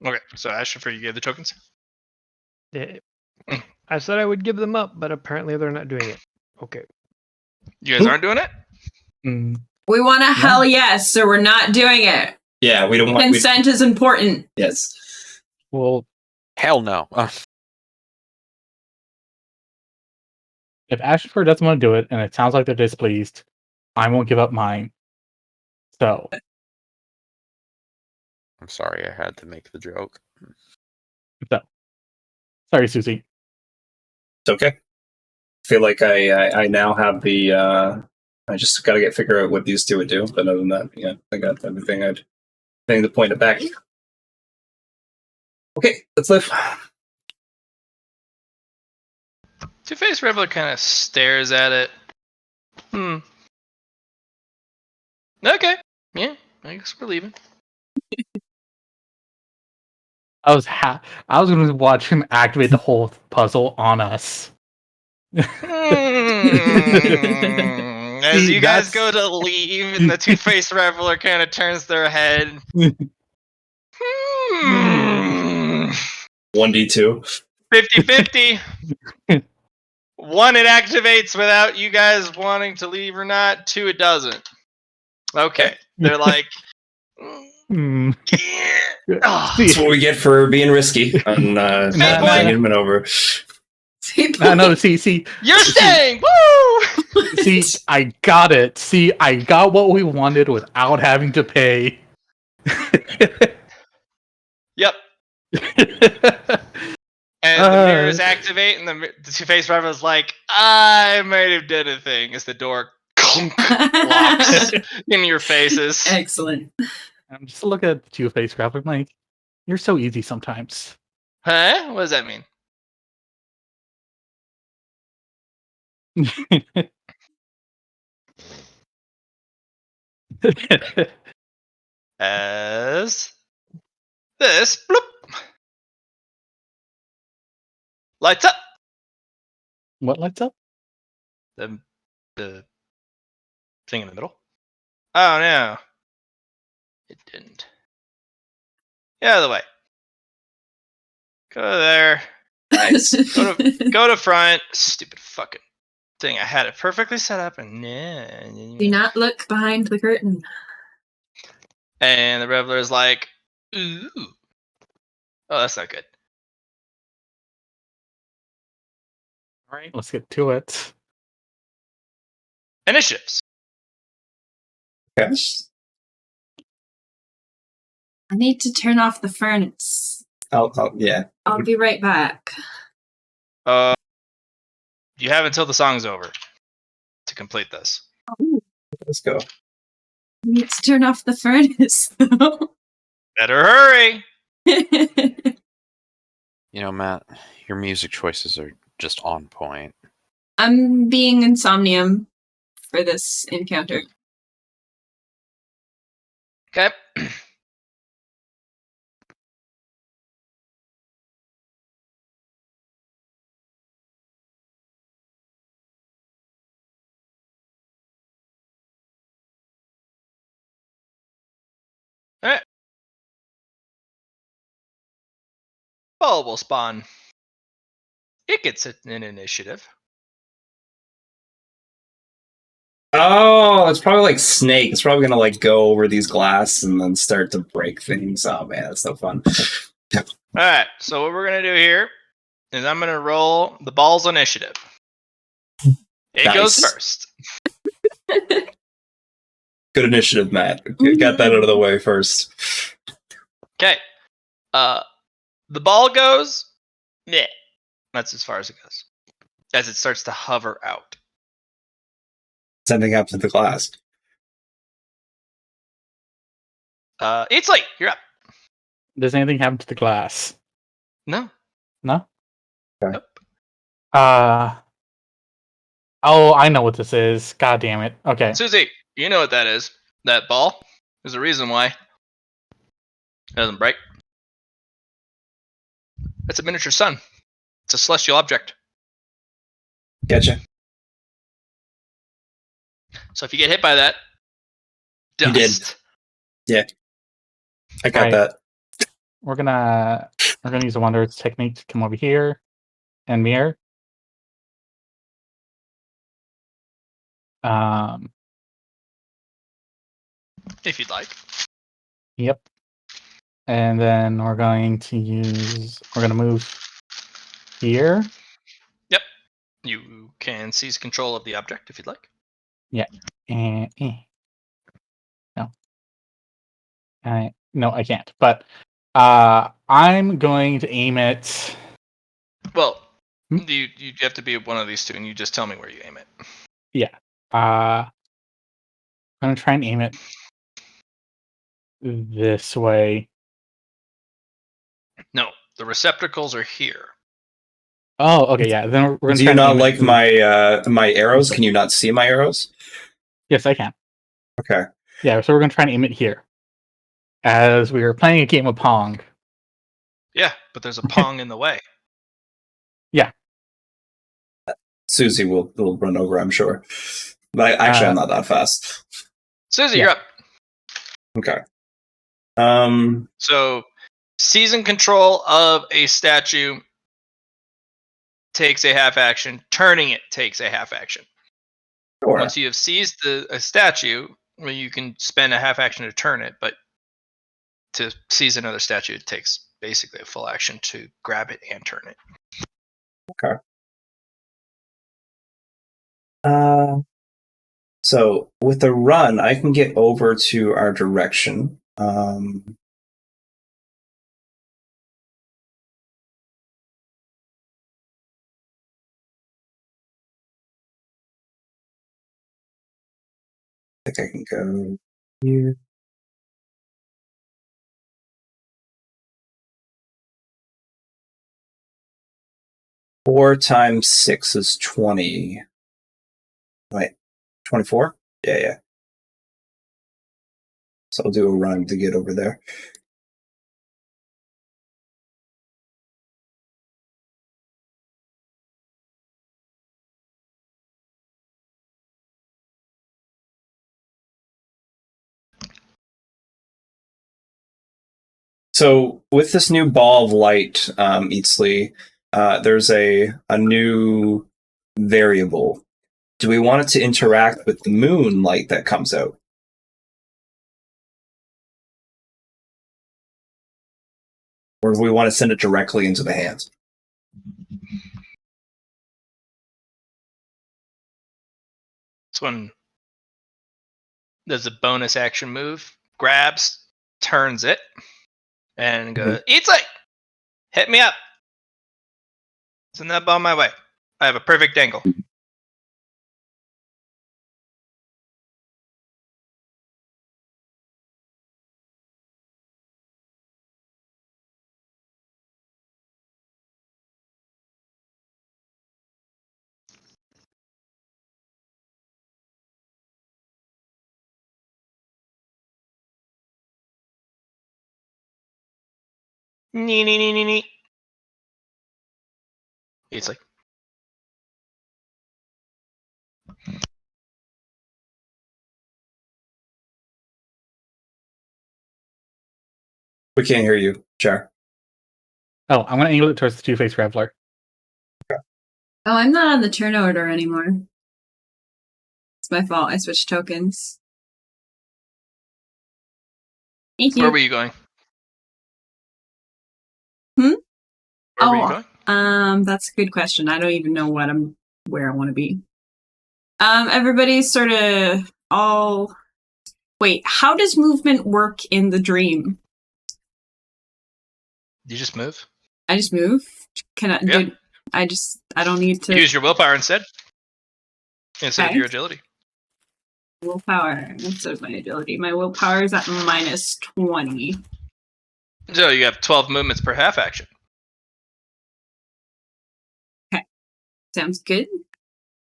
Okay, so Ashenfur, you gave the tokens. Eh, I said I would give them up, but apparently they're not doing it. Okay. You guys aren't doing it. Mm, We want a hell yes, so we're not doing it. Yeah, we don't want. Consent is important. Yes. well, Hell no. if Ashenfur doesn't want to do it, and it sounds like they're displeased, I won't give up mine. So I'm sorry, I had to make the joke. sorry, Susie. It's okay. I feel like I now have the. I just got to figure out what these 2 would do. But other than that, yeah, I got everything I'd think to point it back. Okay, let's live. Two-Faced Reveler kind of stares at it. Okay. Yeah, I guess we're leaving. I was going to watch him activate the whole puzzle on us. As See, you guys that's- go to leave, and the Two-Faced Reveler kind of turns their head. 1d2. 50-50. 1, it activates without you guys wanting to leave or not. 2, it doesn't. Okay. They're like, Hmm. yeah. Oh, That's what we get for being risky on bringing him over. No, see, you're staying! Woo! see, I got it. See, I got what we wanted without having to pay. Yep. And the mirrors activate, and the Two-Faced Reveler's like, I might have done a thing, as the door locks in your faces. Excellent. I'm just looking at the Two-Faced Grappler, like, you're so easy sometimes. Huh? What does that mean? As this bloop lights up. What lights up? The thing in the middle. Oh no, it didn't. Get out of the way. Go there. Go to front. Stupid fucking thing. I had it perfectly set up, and Do not look behind the curtain. And the Reveler is like, ooh. Oh, that's not good. All right, let's get to it. Initiatives. Yes. I need to turn off the furnace. Yeah. I'll be right back. You have until the song's over to complete this. Let's go. I need to turn off the furnace, though. Better hurry. Matt, your music choices are just on point. I'm being insomnium for this encounter. Okay. All right. Ball will spawn. It gets an initiative. Oh, it's probably like Snake. It's probably gonna like go over these glass and then start to break things. Oh man, that's so fun. All right. So what we're gonna do here is I'm gonna roll the ball's initiative. It goes Nice. first. Good initiative, Matt. Got that out of the way first. Okay. The ball goes. Yeah. That's as far as it goes. As it starts to hover out. Sending up to the glass. It's like you're up. Does anything happen to the glass? No. No? Okay. Nope. Oh, I know what this is. God damn it. Okay. Susie, you know what that is. That ball. There's a reason why. It doesn't break. It's a miniature sun. It's a celestial object. Gotcha. So if you get hit by that, You did. dust. Yeah. I got Alright. that. We're gonna use the Wonder Earth technique to come over here and mirror. If you'd like. Yep. And then we're going to move here. Yep. You can seize control of the object if you'd like. Yeah. And no, I can't. But I'm going to aim it. Well, Hmm? you have to be one of these two, and you just tell me where you aim it. Yeah. I'm gonna try and aim it this way. No, the receptacles are here. Oh, okay, yeah. Then we're gonna Do try you and not aim it like through- my arrows? Can you not see my arrows? Yes, I can. Okay. Yeah, so we're gonna try and aim it here. As we were playing a game of Pong. Yeah, but there's a pong in the way. Yeah. Susie will run over, I'm sure. But actually, I'm not that fast. Susie, Yeah. you're up. Okay. So, seizing control of a statue takes a half action. Turning it takes a half action. Sure. Once you have seized a statue, well, you can spend a half action to turn it, but to seize another statue, it takes basically a full action to grab it and turn it. Okay. So with the run, I can get over to our direction. I think I can go here. Four times 6 is 20. Wait, 24? Yeah. So I'll do a run to get over there. So with this new ball of light, Eatsley, there's a new variable. Do we want it to interact with the moon light that comes out? Or do we want to send it directly into the hands? This one does a bonus action move, grabs, turns it, and goes, Eats like! Hit me up! Send that ball my way. I have a perfect angle. Nee. It's like, We can't hear you, Char. Oh, I'm gonna angle it towards the Two-Faced Reveler. Oh, I'm not on the turn order anymore. It's my fault. I switched tokens. Thank you. where were you going? Hmm? Where were you going? That's a good question. I don't even know where I want to be. Everybody's sort of all. Wait, how does movement work in the dream? You just move. I just move. Can I? Yeah. I don't need to. Use your willpower instead of Okay. your agility. Willpower instead of my agility. My willpower is at -20. So you have 12 movements per half action. Sounds good.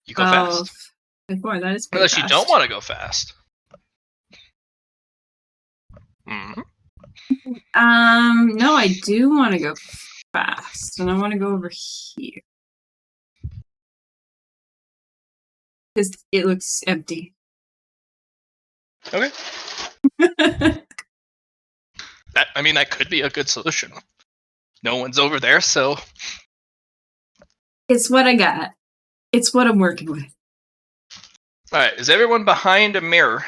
You go fast. Before that is pretty Unless you fast. don't want to go fast. Mhm. No, I do want to go fast, and I want to go over here because it looks empty. Okay. That could be a good solution. No one's over there, so It's what I got. It's what I'm working with. all right. Is everyone behind a mirror?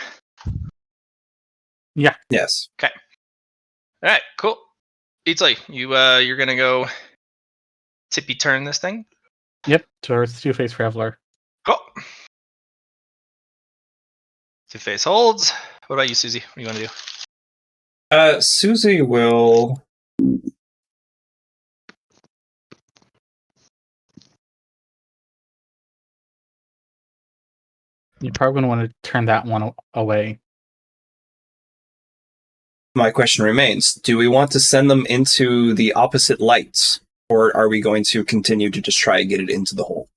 Yes. All right, cool. It's like you're gonna go tippy turn this thing. Yep, towards the Two-Faced Reveler. Cool. Two-face holds. What about you, Susie? What do you want to do? Susie will. You're probably going to want to turn that one away. My question remains: do we want to send them into the opposite lights, or are we going to continue to just try and get it into the hole?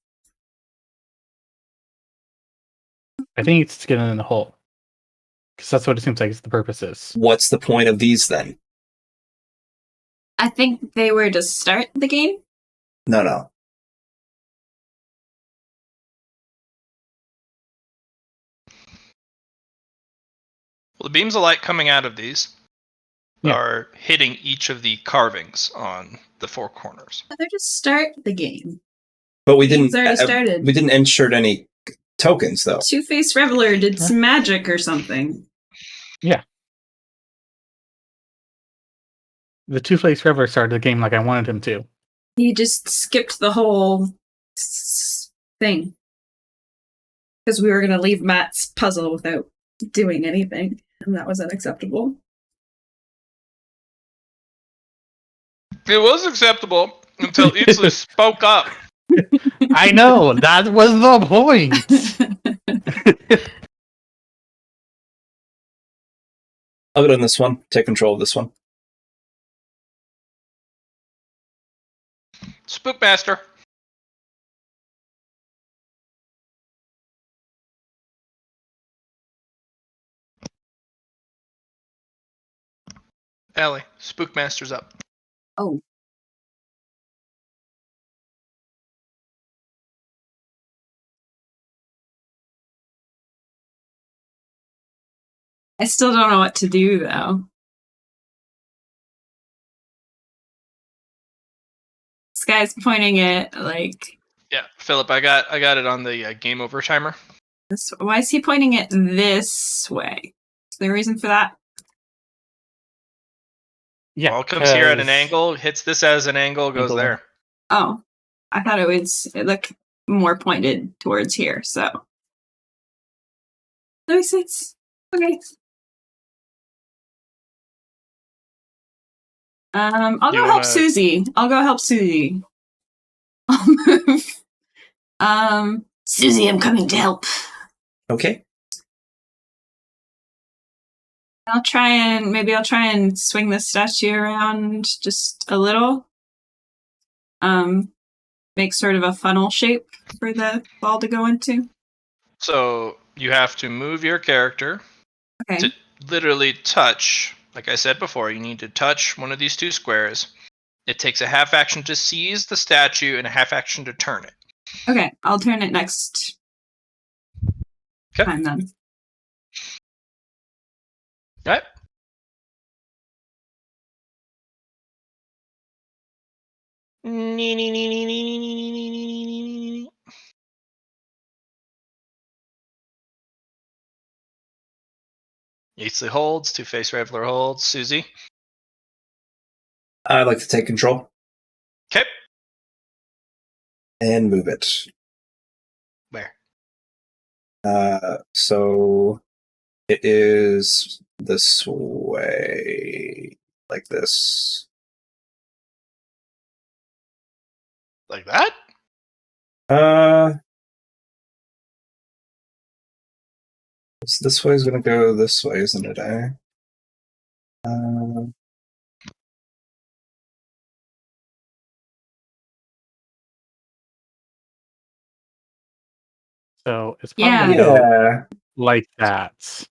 I think it's to get it in the hole. Because that's what it seems like the purpose is. What's the point of these then? I think they were to start the game. No. Well, the beams of light coming out of these are hitting each of the carvings on the four corners. They're to start the game. But we Game's didn't. already started. We didn't insert any tokens, though. Two-Faced Reveler did some magic or something. The Two-Faced Reveler started the game like I wanted him to. He just skipped the whole thing because we were going to leave Matt's puzzle without doing anything, and that was unacceptable. It was acceptable until Itzli spoke up. I know, that was the point. I'll go on this one. Take control of this one. Spookmaster. Allie, Spookmaster's up. Oh. I still don't know what to do, though. This guy's pointing it like Yeah, Philip, I got it on the game over timer. this. Why is he pointing it this way? Is there a reason for that? Yeah, Well, it comes here at an 'cause- angle, hits this as an angle, goes Angle. there. Oh, I thought it looked more pointed towards here. So that makes sense. Okay. I'll You go help wanna- Susie. I'll go help Susie. I'll move. Susie, I'm coming to help. Okay. I'll try and swing the statue around just a little. Make sort of a funnel shape for the ball to go into. So you have to move your character Okay. to literally touch. Like I said before, you need to touch one of these two squares It takes a half action to seize the statue and a half action to turn it. Okay, I'll turn it next Okay. time then. All right. Yeatsley holds. Two-Face Reveler holds. Susie. I'd like to take control Okay. and move it. Where? So it is this way, like this. Like that? This way is going to go this way, isn't it? Eh? So it's probably Yeah. going to go Yeah. like that.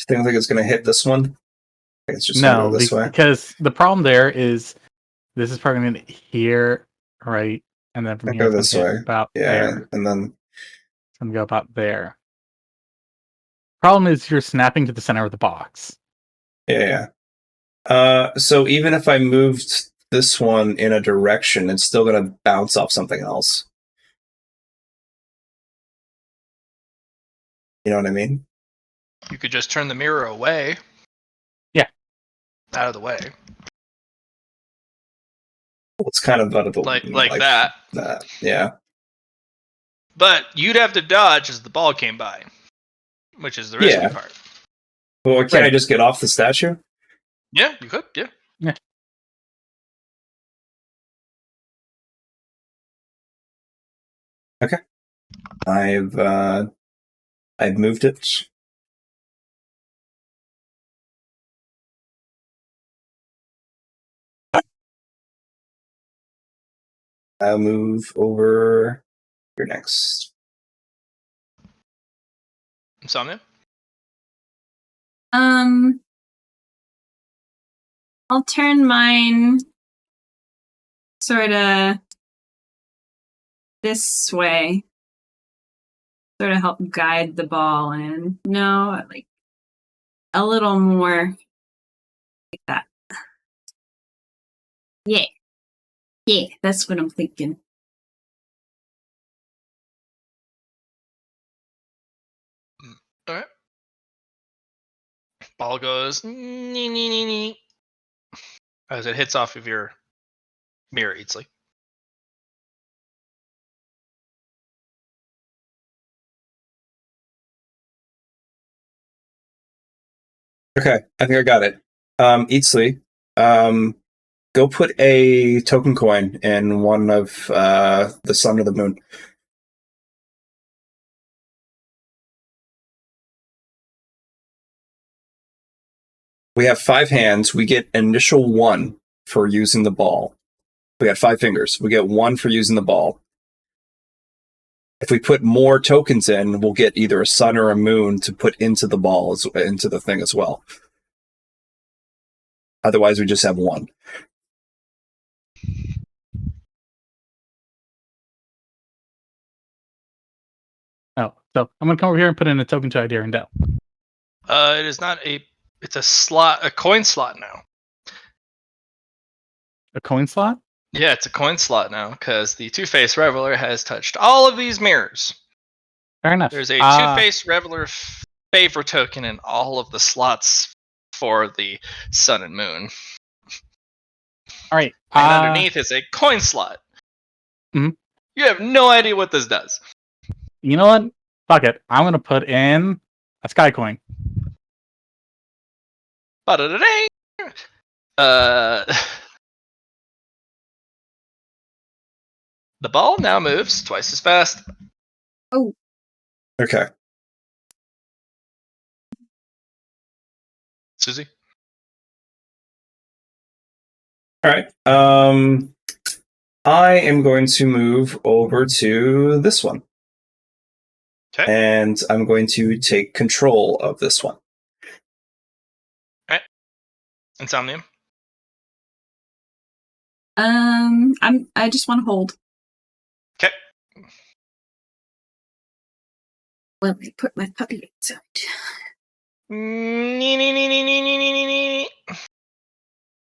Do you think it's going to hit this one? I think it's just going to No, go this way. because the problem there is this is probably going to here, right? And then from I here, go it's this gonna hit way. about Yeah, there. and then It's going to go about there. Problem is you're snapping to the center of the box. yeah. So even if I moved this one in a direction, it's still going to bounce off something else. You know what I mean? You could just turn the mirror away. Yeah. Out of the way. Well, it's kind of out of the Like that. That, yeah. But you'd have to dodge as the ball came by, which is the risky part. Well, can't I just get off the statue? Yeah, you could. Yeah. Yeah. Okay. I've moved it. I'll move over here next. Insomnia? I'll turn mine sort of this way. Sort of help guide the ball in. No, like a little more like that. Yeah. Yeah, that's what I'm thinking. All right. Ball goes as it hits off of your mirror, Eatsley. Okay, I think I got it. Eatsley, go put a token coin in one of the sun or the moon. We have 5 hands. We get initial 1 for using the ball. We got 5 fingers. We get 1 for using the ball. If we put more tokens in, we'll get either a sun or a moon to put into the ball, into the thing as well. Otherwise, we just have 1. Oh, so I'm going to come over here and put in a token to Idea and Dell. It is not it's a coin slot now. A coin slot? Yeah, it's a coin slot now because the Two-Face Reveler has touched all of these mirrors. Fair enough. There's a Two-Face Reveler favor token in all of the slots for the sun and moon. All right. And underneath is a coin slot. Mhm. You have no idea what this does. You know what? Fuck it. I'm going to put in a sky coin. The ball now moves twice as fast. Oh. Okay. Susie? All right. I am going to move over to this one. Okay. And I'm going to take control of this one. Alright. Insomnium? I just want to hold. Okay. Let me put my puppy outside.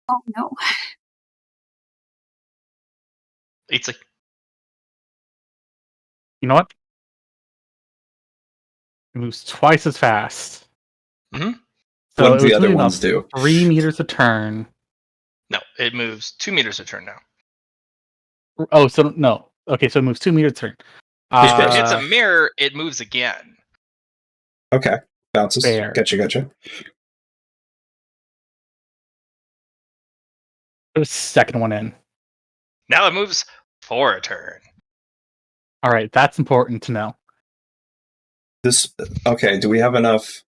Oh no. It's like You know what? It moves twice as fast. Mhm. So What it do the was other moving ones about do? 3 meters a turn. no, it moves 2 meters a turn now. Oh, so no. Okay, so it moves 2 meters a turn. If it hits a Uh, mirror, it moves again. Okay. Bounces. Fair. Gotcha. it was second one in. Now it moves 4 a turn. All right, that's important to know. Okay, do we have enough?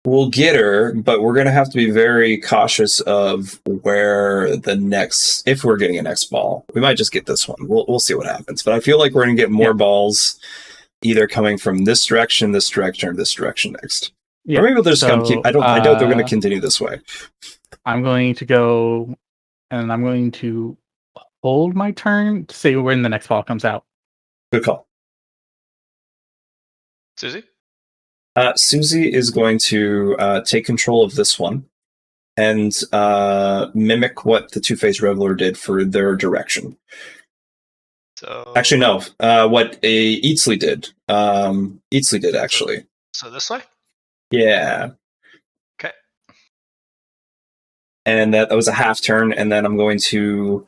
We'll get her, but we're going to have to be very cautious of where the next, if we're getting a next ball. We might just get this one. We'll see what happens. But I feel like we're going to get more balls either coming from this direction, or this direction next. Yeah. Or maybe they're just going to keep, I doubt they're going to uh, continue this way. I'm going to go and I'm going to hold my turn to see when the next ball comes out. Good call. Susie? Susie is going to take control of this one and mimic what the Two-Faced Reveler did for their direction. So Actually, no. What Eatsley did. Eatsley did, actually. So this way? Yeah. Okay. And that was a half turn, and then I'm going to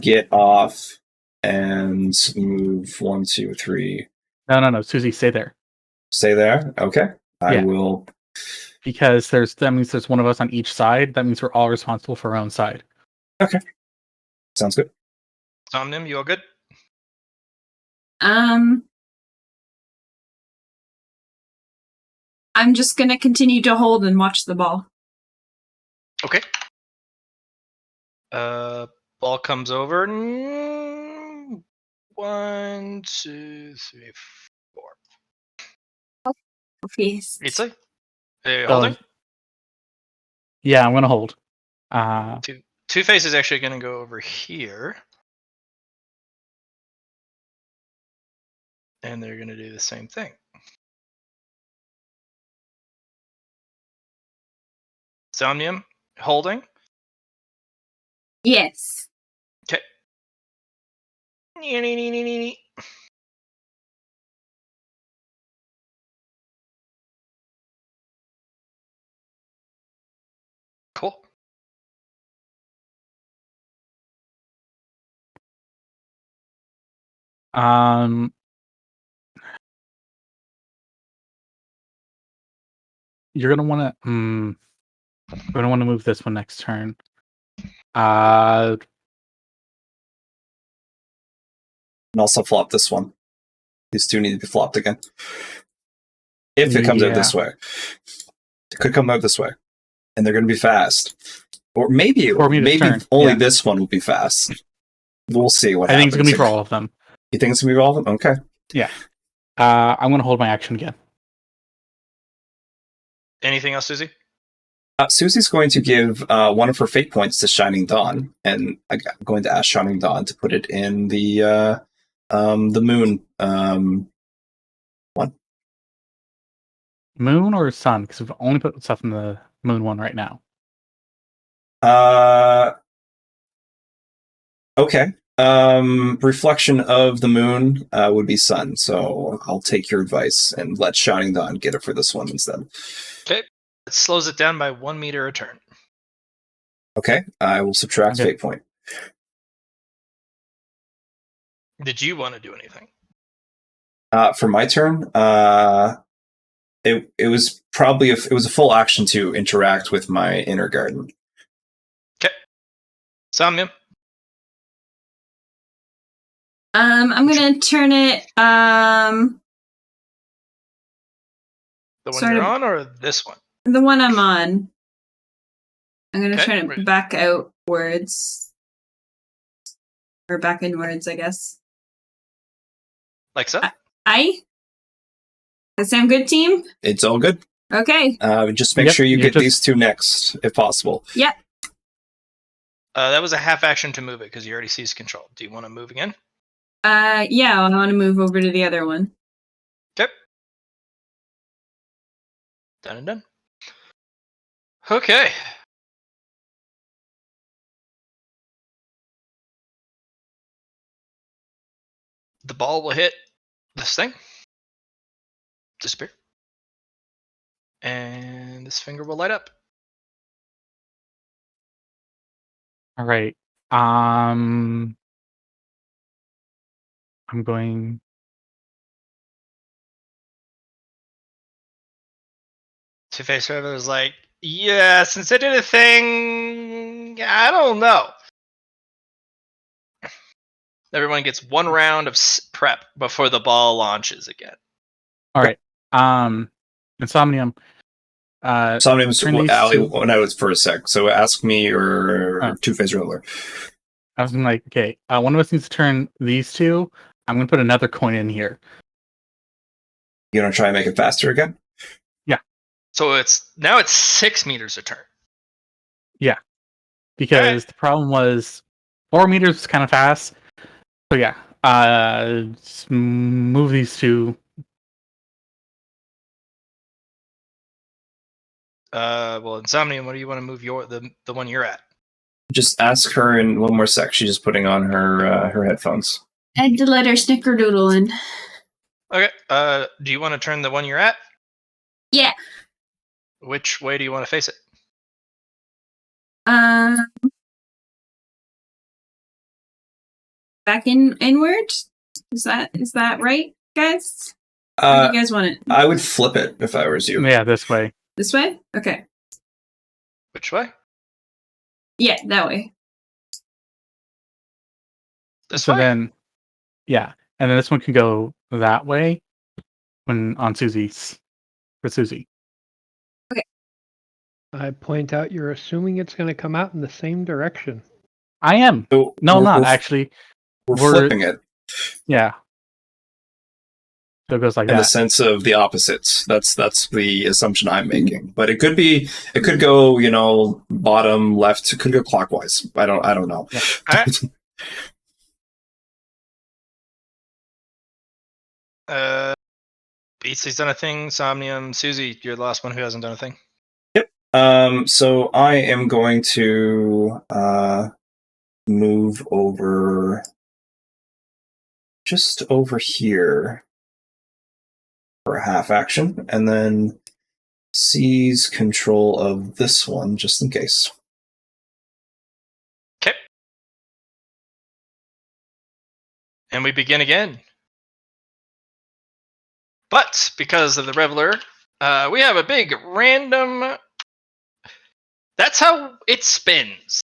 get off and move 1, 2, 3. No. Susie, stay there. Stay there. Okay. I Yeah. will. Because that means there's one of us on each side. That means we're all responsible for our own side. Okay. Sounds good. Somnium, you all good? I'm just gonna continue to hold and watch the ball. Okay. Ball comes over. 1, 2, 3, 4. Okay. Itzai? So, Holding? Yeah, I'm gonna hold. Two-Face is actually going to go over here. And they're going to do the same thing. Somnium, holding. Yes. Okay. Cool. You're gonna want to. We're gonna want to move this one next turn. And also flop this one. These two need to be flopped again. If it comes out this way. It could come out this way. And they're going to be fast. Or maybe only this one will be fast. We'll see what happens. I think it's going to be for all of them. You think it's going to be for all of them? Okay. Yeah. I'm going to hold my action again. Anything else, Susie? Susie's going to give one of her fate points to Shining Dawn. And I'm going to ask Shining Dawn to put it in the moon one. Moon or sun? Because we've only put stuff in the moon one right now. Okay. Reflection of the moon would be sun, so I'll take your advice and let Shining Dawn get it for this one instead. Okay. It slows it down by 1 meter a turn. Okay. I will subtract fate point. Did you want to do anything? For my turn, it was probably it was a full action to interact with my inner garden. Okay. Somnium. I'm gonna turn it. The one you're on, or this one? The one I'm on. I'm gonna turn it back outwards, or back inwards, I guess. Like so. That sound good, team? It's all good. Okay. Just make Yep, sure you you're get these two next, if possible. Yep. That was a half action to move it because you already seized control. Do you want to move again? Yeah, I want to move over to the other one. Okay. Done and done. Okay. The ball will hit this thing. Disappear. And this finger will light up. All right. I'm going. Two-Face River was like, yeah, since I did a thing, I don't know. Everyone gets one round of prep before the ball launches again. All right. Insomnium. Sometimes, turn these Ali, two. when I was for a sec, so ask me or Two-Face Roller. I was like, okay, one of us needs to turn these two. I'm gonna put another coin in here. You want to try and make it faster again? So now it's 6 meters a turn. Yeah, because the problem was 4 meters is kind of fast. So yeah, just move these two. Well, Insomnium, what do you want to move the one you're at? Just ask her in one more sec. She's just putting on her headphones. I had to let her snickerdoodle in. Okay. Do you want to turn the one you're at? Yeah. Which way do you want to face it? Back inwards. Is that right, guys? Where do you guys want it? I would flip it if I was you. Yeah, this way. This way? Okay. Which way? Yeah, that way. This So way? then, yeah, and then this one can go that way when on Susie's for Susie. I point out you're assuming it's going to come out in the same direction. I am. So No, we're- not we're- actually. We're We're- flipping it Yeah. So it goes like in the that. sense of the opposites. That's the assumption I'm making. But it could go, bottom left. It could go clockwise. I don't know. Yeah. Alright. Beastly's done a thing. Somnium, Susie, you're the last one who hasn't done a thing. So I am going to move over just over here for a half action, and then seize control of this one just in case. Okay. And we begin again. But because of the Reveler, we have a big random. That's how it spins.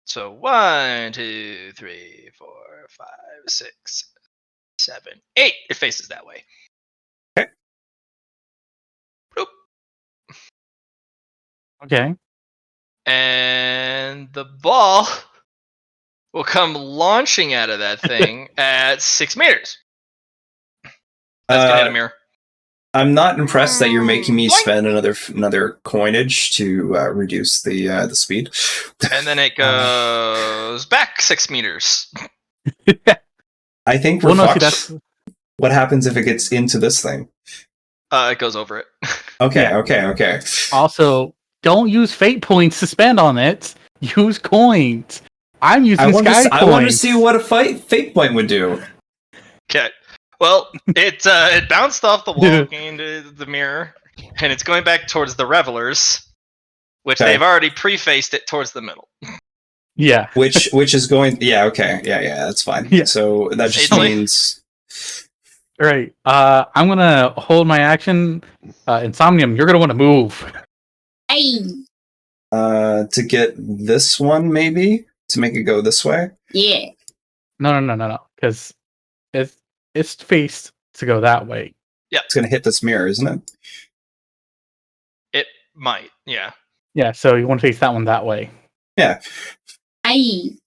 So 1, 2, 3, 4, 5, 6, 7, 8. It faces that way. Okay. Boop. Okay. And the ball will come launching out of that thing at 6 meters. That's gonna hit a mirror. I'm not impressed that you're making me Boing. spend another coinage to reduce the speed. And then it goes back 6 meters. I think we're Well, no, see, fucked. that's What happens if it gets into this thing? It goes over it. Okay, Yeah. okay. also don't use fate points to spend on it. Use coins. I'm using sky I want to coins. see what a fate point would do. Okay. Well, it bounced off the wall, into the mirror, and it's going back towards the revelers, which Okay. they've already prefaced it towards the middle. Yeah. Which is going? Yeah, okay, yeah, that's fine. Yeah. So that just It's like- means All right. I'm gonna hold my action. Insomnium, you're gonna want to move. Hey. to get this one maybe to make it go this way. Yeah. No. Because it's faced to go that way. It's gonna hit this mirror, isn't it? It might, yeah. Yeah. So you want to face that one that way. Yeah. Hey.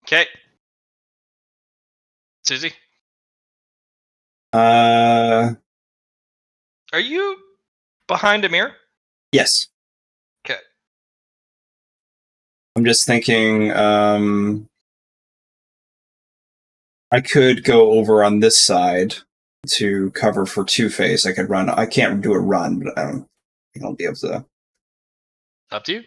Okay. Susie? Are you behind a mirror? Yes. Okay. I'm just thinking. I could go over on this side to cover for Two-Face. I could run. I can't do a run, but I think I'll be able to. Up to you.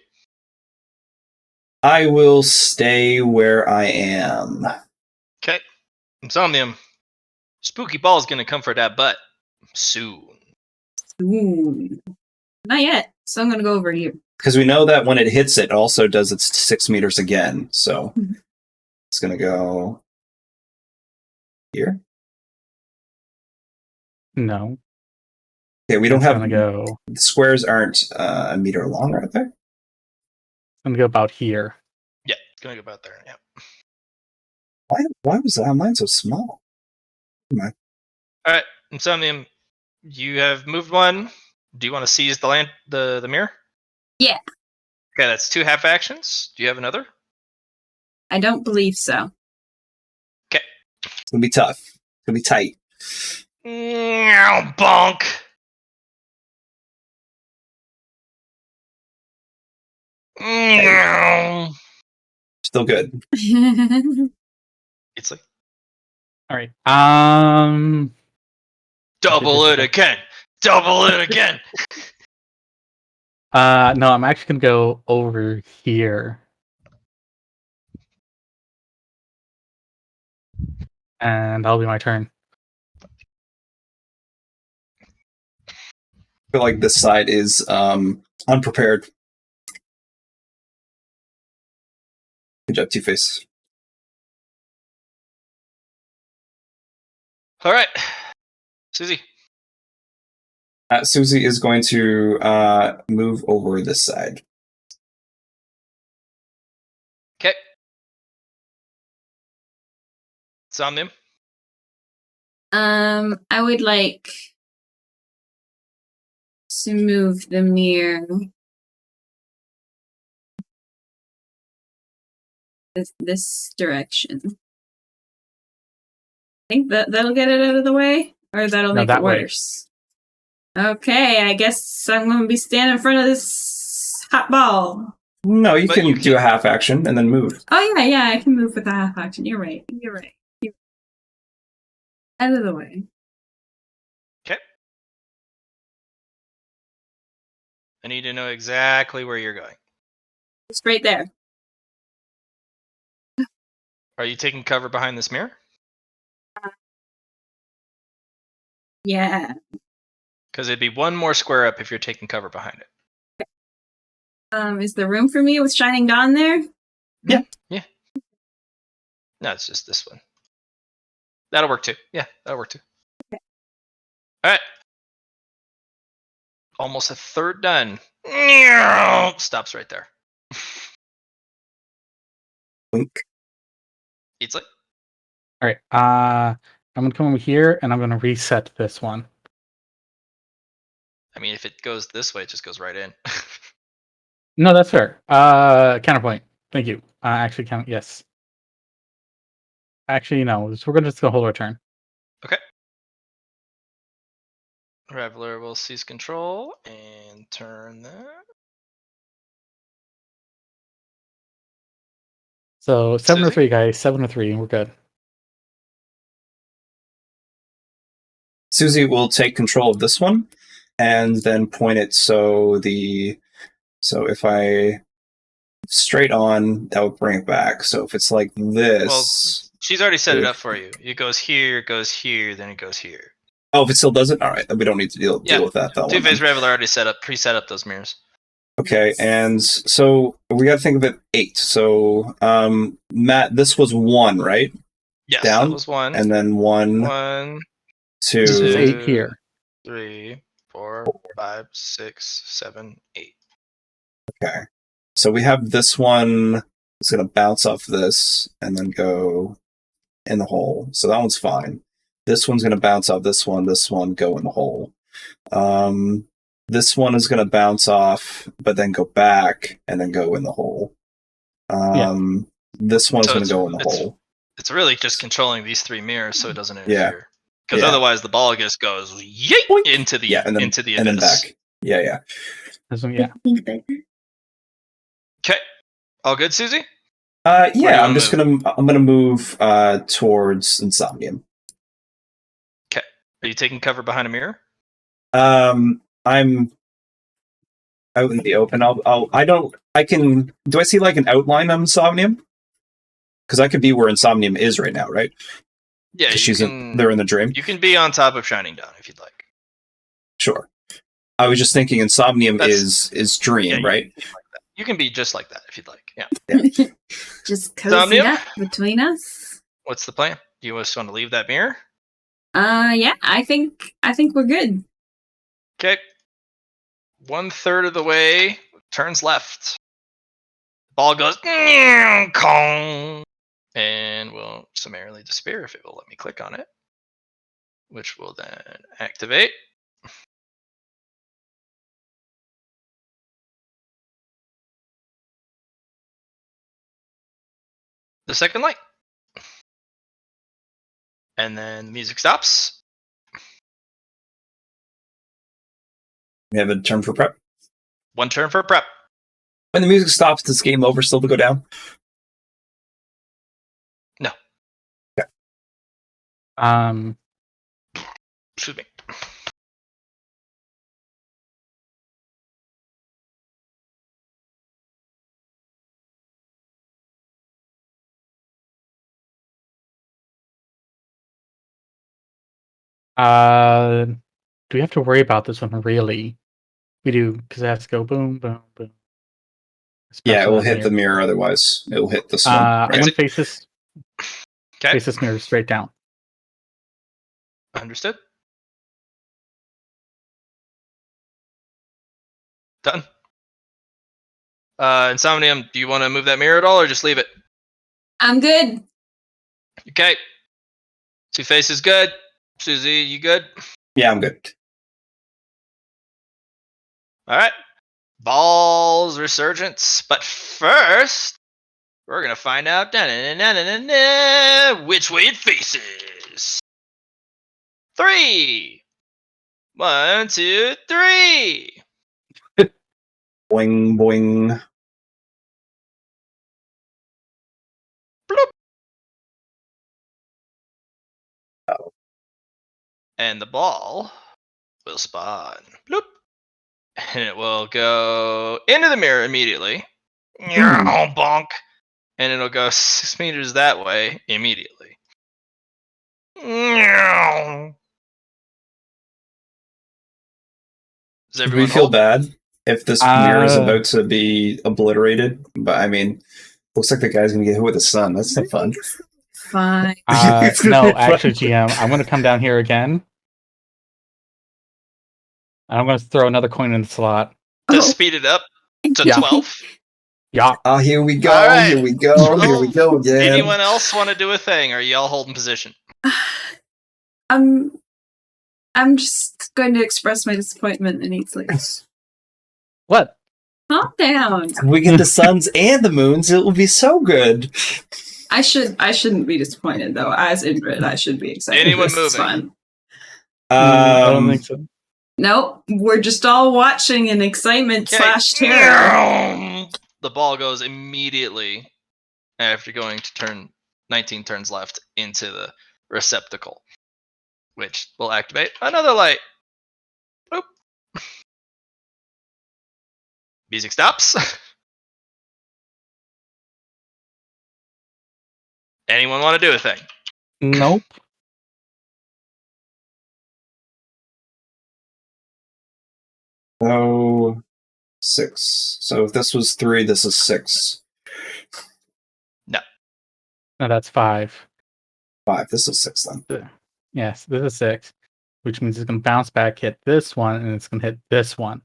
I will stay where I am. Okay. Insomnium. Spooky Ball's gonna come for that butt soon. Ooh. Not yet. So I'm gonna go over here. Because we know that when it hits it also does its 6 meters again. So it's going to go here. No. Okay, we don't It's have... gonna go. The squares aren't a meter long, are they? I'm gonna go about here. Yeah, it's gonna go about there. Yeah. Why was that mine so small? All right, Insomnium. You have moved one. Do you want to seize the mirror? Yeah. Okay, that's 2 half actions. Do you have another? I don't believe so. Okay. It's going to be tough. It's going to be tight. Bonk. Still good. It's like All right. double it again. Double it again. No, I'm actually gonna go over here. And that'll be my turn. I feel like this side is unprepared. Good job, Two-Face. All right, Susie. Susie is going to move over this side. Okay. Somnium. I would like to move the mirror this direction. I think that'll get it out of the way, or that'll No, make that it way. worse. Okay, I guess I'm going to be standing in front of this hot ball. No, you But can you do a half action and then move. Oh yeah, I can move with a half action. You're right. Out of the way. Okay. I need to know exactly where you're going. It's right there. Are you taking cover behind this mirror? Yeah. Because it'd be one more square up if you're taking cover behind it. Is there room for me with Shining Dawn there? Yeah. No, it's just this one. That'll work too. Yeah, that'll work too. Okay. All right. Almost a third done. Stops right there. Wink. It's like All right. I'm gonna come over here and I'm gonna reset this one. I mean, if it goes this way, it just goes right in. No, that's fair. Counterpoint. Thank you. Actually, yes. Actually, no. We're just gonna hold our turn. Okay. Reveler will seize control and turn that. So 7 or Susie? 3, guys. 7 or 3, and we're good. Susie will take control of this one and then point it so if I straight on, that would bring it back. So if it's like this. Well, she's already set it up for you. It goes here, then it goes here. Oh, if it still does it? All right. We don't need to deal with that, though. Two-Phase Reveler already preset up those mirrors. Okay, and so we got to think of it 8. So, Matt, this was 1, right? Yes, Down, that was 1. and then 1, 1, 2. This is 8 here. 3, 4, 5, 6, 7, 8. Okay. So we have this one. It's going to bounce off this and then go in the hole. So that one's fine. This one's going to bounce off this one, go in the hole. This one is going to bounce off, but then go back and then go in the hole. This one's going to go in the hole. It's really just controlling these 3 mirrors so it doesn't interfere. Because Yeah. otherwise the ball just goes yeet Boink. into the and then, into the and then abyss. back. Yeah. This one, yeah. Okay. All good, Susie? Yeah, you I'm wanna just gonna move towards Insomnium. Okay. Are you taking cover behind a mirror? I'm out in the open. Do I see like an outline of Insomnium? Because I could be where Insomnium is right now, right? Yeah, Because you they're in the dream. can be on top of Shining Dawn if you'd like. Sure. I was just thinking Insomnium That's- is dream, Yeah, right? You can be just like that if you'd like. Yeah. Just cozy Somnium? up between us. What's the plan? Do you just want to leave that mirror? Yeah, I think we're good. Okay. 1/3 of the way, turns left. Ball goes Kong, and will summarily disappear if it will let me click on it, which will then activate. The second light. And then the music stops. We have a turn for prep. 1 turn for prep. When the music stops, does game over still to go down? No. Okay. Excuse me. Do we have to worry about this one really? We do, because it has to go boom, boom, boom. Yeah, it will Especially hit the mirror. Otherwise, it will hit this one. I'm Right? gonna face this Okay. mirror straight down. Understood. Done. Insomnium, do you want to move that mirror at all or just leave it? I'm good. Okay. Two Faces good. Susie, you good? Yeah, I'm good. All right. Balls resurgence. But first, we're going to find out which way it faces. 3. 1, 2, 3. Boing, boing. And the ball will spawn. Bloop. And it will go into the mirror immediately. Bonk. And it'll go 6 meters that way immediately. Does Do everyone we feel hold? bad if this mirror is about to be obliterated? But I mean, looks like the guy's gonna get hit with the sun. That's not fun. Fine. It's gonna No, be fun. actually, GM, I'm gonna come down here again. And I'm gonna throw another coin in the slot. To Oh. speed it up to Yeah. 12. Yeah. Oh, here we go. All right. Here we go. Here we go again. Anyone else want to do a thing? Or are y'all holding position? I'm just going to express my disappointment and eat sleep. What? Calm down. If we get the suns and the moons, it will be so good. I shouldn't be disappointed though. As Ingrid, I should be excited. Anyone This is moving? fun. I don't think so. Nope, we're just all watching in excitement / terror. The ball goes immediately after going to turn 19 turns left into the receptacle, which will activate another light. Boop. Music stops. Anyone want to do a thing? Nope. So 6. So if this was 3, this is 6. No, that's 5. 5. This is 6 then. Yes, this is 6. Which means it's gonna bounce back, hit this one, and it's gonna hit this one.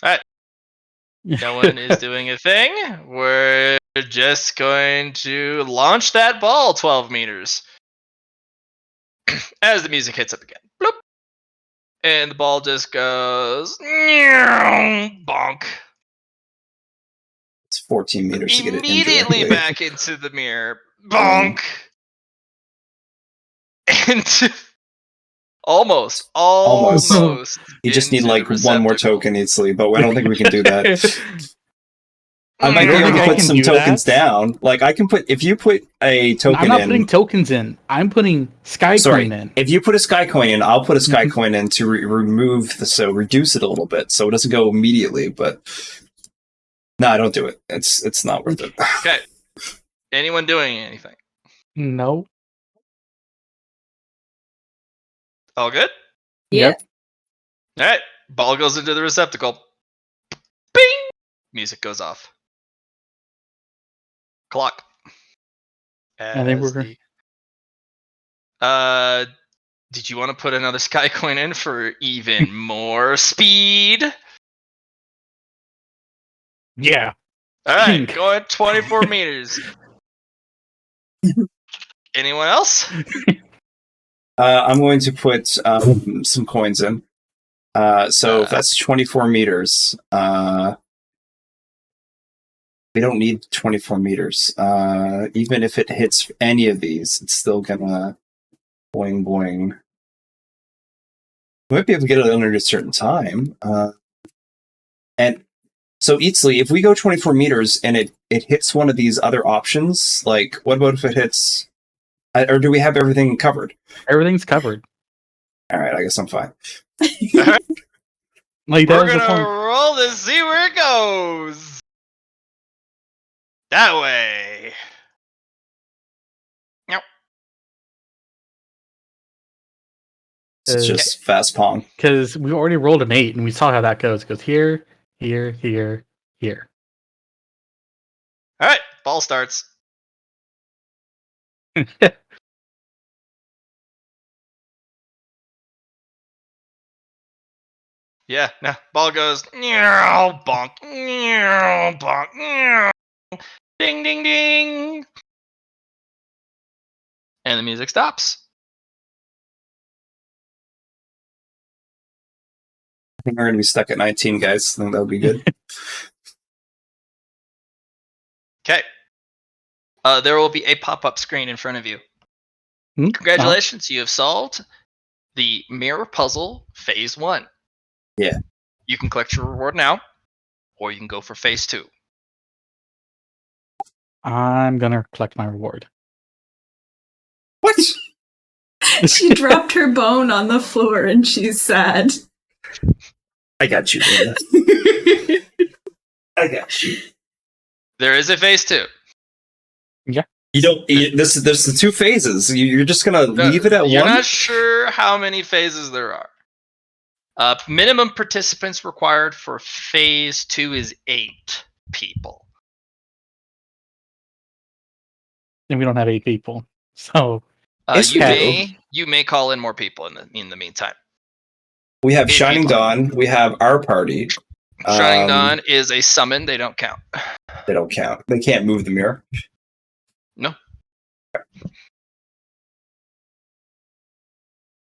Alright. No one is doing a thing. We're just going to launch that ball 12 meters. As the music hits up again. Bloop. And the ball just goes bonk. It's 14 meters to get it into. Immediately back into the mirror. Bonk. into almost. You just need into like the one more receptacle. token easily, but I don't think we can do that. I might You be don't able think to I put can some do tokens that? down. Like I can put if you put a token I'm not in. putting tokens in. I'm putting Sky Sorry, Coin in. if you put a sky coin in, I'll put a sky coin in to reduce it a little bit, so it doesn't go immediately. But no, don't do it. It's not worth it. Okay. Anyone doing anything? No. All good? Yep. All right. Ball goes into the receptacle. Bing! Music goes off. Clock. I think As we're did you want to put another sky coin in for even more speed? yeah. All right, Pink. go at 24 meters. Anyone else? I'm going to put some coins in. So if that's 24 meters. We don't need 24 meters. Even if it hits any of these, it's still gonna boing boing. We might be able to get it under a certain time. And so Eatsley, if we go 24 meters and it hits one of these other options, like what about if it hits, or do we have everything covered? Everything's covered. All right, I guess I'm fine. Like that We're was the gonna point. roll to see where it goes. That way. Yep. It's just fast pong. Because we already rolled an 8 and we saw how that goes. It goes here, here, here, here. All right, ball starts. Yeah, no, ball goes. Bonk. Bonk. Ding, ding, ding. And the music stops. I think we're gonna be stuck at 19, guys. I think that would be good. Okay. There will be a pop-up screen in front of you. Hmm? Congratulations, you have solved the mirror puzzle phase 1. Yeah. You can collect your reward now, or you can go for phase 2. I'm gonna collect my reward. What? She dropped her bone on the floor and she's sad. I got you, Dana. I got you. There is a phase 2. You don't. There's the two phases. You're just gonna leave it at You're one. not sure how many phases there are. Minimum participants required for phase 2 is 8 people. And we don't have 8 people. So Yes, we do. You may call in more people in the meantime. We have If Shining you'd like. Dawn. We have our party. Shining Dawn is a summon; they don't count. They don't count. They can't move the mirror. No.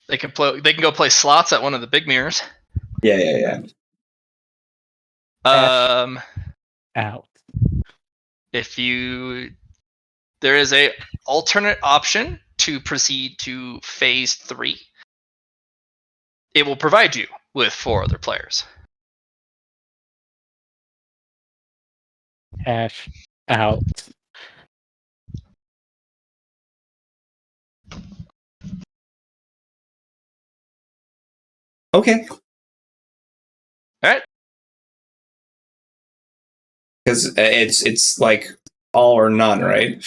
They can play. They can go play slots at one of the big mirrors. Yeah. out. There is a alternate option to proceed to phase 3. It will provide you with 4 other players. Cash out. Okay. All right. Because it's like all or none, right?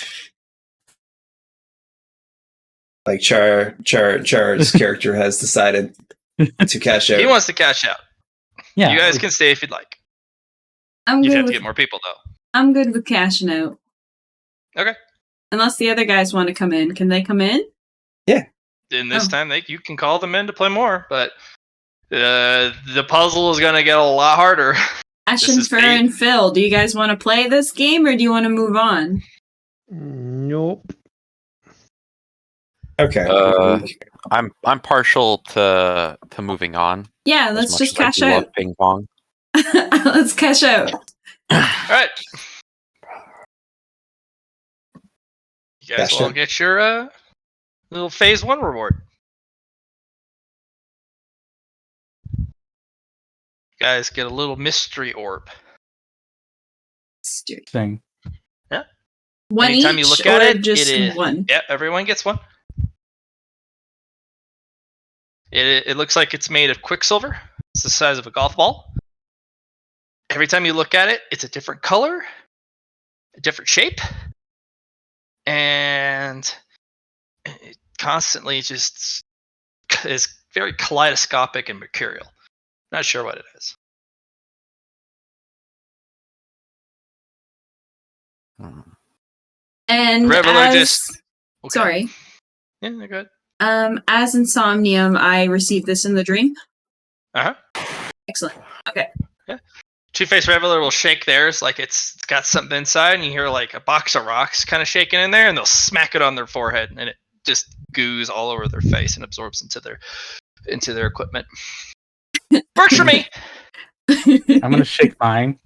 Like Char's character has decided to cash out. He wants to cash out. Yeah. You guys can stay if you'd like. I'm You'd good have to with get more people though. I'm good with cashing out. Okay. Unless the other guys want to come in. Can they come in? In this time, you can call them in to play more, but the puzzle is going to get a lot harder. Ash This and is Fur bait. and Phil, do you guys want to play this game or do you want to move on? Nope. Okay. I'm partial to moving on. Yeah, as let's much just as I cash do love out. ping pong. Let's cash out. All right. You guys Cash will all in. get your little phase 1 reward. You guys get a little mystery orb. Thing. One Anytime each, you look at or it, just it is, one? Yeah, everyone gets one. It looks like it's made of quicksilver. It's the size of a golf ball. Every time you look at it, it's a different color, a different shape, and it constantly just is very kaleidoscopic and mercurial. Not sure what it is. And Reveler as just okay. sorry, Yeah, they're good. as Insomnium, I received this in the dream. Uh huh. Excellent. Okay. Two-Face Reveler will shake theirs like it's got something inside, and you hear like a box of rocks kind of shaking in there, and they'll smack it on their forehead, and it just goos all over their face and absorbs into their equipment. Works for me. I'm gonna shake mine.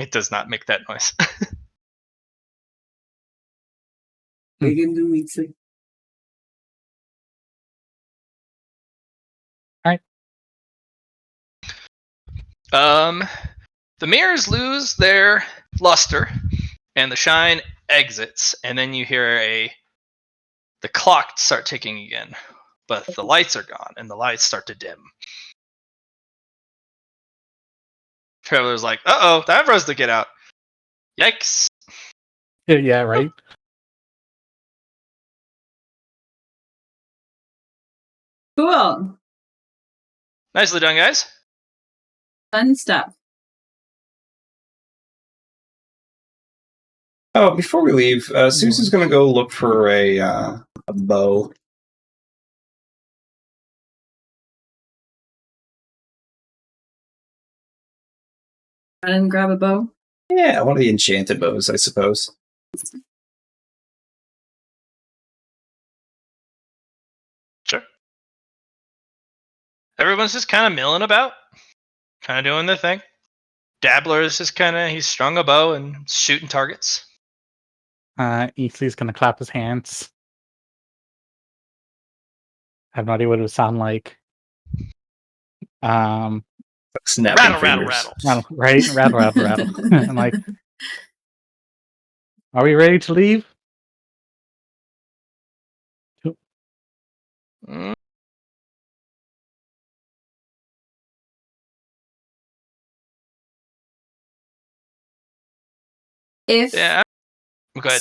It does not make that noise. The mirrors lose their luster, and the shine exits, and then you hear the clock start ticking again, but the lights are gone, and the lights start to dim. Traveler's like, "Uh-oh, time for us to get out." Yikes! Yeah, right. Cool. Nicely done, guys. Fun stuff. Oh, before we leave, Susie's going to go look for a bow. Run and grab a bow. Yeah, one of the enchanted bows, I suppose. Sure. Everyone's just kind of milling about, kind of doing their thing. Dabbler is just he's strung a bow and shooting targets. Easley's gonna clap his hands. I have no idea what it would sound like. Snapping Rattle, fingers. Right? Rattle. I'm like, are we ready to leave? Mm. If Yeah. Go ahead.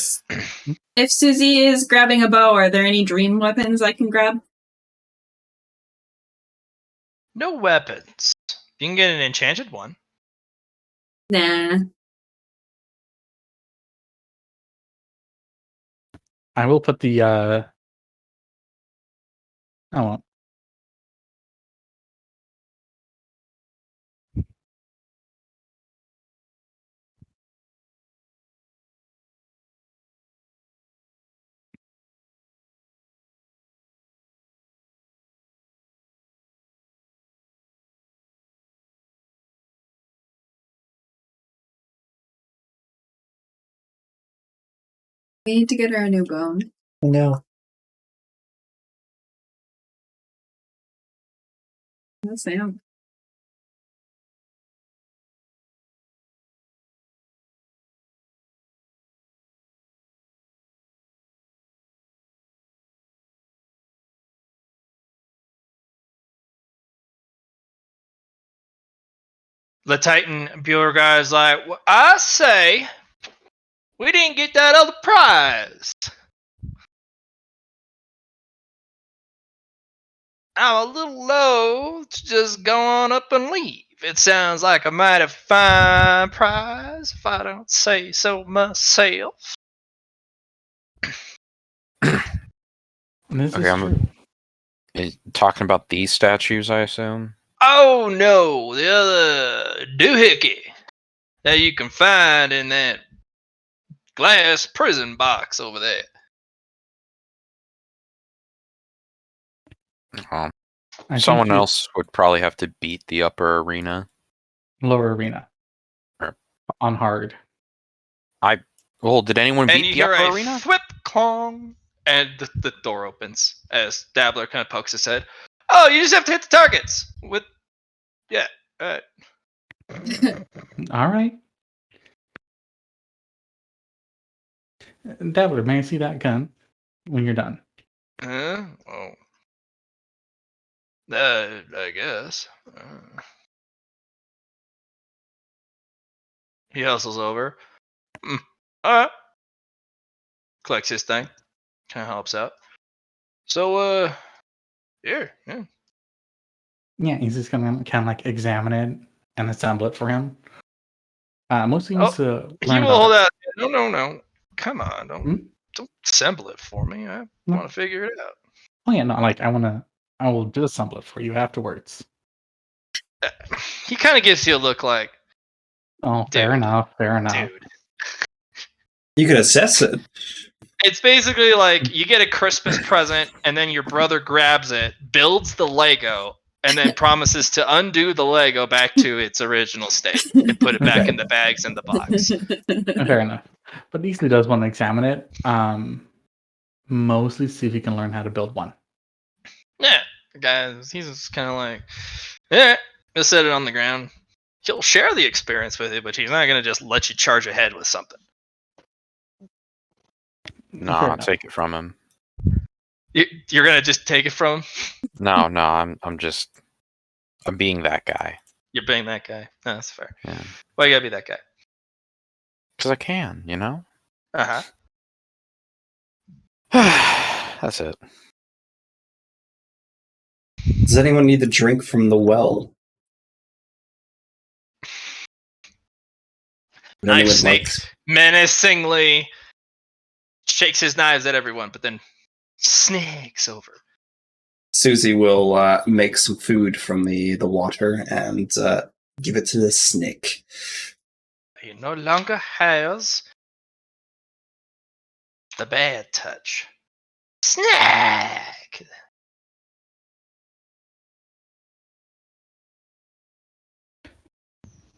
if Susie is grabbing a bow, are there any dream weapons I can grab? No weapons. You can get an enchanted one. Nah. I will put the I won't. We need to get her a new bone. No. Yes, I am. The Titan Bueller guy's like, well, I say, we didn't get that other prize. I'm a little loath to just go on up and leave. It sounds like a mighty fine prize, if I don't say so myself. This Okay, is true. Talking about these statues, I assume. Oh no, the other doohickey that you can find in that glass prison box over there. Um, I someone think the else would probably have to beat the upper arena. lower arena Or- on hard. Well, did anyone And beat you the hear upper a arena? thwip clong And the door opens as Dabbler kind of pokes his head. Oh, you just have to hit the targets with, yeah. All right. Dabbler, may I see that gun when you're done? Oh. I guess. He hustles over. All right. Collects his thing. Kind of helps out. So, here, yeah. Yeah, he's just gonna kind of like examine it and assemble it for him. Mostly Oh, wants to he learn will about hold that. out. No. Come on, don't assemble it for me. I No. want to figure it out. Oh yeah, no, like I will disassemble it for you afterwards. He kind of gives you a look like, Oh, fair Dude. enough. dude. You can assess it. It's basically like you get a Christmas present, and then your brother grabs it, builds the Lego, and then promises to undo the Lego back to its original state and put it back Okay. in the bags in the box. Fair enough. But he usually does want to examine it. Mostly see if he can learn how to build one. Yeah, guys, he's just kind of like, yeah, just set it on the ground. He'll share the experience with you, but he's not gonna just let you charge ahead with something. No, Fair I'll enough. take it from him. You're gonna just take it from him? No, I'm being that guy. You're being that guy. No, that's fair. Yeah. Why you gotta be that guy? Because I can, you know? Uh-huh. That's it. Does anyone need to drink from the well? Would Knife anyone snake like- menacingly shakes his knives at everyone, but then snakes over. Susie will make some food from the water and give it to the snake. He no longer has the bad touch. Snack!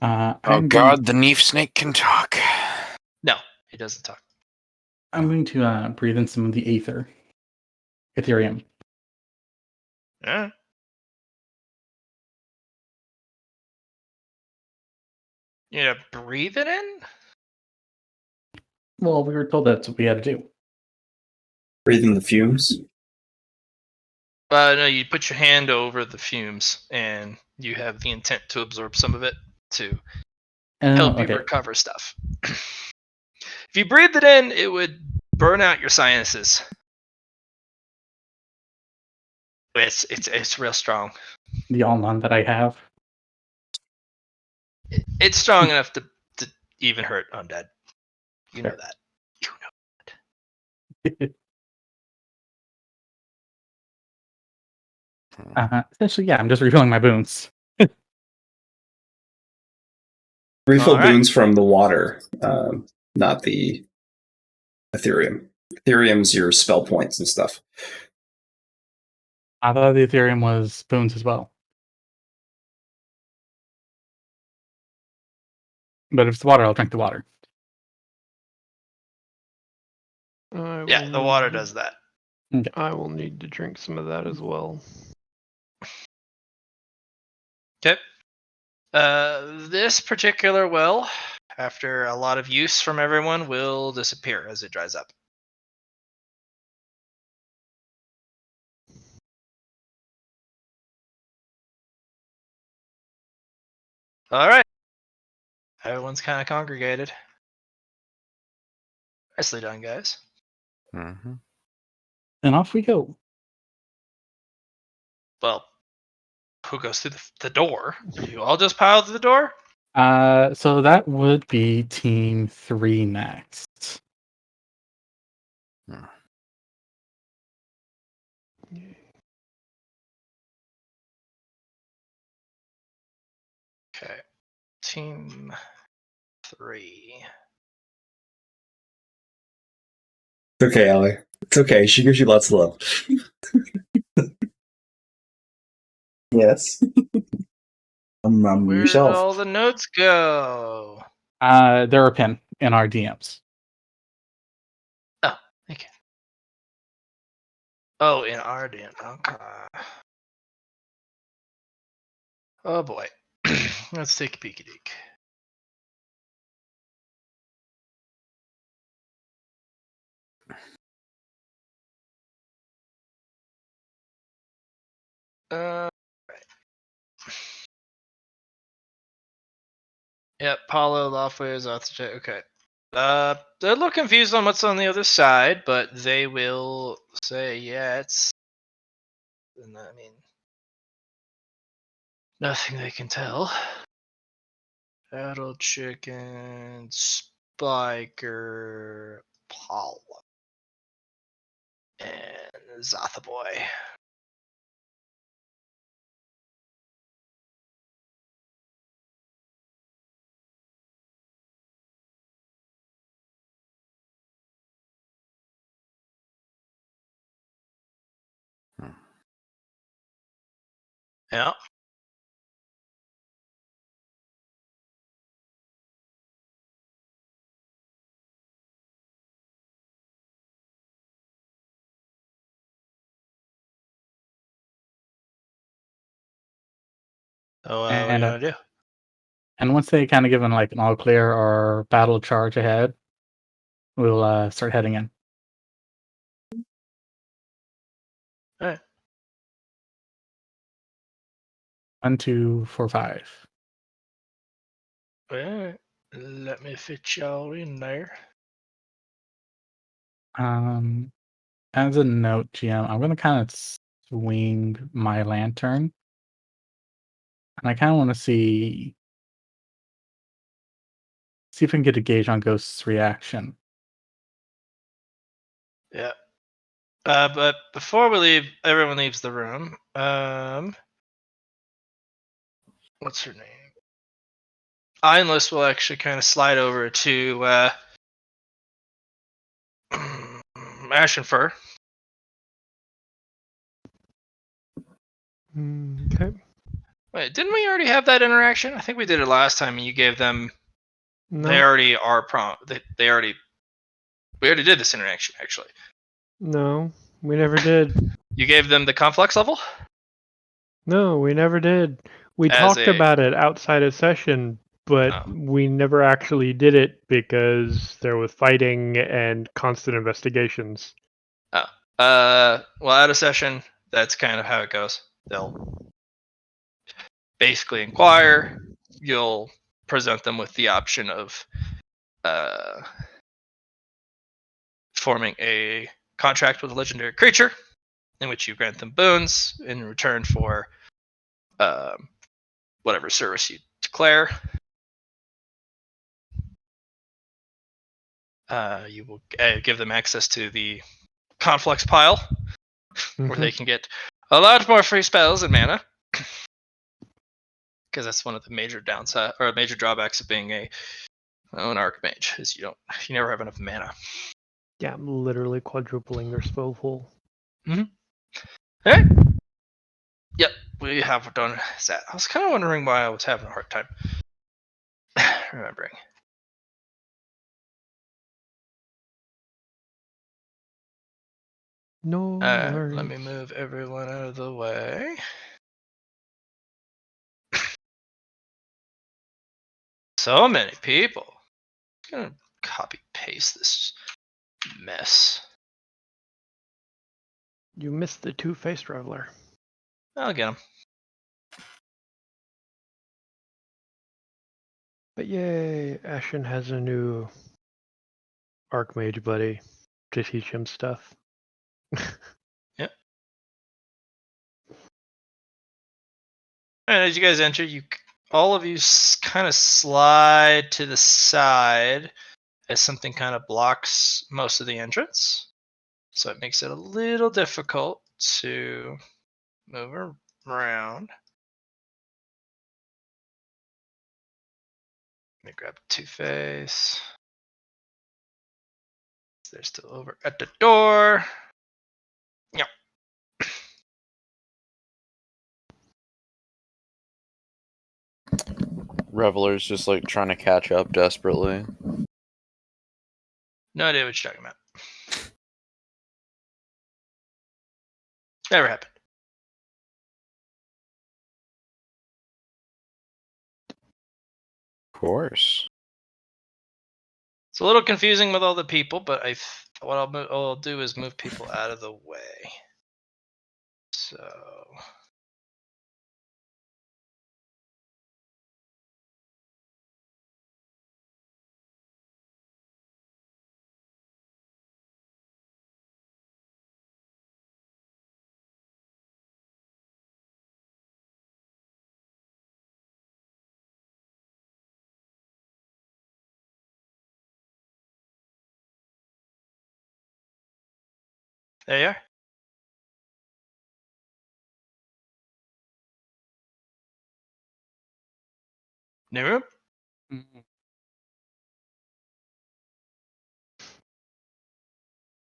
Oh I'm god, the Neef snake can talk. No, he doesn't talk. I'm going to breathe in some of the Ethereum. Yeah. You know, breathe it in? Well, we were told that's what we had to do. Breathe in the fumes. No, you put your hand over the fumes, and you have the intent to absorb some of it to help you Okay. recover stuff. If you breathed it in, it would burn out your sinuses. It's real strong. The all-none that I have. It's strong enough to even hurt undead. You know Fair. that. You know. Essentially, yeah, I'm just refilling my boons. Refill Alright. boons from the water, not the Ethereum. Ethereum's your spell points and stuff. I thought the Ethereum was boons as well. But if it's water, I'll drink the water. Yeah, the water does that. I will need to drink some of that as well. Okay. This particular well, after a lot of use from everyone, will disappear as it dries up. Alright. Everyone's kind of congregated. Nicely done, guys. Mm-hmm. And off we go. Well, who goes through the door? You all just pile through the door? So that would be team 3 next. Okay. Team 3. It's okay, Allie. It's okay. She gives you lots of love. Yes. Where did Yourself. all the notes go? They're a pin in our DMs. Oh, okay. Oh, in Arden. Okay. Oh boy. Let's take a peek. Right. Yep, Paulo, Lawfare, Zatsuche. Okay. They're a little confused on what's on the other side, but they will say, yeah, it's. I mean, nothing they can tell. Battle Chicken, Spiker, Paulo, and Zatha Boy. Yeah. So what are you gonna do? And once they kind of given like an all clear or battle charge ahead, we'll start heading in. All right. 1, 2, 4, 5. Well, let me fit y'all in there. As a note, GM, I'm gonna kind of swing my lantern, and I kind of want to see if I can get a gauge on Ghost's reaction. Yeah. But before we leave, everyone leaves the room. What's her name? Einless will actually kind of slide over to Ashen Fur. Okay. Wait, didn't we already have that interaction? I think we did it last time, and you gave them. No. They already are They already. We already did this interaction, actually. No, we never did. You gave them the complex level. No, we never did. We As talked a- about it outside of session, but Oh. we never actually did it because there was fighting and constant investigations. Well, out of session, that's kind of how it goes. They'll basically inquire. You'll present them with the option of forming a contract with a legendary creature, in which you grant them boons in return for whatever service you declare. You will give them access to the conflux pile, where they can get a lot more free spells and mana. Because that's one of the major downside or major drawbacks of being an archmage is you never have enough mana. Yeah, I'm literally quadrupling their spell pool. All right. Yep, we have done that. I was kind of wondering why I was having a hard time remembering. No worries. Let me move everyone out of the way. So many people. I'm gonna copy paste this mess. You missed the two-faced traveler. I'll get him. But yay, Ashen has a new Archmage buddy to teach him stuff. Yep. And as you guys enter, all of you kind of slide to the side as something kind of blocks most of the entrance. So it makes it a little difficult to move around. Let me grab Two-Face. They're still over at the door. Yep. Reveler's just like trying to catch up desperately. No idea what you're talking about. Never happened. Of course. It's a little confusing with all the people, but what I'll do is move people out of the way. So. There you are. New room? Mhm.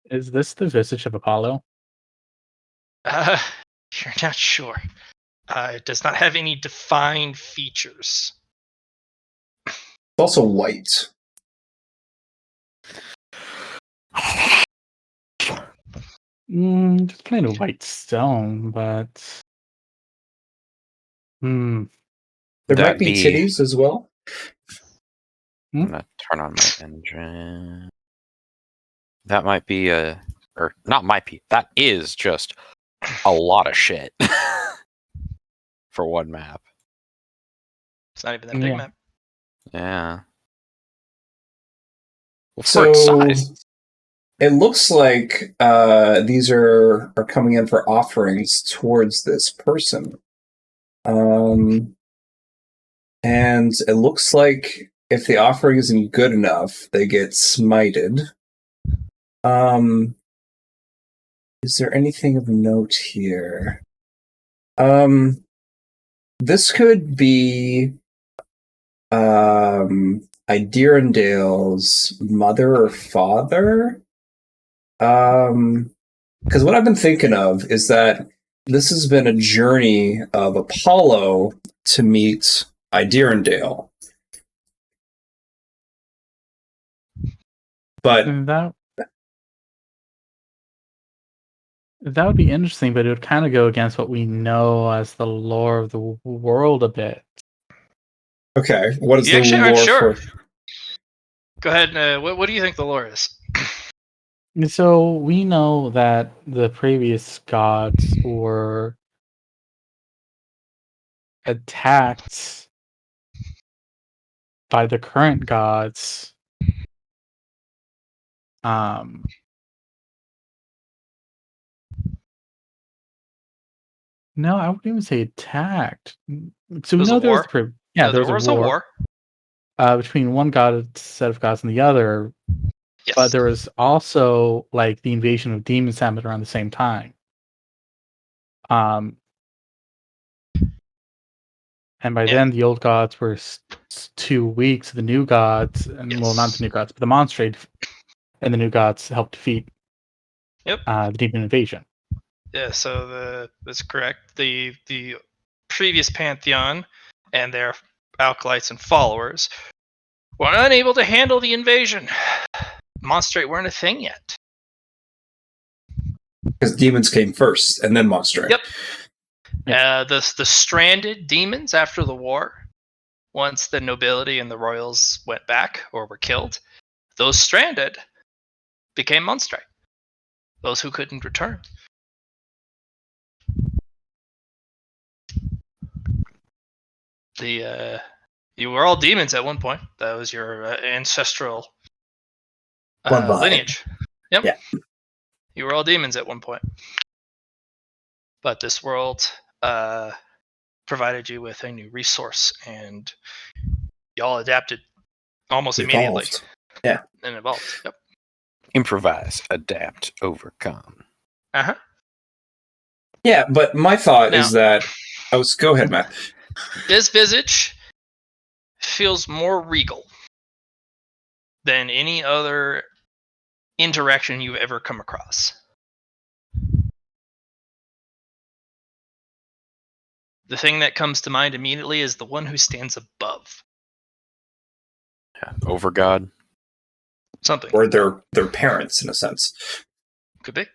Is this the visage of Apollo? You're not sure. It does not have any defined features. It's also white. Just plain white stone, but There That might be be- titties as well. I'm gonna turn on my engine. That might be or not might be. That is just a lot of shit for one map. It's not even that big Yeah. map. Yeah. Well, for So its size. it looks like these are coming in for offerings towards this person. And it looks like if the offering isn't good enough, they get smited. Is there anything of note here? This could be Idirondale's mother or father. Because what I've been thinking of is that this has been a journey of Apollo to meet Idirondale. But that would be interesting, but it would kind of go against what we know as the lore of the world a bit. okay, what is You the actually aren't lore sure. for? Go ahead. What do you think the lore is? And so we know that the previous gods were attacked by the current gods. No, I wouldn't even say attacked. So we There's know a there was war. there there was a war between one set of gods and the other. Yes. But there was also like the invasion of demons happened around the same time. And by then the old gods were too weak, so the new gods, and well, not the new gods, but the monstrate and the new gods helped defeat the demon invasion. Yeah, so that's correct. The previous pantheon and their acolytes and followers were unable to handle the invasion. Monstrate weren't a thing yet. Because demons came first, and then monstrate. Yep. The stranded demons after the war, once the nobility and the royals went back or were killed, those stranded became monstrate. Those who couldn't return. You were all demons at one point. That was your ancestral lineage. Yep. Yeah. You were all demons at one point. But this world provided you with a new resource, and y'all adapted almost immediately. Yeah. And evolved. Yep. Improvise, adapt, overcome. Uh-huh. Yeah, but my thought Now- is that go ahead, Matt. This visage feels more regal than any other interaction you've ever come across. The thing that comes to mind immediately is the one who stands above. Yeah, over God. Something. Or their parents, in a sense. Could be.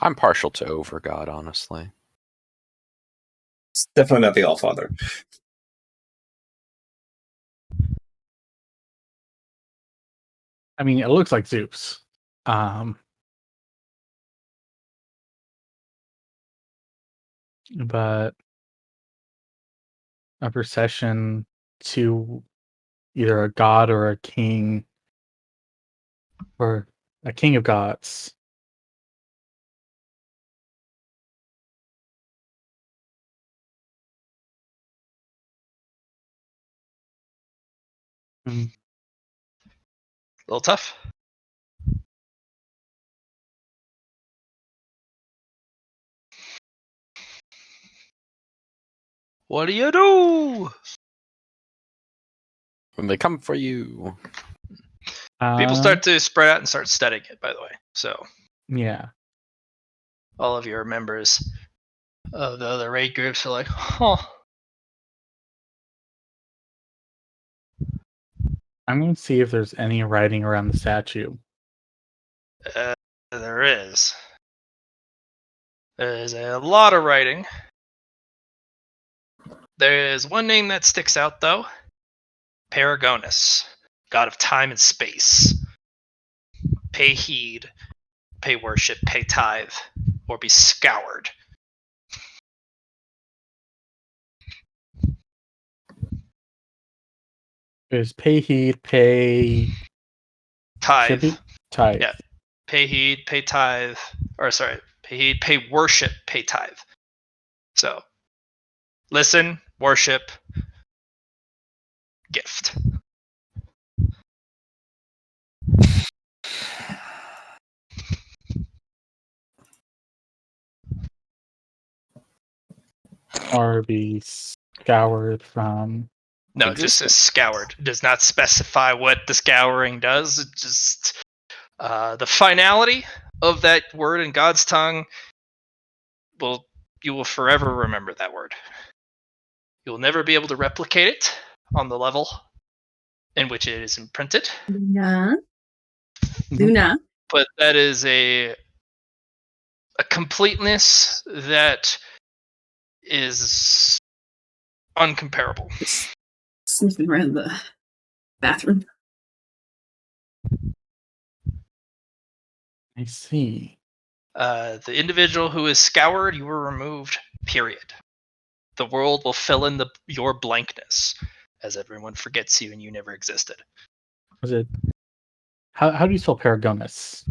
I'm partial to Overgod, honestly. It's definitely not the Allfather. I mean, it looks like Zeus. But a procession to either a god or a king or a king of gods. Hmm. A little tough. What do you do? When they come for you. People start to spread out and start studying it, by the way. So Yeah. all of your members of the other raid groups are like, huh. I'm going to see if there's any writing around the statue. There is. There is a lot of writing. There is one name that sticks out, though. Paragonus, god of time and space. Pay heed, pay worship, pay tithe, or be scoured. There's pay heed, pay Tithe. tribute, tithe. Yeah. Pay heed, pay tithe. Or sorry, pay heed, pay worship, pay tithe. So, listen, worship, gift. Or be scoured from. No, it just says scoured. It does not specify what the scouring does. It just the finality of that word in God's tongue you will forever remember that word. You will never be able to replicate it on the level in which it is imprinted. Luna. Mhm. Luna. But that is a completeness that is uncomparable. Just sniffing around the bathroom. I see. The individual who is scoured, you were removed, period. The world will fill in your blankness as everyone forgets you and you never existed. Was it? How do you spell Paragonus?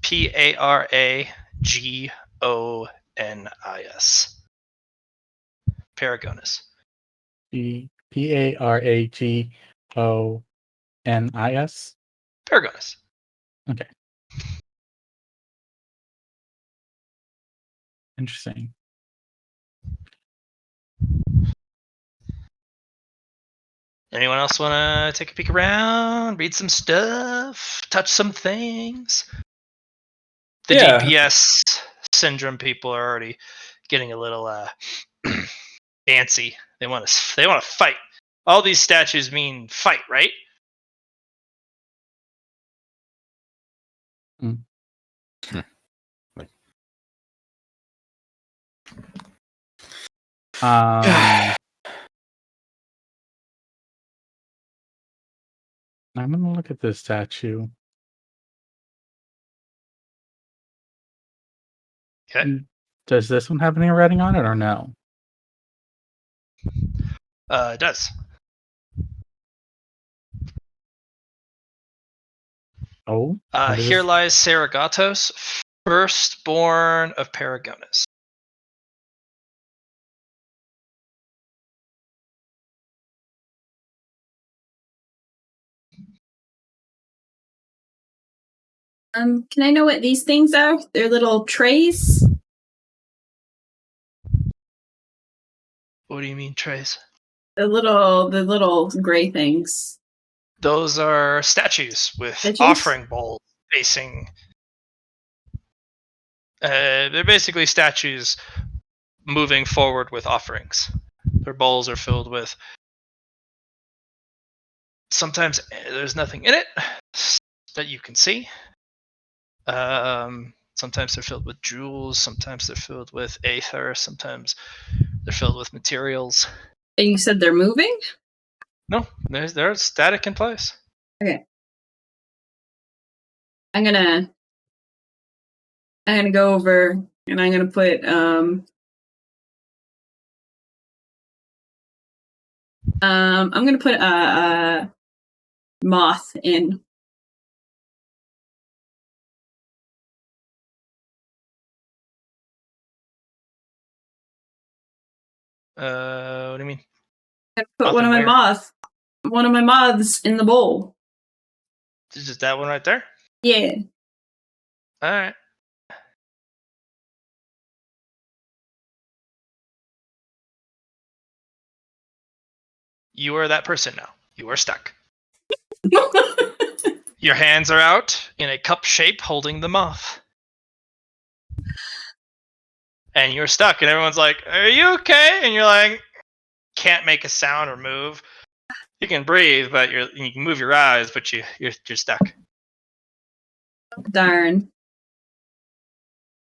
Paragonis. Paragonus. Paragonis. Paragonus. Okay. Interesting. Anyone else want to take a peek around, read some stuff, touch some things? The Yeah. DPS syndrome people are already getting a little antsy. They want to fight. All these statues mean fight, right? Mm. I'm gonna look at this statue. Okay. Does this one have any writing on it or no? It does. Oh, Here lies Saragatos, firstborn of Paragonus. Can I know what these things are? They're little trays. What do you mean, trays? The little gray things. Those are statues with Statues? offering bowls facing. They're basically statues moving forward with offerings. Their bowls are filled with. Sometimes there's nothing in it that you can see. Sometimes they're filled with jewels. Sometimes they're filled with aether. Sometimes they're filled with materials. And you said they're moving? No, they're static in place. Okay. I'm gonna go over and I'm gonna put I'm gonna put a moth in. What do you mean? I put one of my moths in the bowl. Just that one right there? Yeah. All right. You are that person now. You are stuck. Your hands are out in a cup shape holding the moth. And you're stuck, and everyone's like, "Are you okay?" And you're like, can't make a sound or move. You can breathe, but you can move your eyes, but you're stuck. Darn.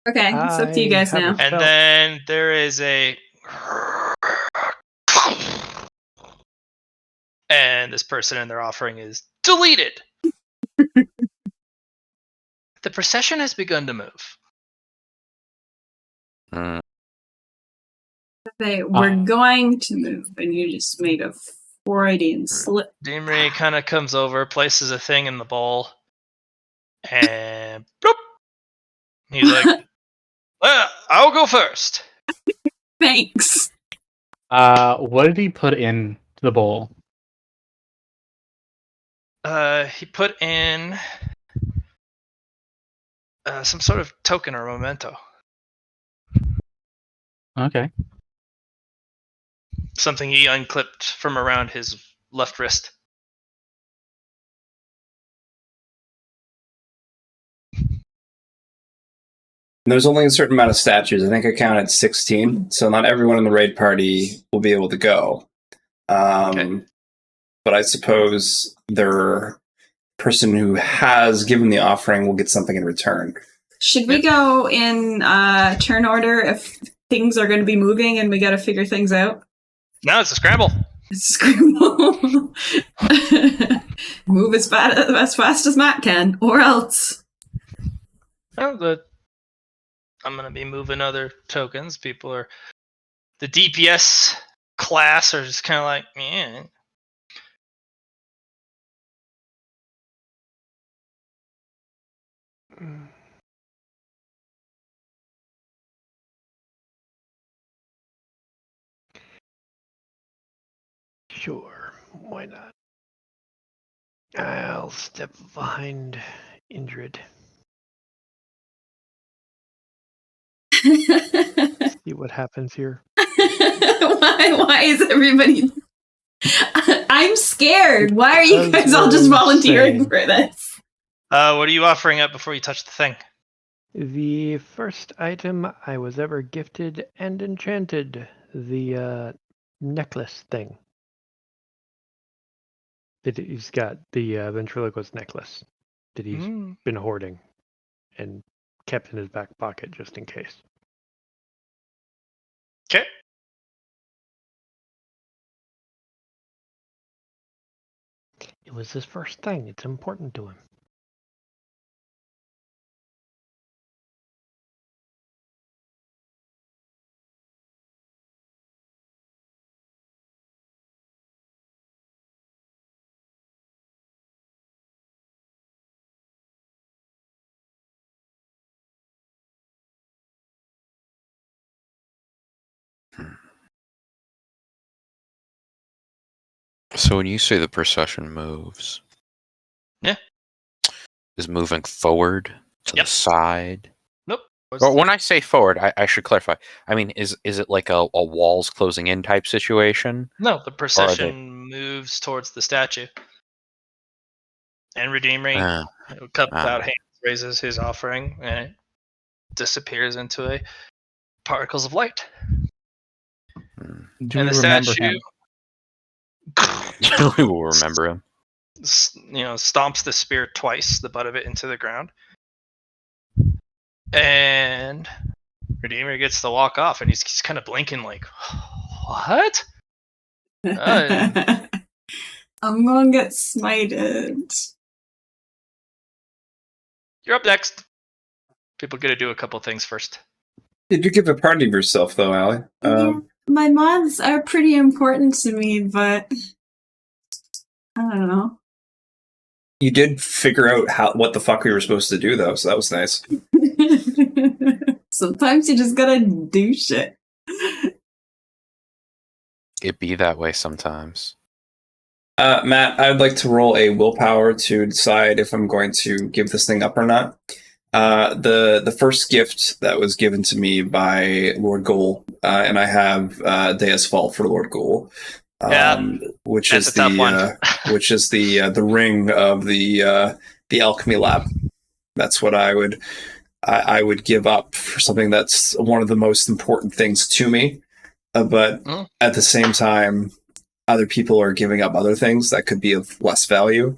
Okay, it's up to you guys now. And then there is a... And this person in their offering is deleted. The procession has begun to move. We're going to move, and you just made a Freudian slip. Dimri kind of comes over, places a thing in the bowl, and bloop. He's like, "Well, I'll go first." Thanks. What did he put in the bowl? He put in some sort of token or memento. Okay. Something he unclipped from around his left wrist. There's only a certain amount of statues. I think I counted 16, so not everyone in the raid party will be able to go. Okay. But I suppose their person who has given the offering will get something in return. Should we go in turn order if things are going to be moving and we got to figure things out? No, it's a scramble. Scramble. Move as fast as Matt can, or else. Well, I'm going to be moving other tokens. People are... The DPS class are just kind of like, yeah. Sure, why not? I'll step behind Indrid. See what happens here. Why is everybody... I'm scared. Why are you guys all just volunteering for this? What are you offering up before you touch the thing? The first item I was ever gifted and enchanted, the necklace thing. That he's got, the ventriloquist necklace that he's been hoarding and kept in his back pocket just in case. Okay. It was his first thing. It's important to him. So when you say the procession moves, Yeah. is moving forward to Yep. the side? Nope. Well, when I say forward, I should clarify. I mean, is it like a walls closing in type situation? No, the procession moves towards the statue. And Redeemer cups out hands, raises his offering, and it disappears into a particles of light. Do and we the remember statue, him? We will remember him. stomps the spear twice, the butt of it into the ground. And Redeemer gets to walk off, and he's kind of blinking like, what? I'm gonna get smited. You're up next. People gotta do a couple things first. Did you give a party of yourself, though, Allie? Yeah, my mods are pretty important to me, but I don't know. You did figure out what the fuck we were supposed to do, though, so that was nice. Sometimes you just gotta do shit. It be that way sometimes. Matt, I'd like to roll a willpower to decide if I'm going to give this thing up or not. The first gift that was given to me by Lord Goal, and I have Dea's Fault for Lord Goal, which is the ring of the alchemy lab. That's what I would give up for something that's one of the most important things to me. But at the same time, other people are giving up other things that could be of less value.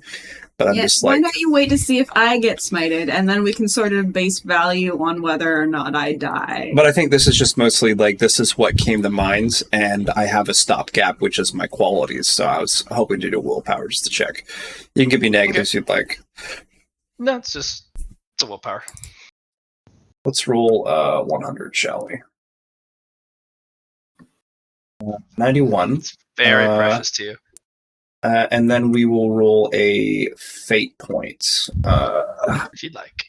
But I'm just like, why don't you wait to see if I get smited, and then we can sort of base value on whether or not I die. But I think this is just mostly like, this is what came to mind, and I have a stopgap, which is my qualities. So I was hoping to do willpower just to check. You can give me negatives if you'd like. No, it's a willpower. Let's roll 100, shall we? 91. It's very precious to you. And then we will roll a fate point. If you'd like.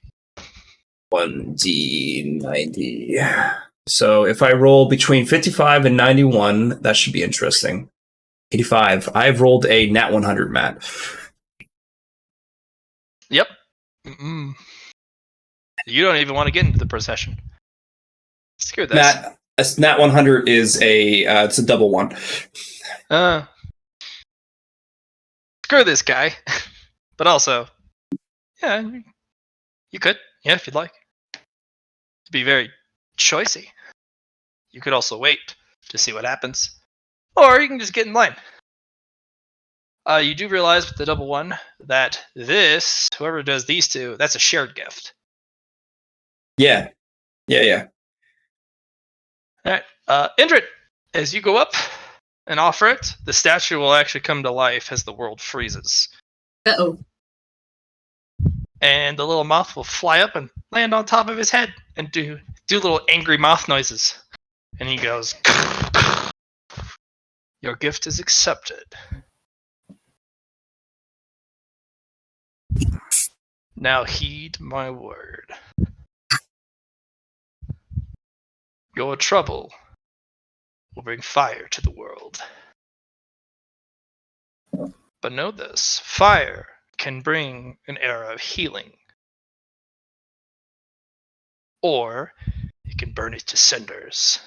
1d90. So if I roll between 55 and 91, that should be interesting. 85. I've rolled a nat 100, Matt. Yep. Mm-mm. You don't even want to get into the procession. Screw this. Matt, a nat 100 is it's a double one. Screw this guy. But also, yeah, you could. Yeah, if you'd like. To be very choicey. You could also wait to see what happens. Or you can just get in line. You do realize with the double one that whoever does these two, that's a shared gift. Yeah. Alright. Indrid, as you go up and offer it, the statue will actually come to life as the world freezes. Uh-oh. And the little moth will fly up and land on top of his head and do little angry moth noises. And he goes, "Your gift is accepted. Now heed my word. Your trouble will bring fire to the world. But know this, fire can bring an era of healing. Or it can burn it to cinders.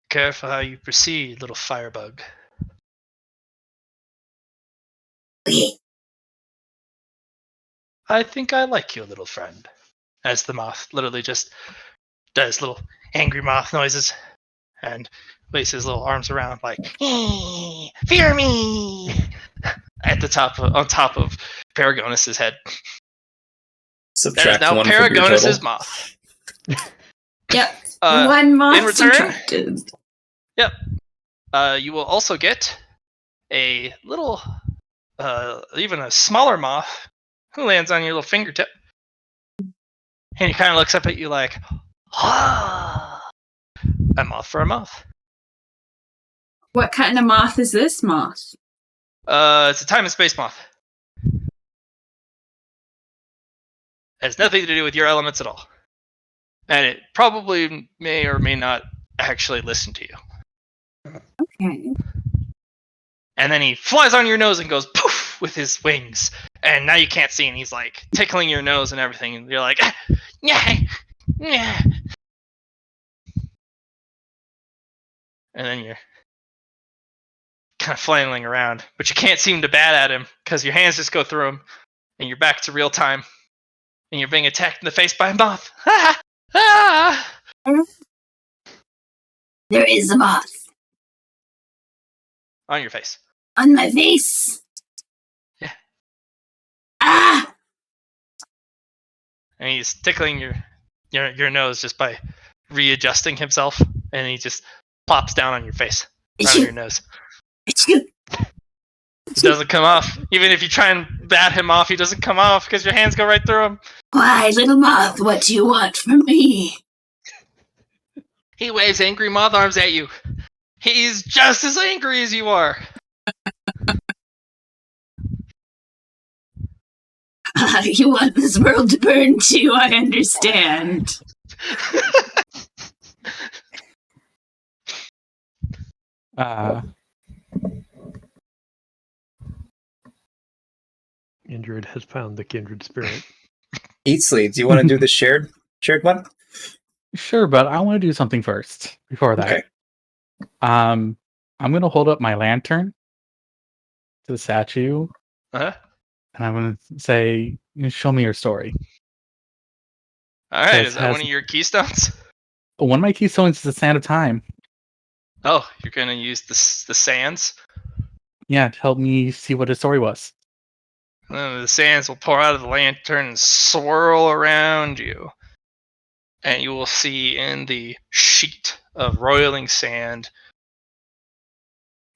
Careful how you proceed, little firebug." "I think I like you, little friend." As the moth literally just does little angry moth noises and waves his little arms around like, "Fear me!" on top of Paragonus's head. Subtract that is now one from your Paragonus's total. moth. Yep. One moth in return, subtracted. Yep. You will also get a little, even a smaller moth who lands on your little fingertip. And he kind of looks up at you like, "Ah, a moth for a moth." What kind of moth is this moth? It's a time and space moth. Has nothing to do with your elements at all. And it probably may or may not actually listen to you. Okay. And then he flies on your nose and goes poof with his wings. And now you can't see, and he's like tickling your nose and everything. And you're like, yeah, yeah. And then you're kind of flailing around, but you can't seem to bat at him because your hands just go through him, and you're back to real time, and you're being attacked in the face by a moth. There is a moth On your face. on my face. Yeah. Ah! and he's tickling your nose just by readjusting himself, and he just plops down on your face, right on your nose. It doesn't come off. Even if you try and bat him off, he doesn't come off because your hands go right through him. Why, little moth, what do you want from me? He waves angry moth arms at you. He's just as angry as you are. You want this world to burn too, I understand. Kindred has found the kindred spirit. Eatsley, do you want to do the shared one? Sure, but I want to do something first before that. Okay. I'm going to hold up my lantern to the statue, Uh-huh. and I'm going to say, "Show me your story." All right, This is that has- one of your keystones? One of my keystones is the Sand of Time. Oh, you're gonna use the sands. Yeah, to help me see what his story was. The sands will pour out of the lantern and swirl around you, and you will see in the sheet of roiling sand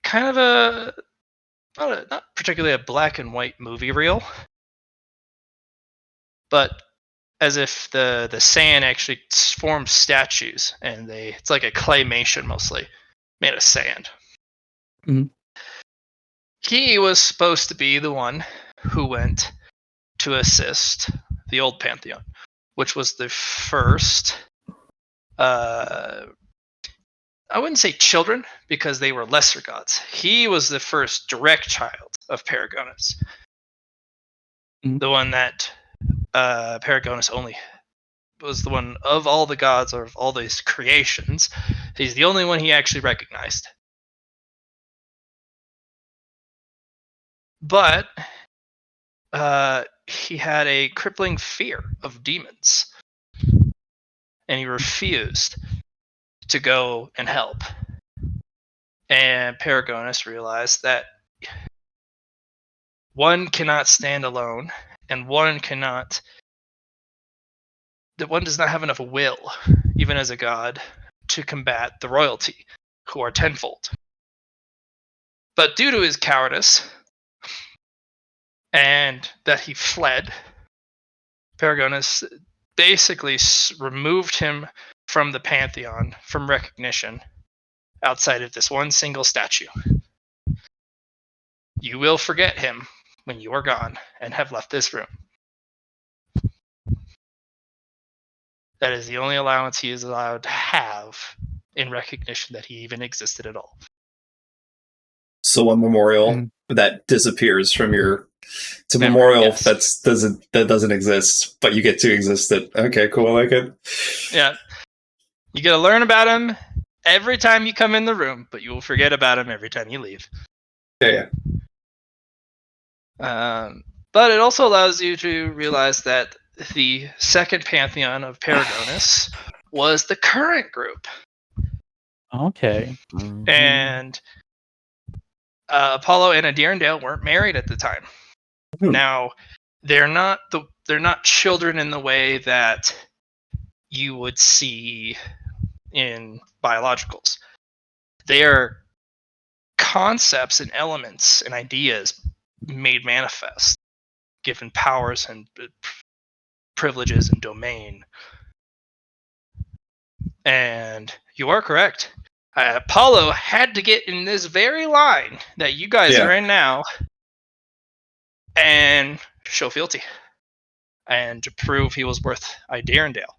kind of not particularly a black and white movie reel, but as if the sand actually forms statues, and it's like a claymation mostly made of sand. Mhm. He was supposed to be the one who went to assist the old pantheon, which was the first I wouldn't say children because they were lesser gods. He was the first direct child of Paragonus. Mhm. The one that Paragonus only was the one of all the gods or of all these creations. He's the only one he actually recognized. But he had a crippling fear of demons, and he refused to go and help. And Paragonus realized that one cannot stand alone, and one does not have enough will, even as a god, to combat the royalty, who are tenfold. But due to his cowardice, and that he fled, Paragonus basically removed him from the pantheon, from recognition, outside of this one single statue. You will forget him when you are gone and have left this room. That is the only allowance he is allowed to have in recognition that he even existed at all. So a memorial Mm. that disappears from your. It's a Memory, memorial yes. that doesn't exist, but you get to exist it. Okay, cool. I like it. Yeah. You get to learn about him every time you come in the room, but you will forget about him every time you leave. Yeah. But it also allows you to realize that the second pantheon of Paragonus was the current group. Okay. And Apollo and Adirondale weren't married at the time. Hmm. Now, they're not children in the way that you would see in biologicals. They are concepts and elements and ideas made manifest, given powers and privileges and domain. And you are correct. Apollo had to get in this very line that you guys Yeah. are in now and show fealty and to prove he was worth Idarendale,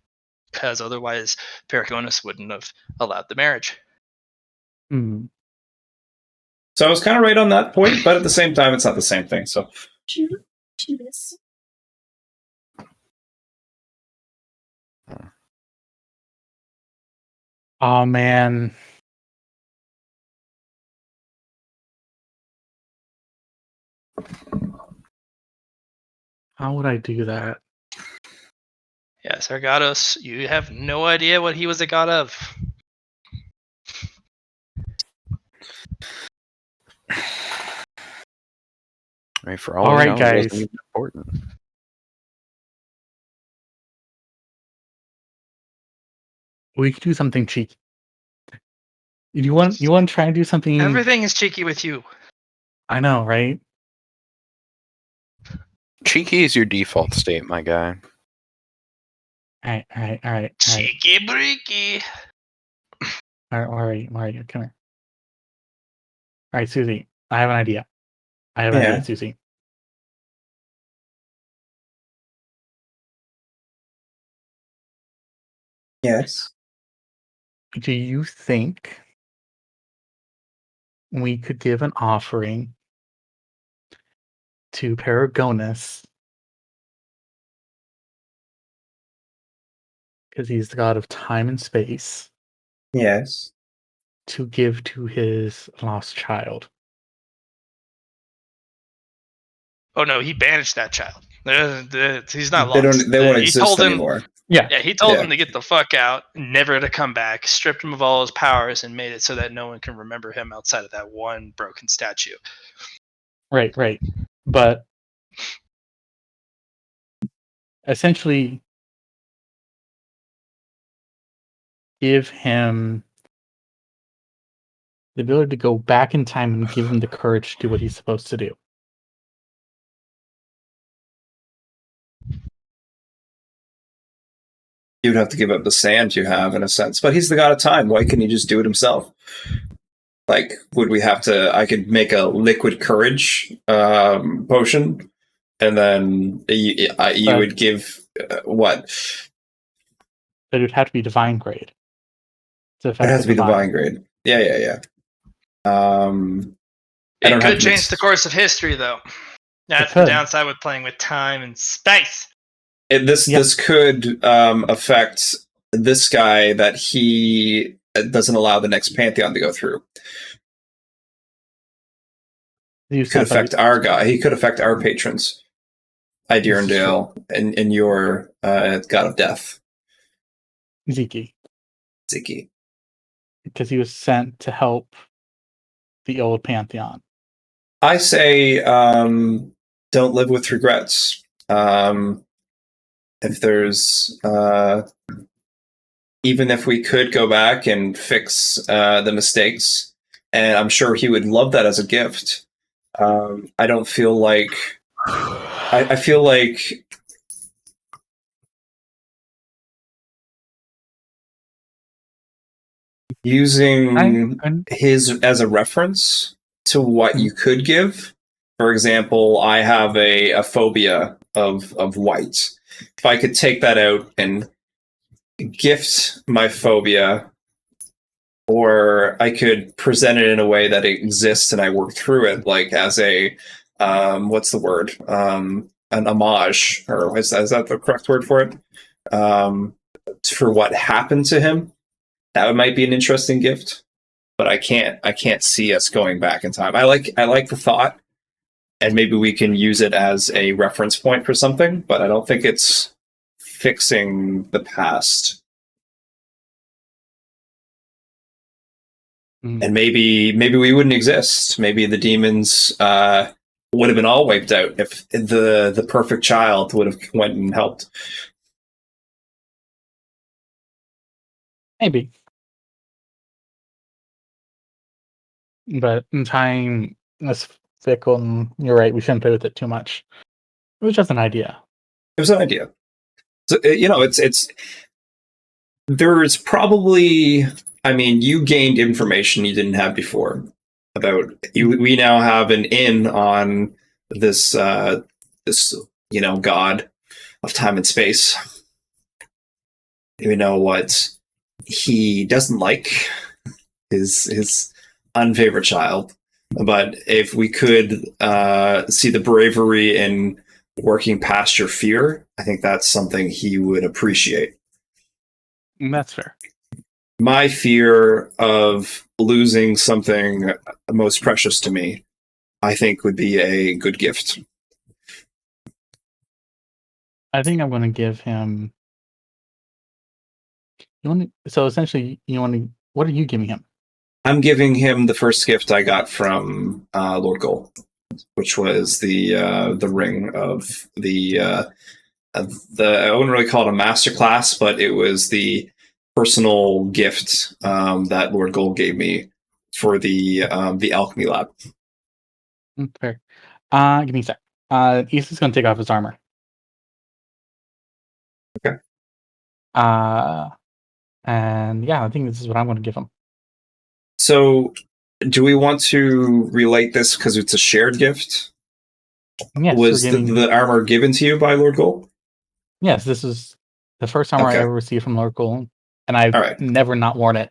because otherwise Paragonus wouldn't have allowed the marriage. Hmm. So I was kind of right on that point, but at the same time, it's not the same thing. So Judas. Oh man. How would I do that? Yes, Argados, you have no idea what he was a god of. I mean, for all All we right, know, it guys. wasn't even important. We could do something cheeky. You want to try and do something? Everything is cheeky with you. I know, right? Cheeky is your default state, my guy. All right. Cheeky breaky. All right, Mario, come here. All right, Susie, I have an idea. Yeah. Susie. Yes. Do you think we could give an offering to Paragonus because he's the god of time and space Yes. to give to his lost child? Oh no, he banished that child. He's not They lost. won't He exist told him, anymore. Yeah. he told Yeah. him to get the fuck out, never to come back, stripped him of all his powers, and made it so that no one can remember him outside of that one broken statue. Right. But essentially give him the ability to go back in time and give him the courage to do what he's supposed to do. You'd have to give up the sand you have, in a sense. But he's the god of time. Why couldn't he just do it himself? Like, would we have to? I could make a liquid courage potion, and then you would give what? But it would have to be divine grade. It has to be divine grade. Yeah. I It don't have could to change mix- the course of history, though. That's the could. downside with playing with time and space. This could affect this guy that he doesn't allow the next pantheon to go through. Could affect our guy. He could affect our patrons. Idirondale and your god of death, Ziki, Ziki. because he was sent to help the old pantheon. I say don't live with regrets. If there's even if we could go back and fix the mistakes, and I'm sure he would love that as a gift. I don't feel like I feel like using his as a reference to what you could give. For example, I have a phobia of white. If I could take that out and gift my phobia, or I could present it in a way that it exists and I work through it, like as a what's the word? An homage, or is that the correct word for it? For what happened to him, that might be an interesting gift. But I can't see us going back in time. I like the thought, and maybe we can use it as a reference point for something. But I don't think it's fixing the past. And maybe we wouldn't exist. Maybe the demons would have been all wiped out if the perfect child would have went and helped. Maybe. But in time is fickle, and you're right, we shouldn't play with it too much. It was just an idea. It was an idea. So, it's there's probably, I mean, you gained information you didn't have before about you. We now have an in on this god of time and space. We know what he doesn't like, his unfavorite child. But if we could see the bravery in working past your fear, I think that's something he would appreciate. That's fair. My fear of losing something most precious to me, I think, would be a good gift. I think I'm going to give him. So essentially, what are you giving him? I'm giving him the first gift I got from Lord Goal, which was the ring of the I wouldn't really call it a masterclass, but it was the personal gift that Lord Gold gave me for the alchemy lab. Fair. Give me a sec. Ethan's gonna take off his armor. Okay. And yeah, I think this is what I'm gonna give him. So, do we want to relate this because it's a shared gift? Yes, Was we're giving. the armor given to you by Lord Gold? Yes, this is the first armor I Okay. ever received from Lord Gold, and I've All right. never not worn it.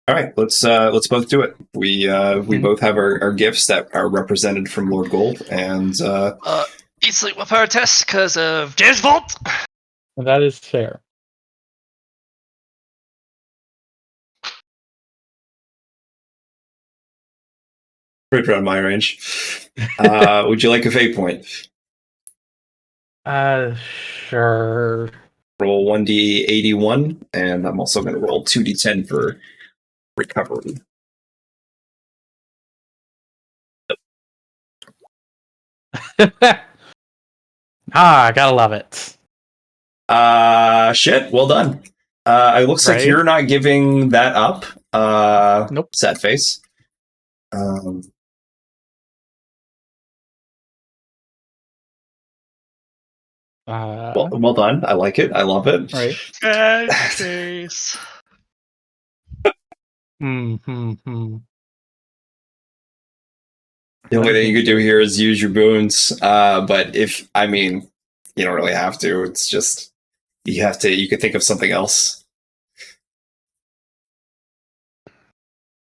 All right, let's both do it. We both have our gifts that are represented from Lord Gold, and Eat sleep with our test because of James Vault. That is fair. right around my range. Would you like a fate point? Sure. Roll 1d81, and I'm also going to roll 2d10 for recovery. Gotta love it. Shit, well done. It looks like Right? you're not giving that up. Nope. Sad face. Well done. I like it. I love it. Right. Sad face. Hmm. The only thing you could do here is use your boons. But if, I mean, you don't really have to. It's just, you could think of something else.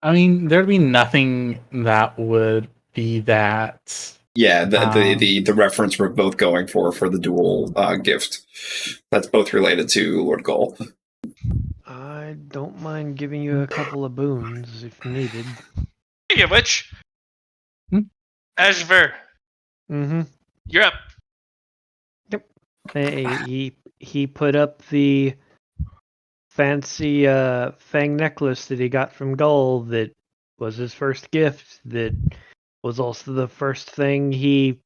I mean, there'd be nothing that would be that. Yeah, the reference we're both going for the dual gift. That's both related to Lord Gull. I don't mind giving you a couple of boons if needed. Speaking of which, Ashver, Mm-hmm. you're up. Hey, he put up the fancy fang necklace that he got from Gull that was his first gift, that was also the first thing he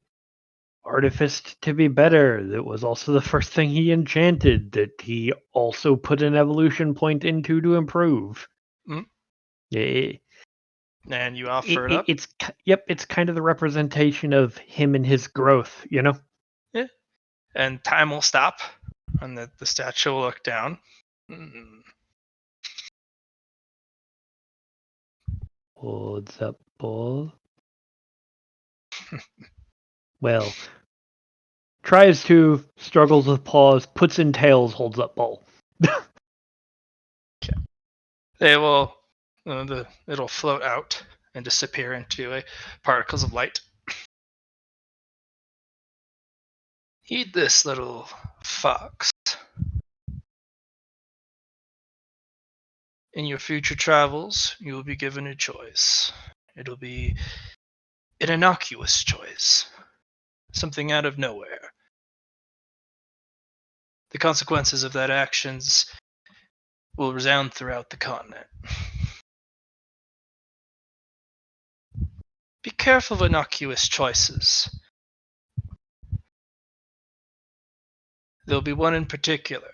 artificed to be better, that was also the first thing he enchanted, that he also put an evolution point into to improve. Mm. It, And you offer it up. it's kind of the representation of him and his growth, you know? Yeah. And time will stop, and the statue will look down. Mm. What's up, Bull? Well, tries to, struggles with paws, puts in tails, holds up Bull. They will, it'll float out and disappear into particles of light. Heed this, little fox. In your future travels, you will be given a choice. It'll be an innocuous choice, something out of nowhere. The consequences of that actions will resound throughout the continent. Be careful of innocuous choices. There'll be one in particular,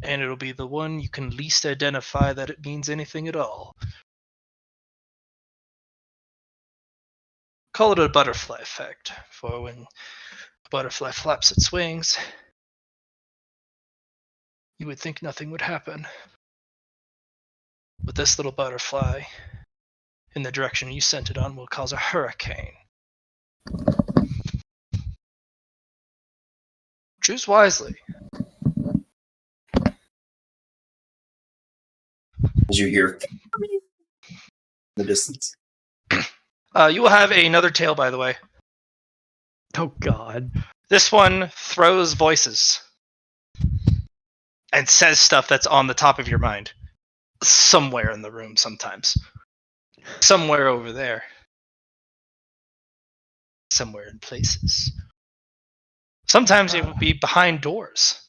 and it'll be the one you can least identify that it means anything at all. Call it a butterfly effect, for when a butterfly flaps its wings, you would think nothing would happen. But this little butterfly, in the direction you sent it on, will cause a hurricane. Choose wisely. As you hear the distance. You will have another tail, by the way. Oh, God. This one throws voices and says stuff that's on the top of your mind. Somewhere in the room, sometimes. Somewhere over there. Somewhere in places. Sometimes it would be behind doors.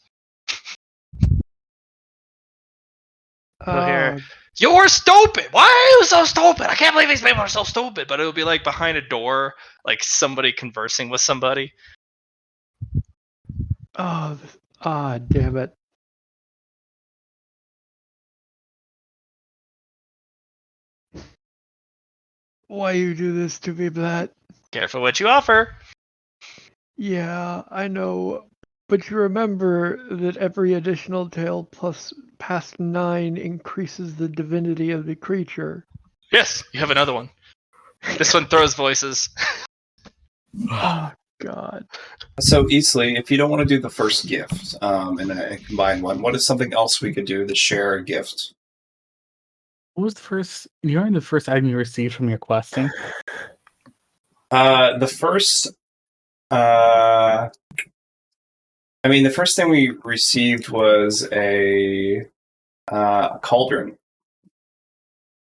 You'll hear, "You're stupid! Why are you so stupid? I can't believe these people are so stupid!" But it'll be like behind a door, like somebody conversing with somebody. Damn it. Why you do this to me, Blat? Careful what you offer. Yeah, I know. But you remember that every additional tail plus past 9 increases the divinity of the creature. Yes, you have another one. This one throws voices. Oh, God. So, Easley, if you don't want to do the first gift in a combined one, what is something else we could do to share a gift? What was the first? You remember the first item you received from your questing? The first, the first thing we received was a cauldron.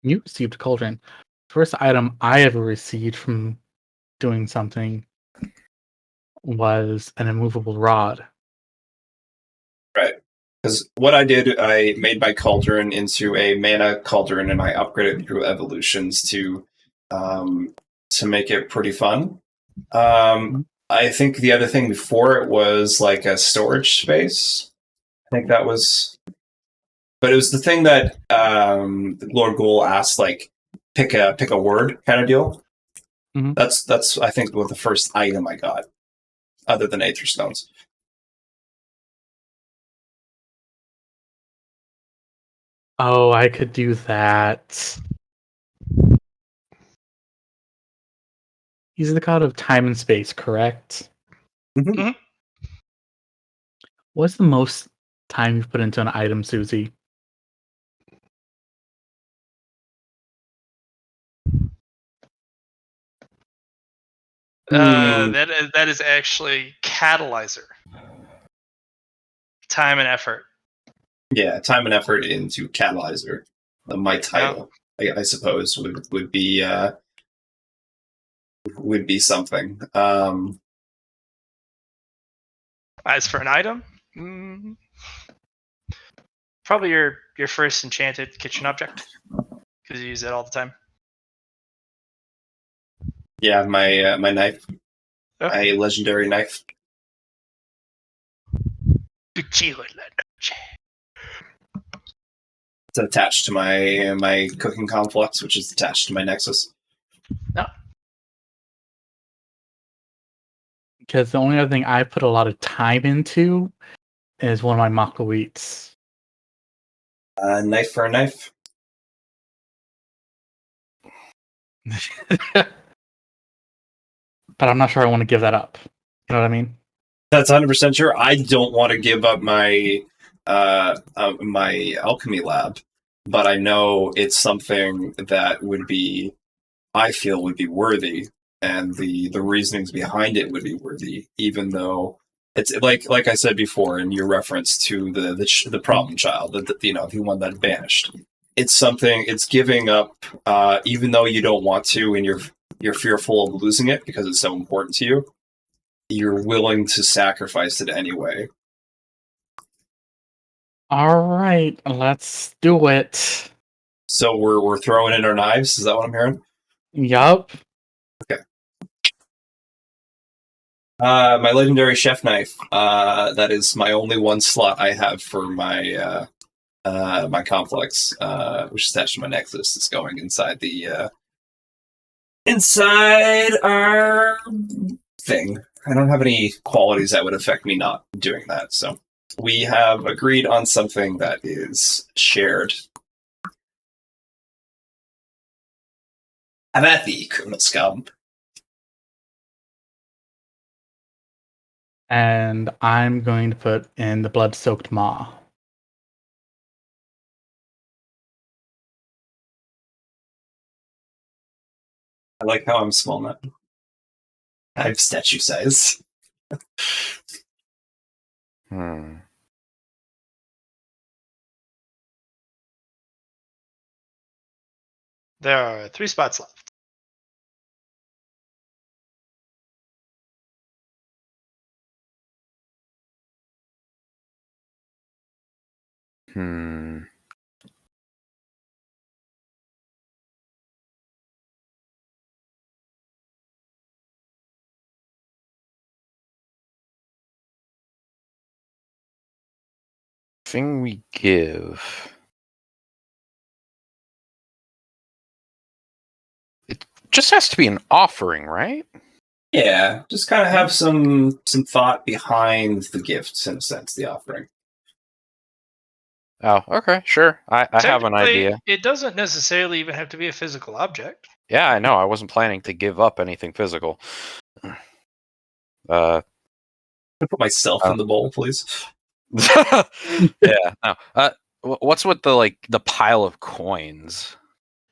You received a cauldron. First item I ever received from doing something was an immovable rod. Right. Because what I did, I made my cauldron into a mana cauldron, and I upgraded it through evolutions to make it pretty fun. I think the other thing before it was like a storage space. I think that was, but it was the thing that Lord Ghoul asked, like pick a word kind of deal. Mhm. That's I think what the first item I got, other than Aether Stones. Oh, I could do that. He's the god of time and space, correct? Mhm. What's the most time you've put into an item, Susie? That is actually catalyzer. Time and effort. Yeah, time and effort into Catalyzer. My title, I suppose, would be something. As for an item, probably your first enchanted kitchen object, because you use it all the time. Yeah, my knife, Oh. a legendary knife. It's attached to my cooking complex, which is attached to my Nexus. No. Because the only other thing I put a lot of time into is one of my Makaweets. Knife for a knife. But I'm not sure I want to give that up. You know what I mean? That's 100% sure. I don't want to give up my my alchemy lab, but I know it's something that I feel would be worthy, and the reasonings behind it would be worthy, even though it's like I said before in your reference to the problem child, the one that vanished. It's something. It's giving up, even though you don't want to, and you're fearful of losing it because it's so important to you. You're willing to sacrifice it anyway. All right, let's do it. So we're throwing in our knives. Is that what I'm hearing? Yup. Okay. My legendary chef knife. That is my only one slot I have for my my complex, which is attached to my Nexus. It's going inside inside our thing. I don't have any qualities that would affect me not doing that. So we have agreed on something that is shared. Have at thee, criminal scum. And I'm going to put in the blood-soaked maw. I like how I'm small now. I'm statue size. There are 3 spots left. Thing we give. just has to be an offering, right? Yeah, just kind of have some thought behind the gifts, in a sense, the offering. Oh, okay, sure. I have an Technically, idea. it doesn't necessarily even have to be a physical object. Yeah, I know. I wasn't planning to give up anything physical. I put myself Oh. in the bowl, please. Yeah. No. What's with the pile of coins?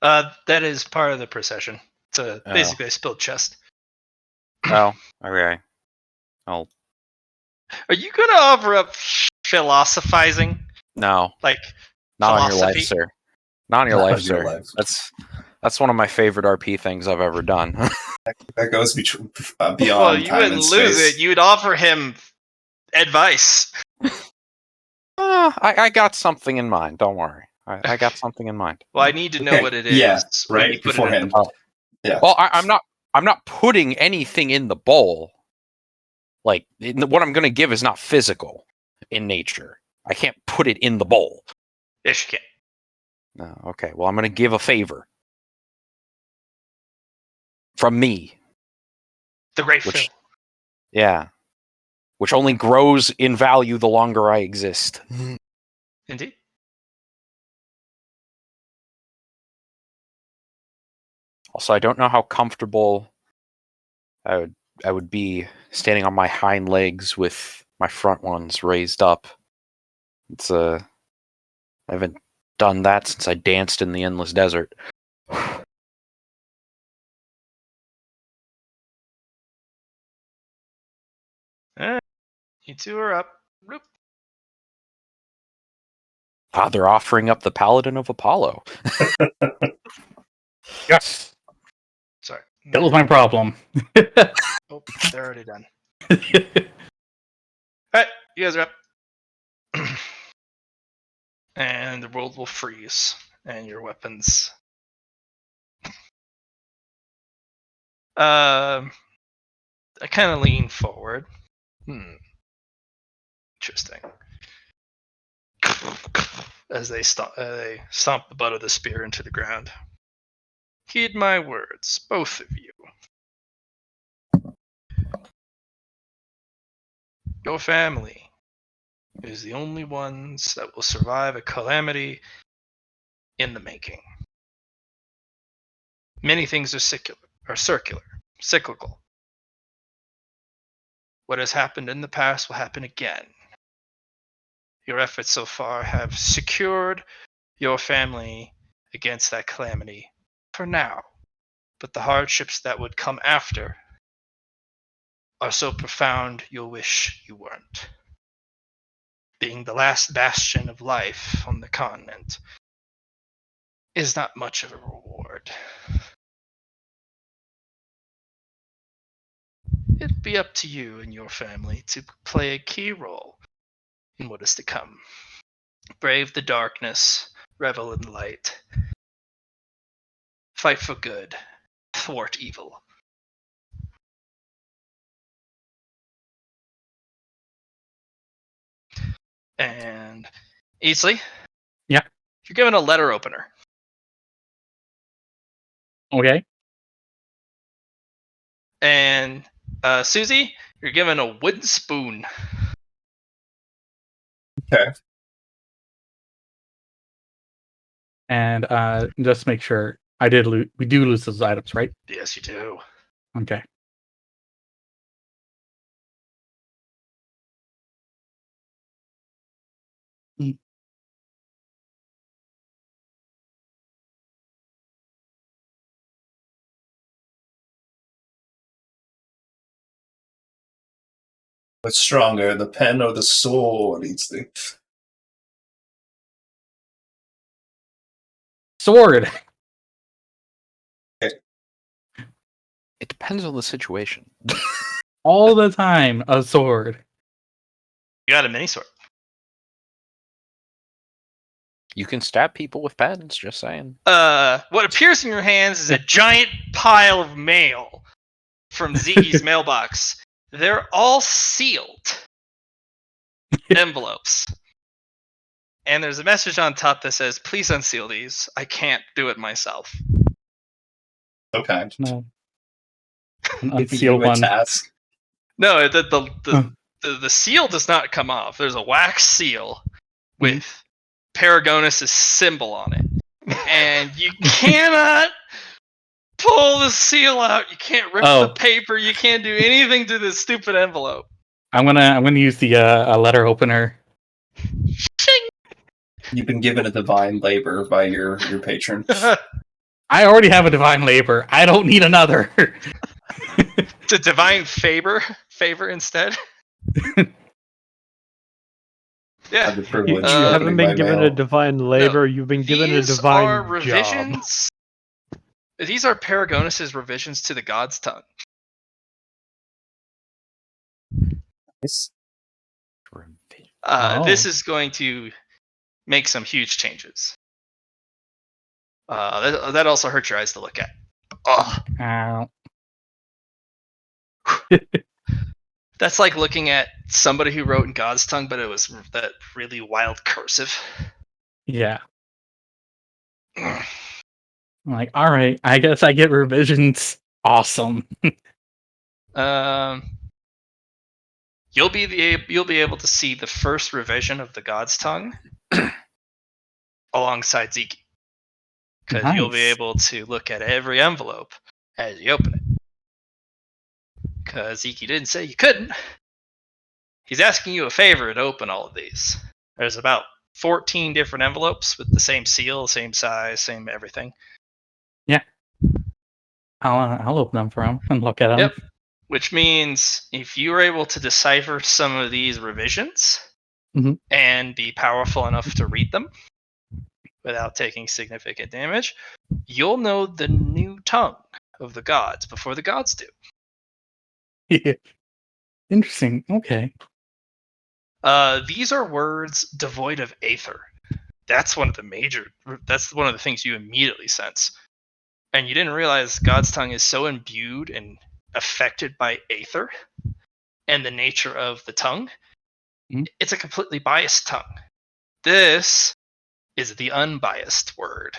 That is part of the procession. It's basically a spilled chest. Oh, okay. Oh, Are you gonna offer up philosophizing? no. Like Not on your life, philosophy? sir. Not on your Not life, on your sir. life. That's one of my favorite RP things I've ever done. That goes beyond Well, you time wouldn't and lose space. it. You'd offer him advice. I got something in mind. Don't worry. I got something in mind. Well, I need to know Okay, what it is. yeah, when right, you put beforehand. It in the Yeah. Well, I'm not putting anything in the bowl. Like what I'm going to give is not physical in nature. I can't put it in the bowl. yes, you can. No, okay. Well, I'm going to give a favor from me. The Great Which- Phil. Yeah. Which only grows in value the longer I exist. Indeed. Also, I don't know how comfortable I would be standing on my hind legs with my front ones raised up. It's I haven't done that since I danced in the endless desert. You two are up. Bloop. They're offering up the Paladin of Apollo. Yes, Sorry. that was my problem. Oh, they're already done. Alright, you guys are up. And the world will freeze. And your weapons. I kind of lean forward. Interesting. As they stomp the butt of the spear into the ground. Heed my words, both of you. Your family is the only ones that will survive a calamity in the making. Many things are cyclical. What has happened in the past will happen again. Your efforts so far have secured your family against that calamity for now. But the hardships that would come after are so profound you'll wish you weren't. Being the last bastion of life on the continent is not much of a reward. It'd be up to you and your family to play a key role in what is to come. Brave the darkness, revel in light, fight for good, thwart evil. And Easley? Yeah. You're given a letter opener. Okay. And Susie, you're given a wooden spoon. Okay. And just make sure I did lose. We do lose those items, right? Yes, you do. Okay. What's stronger, the pen or the sword? Sword. It depends on the situation. All the time, a sword. You got a mini sword. You can stab people with pens, just saying. What appears in your hands is a giant pile of mail from Ziggy's mailbox. They're all sealed envelopes. And there's a message on top that says, please unseal these. I can't do it myself. Okay. No. An Give unseal you a one. task. No, Huh. the seal does not come off. There's a wax seal Mhm. with Paragonus' symbol on it. And you cannot pull the seal out. You can't rip the Oh. paper. You can't do anything to this stupid envelope. I'm gonna use the a letter opener. Shing! You've been given a divine labor by your patron. I already have a divine labor. I don't need another. It's a divine favor instead. Yeah. Had the privilege You of haven't opening been my given mail. a divine labor. You've been given a These divine are job. revisions. These are Paragonus' revisions to the God's Tongue. Nice. This is going to make some huge changes. That also hurts your eyes to look at. Oh, Ow. that's like looking at somebody who wrote in God's tongue, but it was that really wild cursive. Yeah. I'm like, all right, I guess I get revisions. Awesome. You'll be able to see the first revision of the God's tongue alongside Zeke, because you'll be Nice. able to look at every envelope as you open it. Because Zeke didn't say you couldn't. He's asking you a favor to open all of these. There's about 14 different envelopes with the same seal, same size, same everything. Yeah. I'll open them for him and look at them. Yep. Which means if you are able to decipher some of these revisions Mhm. and be powerful enough to read them without taking significant damage, you'll know the new tongue of the gods before the gods do. Yeah. Interesting. Okay. These are words devoid of aether. That's one of the things you immediately sense. And you didn't realize God's tongue is so imbued and affected by aether and the nature of the tongue. Mhm. It's a completely biased tongue. This is the unbiased word.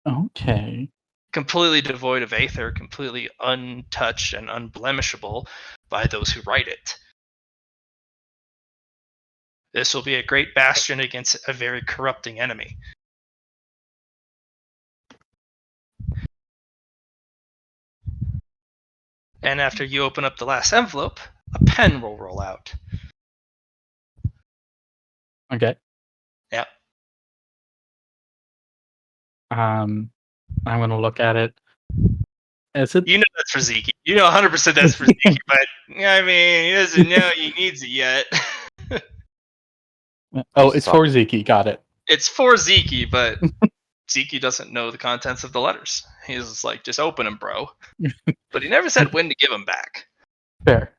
Okay. Completely devoid of aether, completely untouched and unblemishable by those who write it. This will be a great bastion against a very corrupting enemy. And after you open up the last envelope, a pen will roll out. Okay. Yeah. I'm gonna look at it. Is it? You know that's for Zeke. You know 100% that's for Zeke, but I mean, he doesn't know he needs it yet. Oh, it's for Zeke. Got it. It's for Zeke, but Zeke doesn't know the contents of the letters. He's like, just open them, bro. But he never said when to give them back. Fair.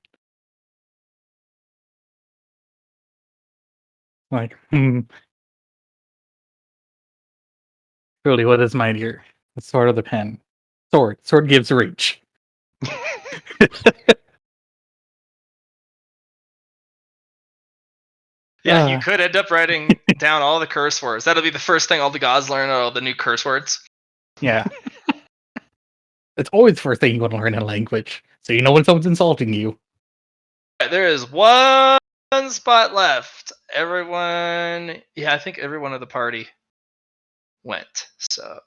Like, Truly, what is mightier? The sword or the pen? Sword. Sword gives reach. Yeah, you could end up writing down all the curse words. That'll be the first thing all the gods learn, are all the new curse words. Yeah. It's always the first thing you want to learn in a language. So you know when someone's insulting you. There is one spot left. Everyone, yeah, I think everyone of the party went. So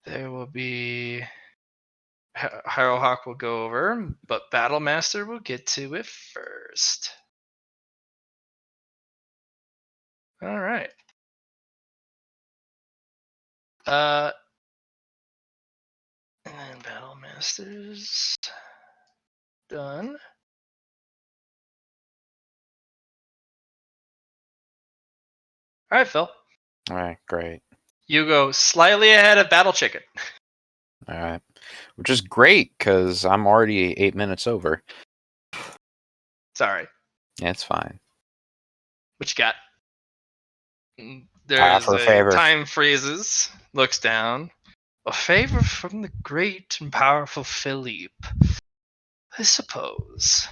there will be Harrowhawk will go over, but Battlemaster will get to it first. All right. And then Battlemaster's done. All right, Phil. All right, great. You go slightly ahead of Battle Chicken. All right, which is great because I'm already 8 minutes over. Sorry. Yeah, it's fine. What you got? There Half is her a favor. time freezes, looks down. A favor from the great and powerful Philippe. I suppose.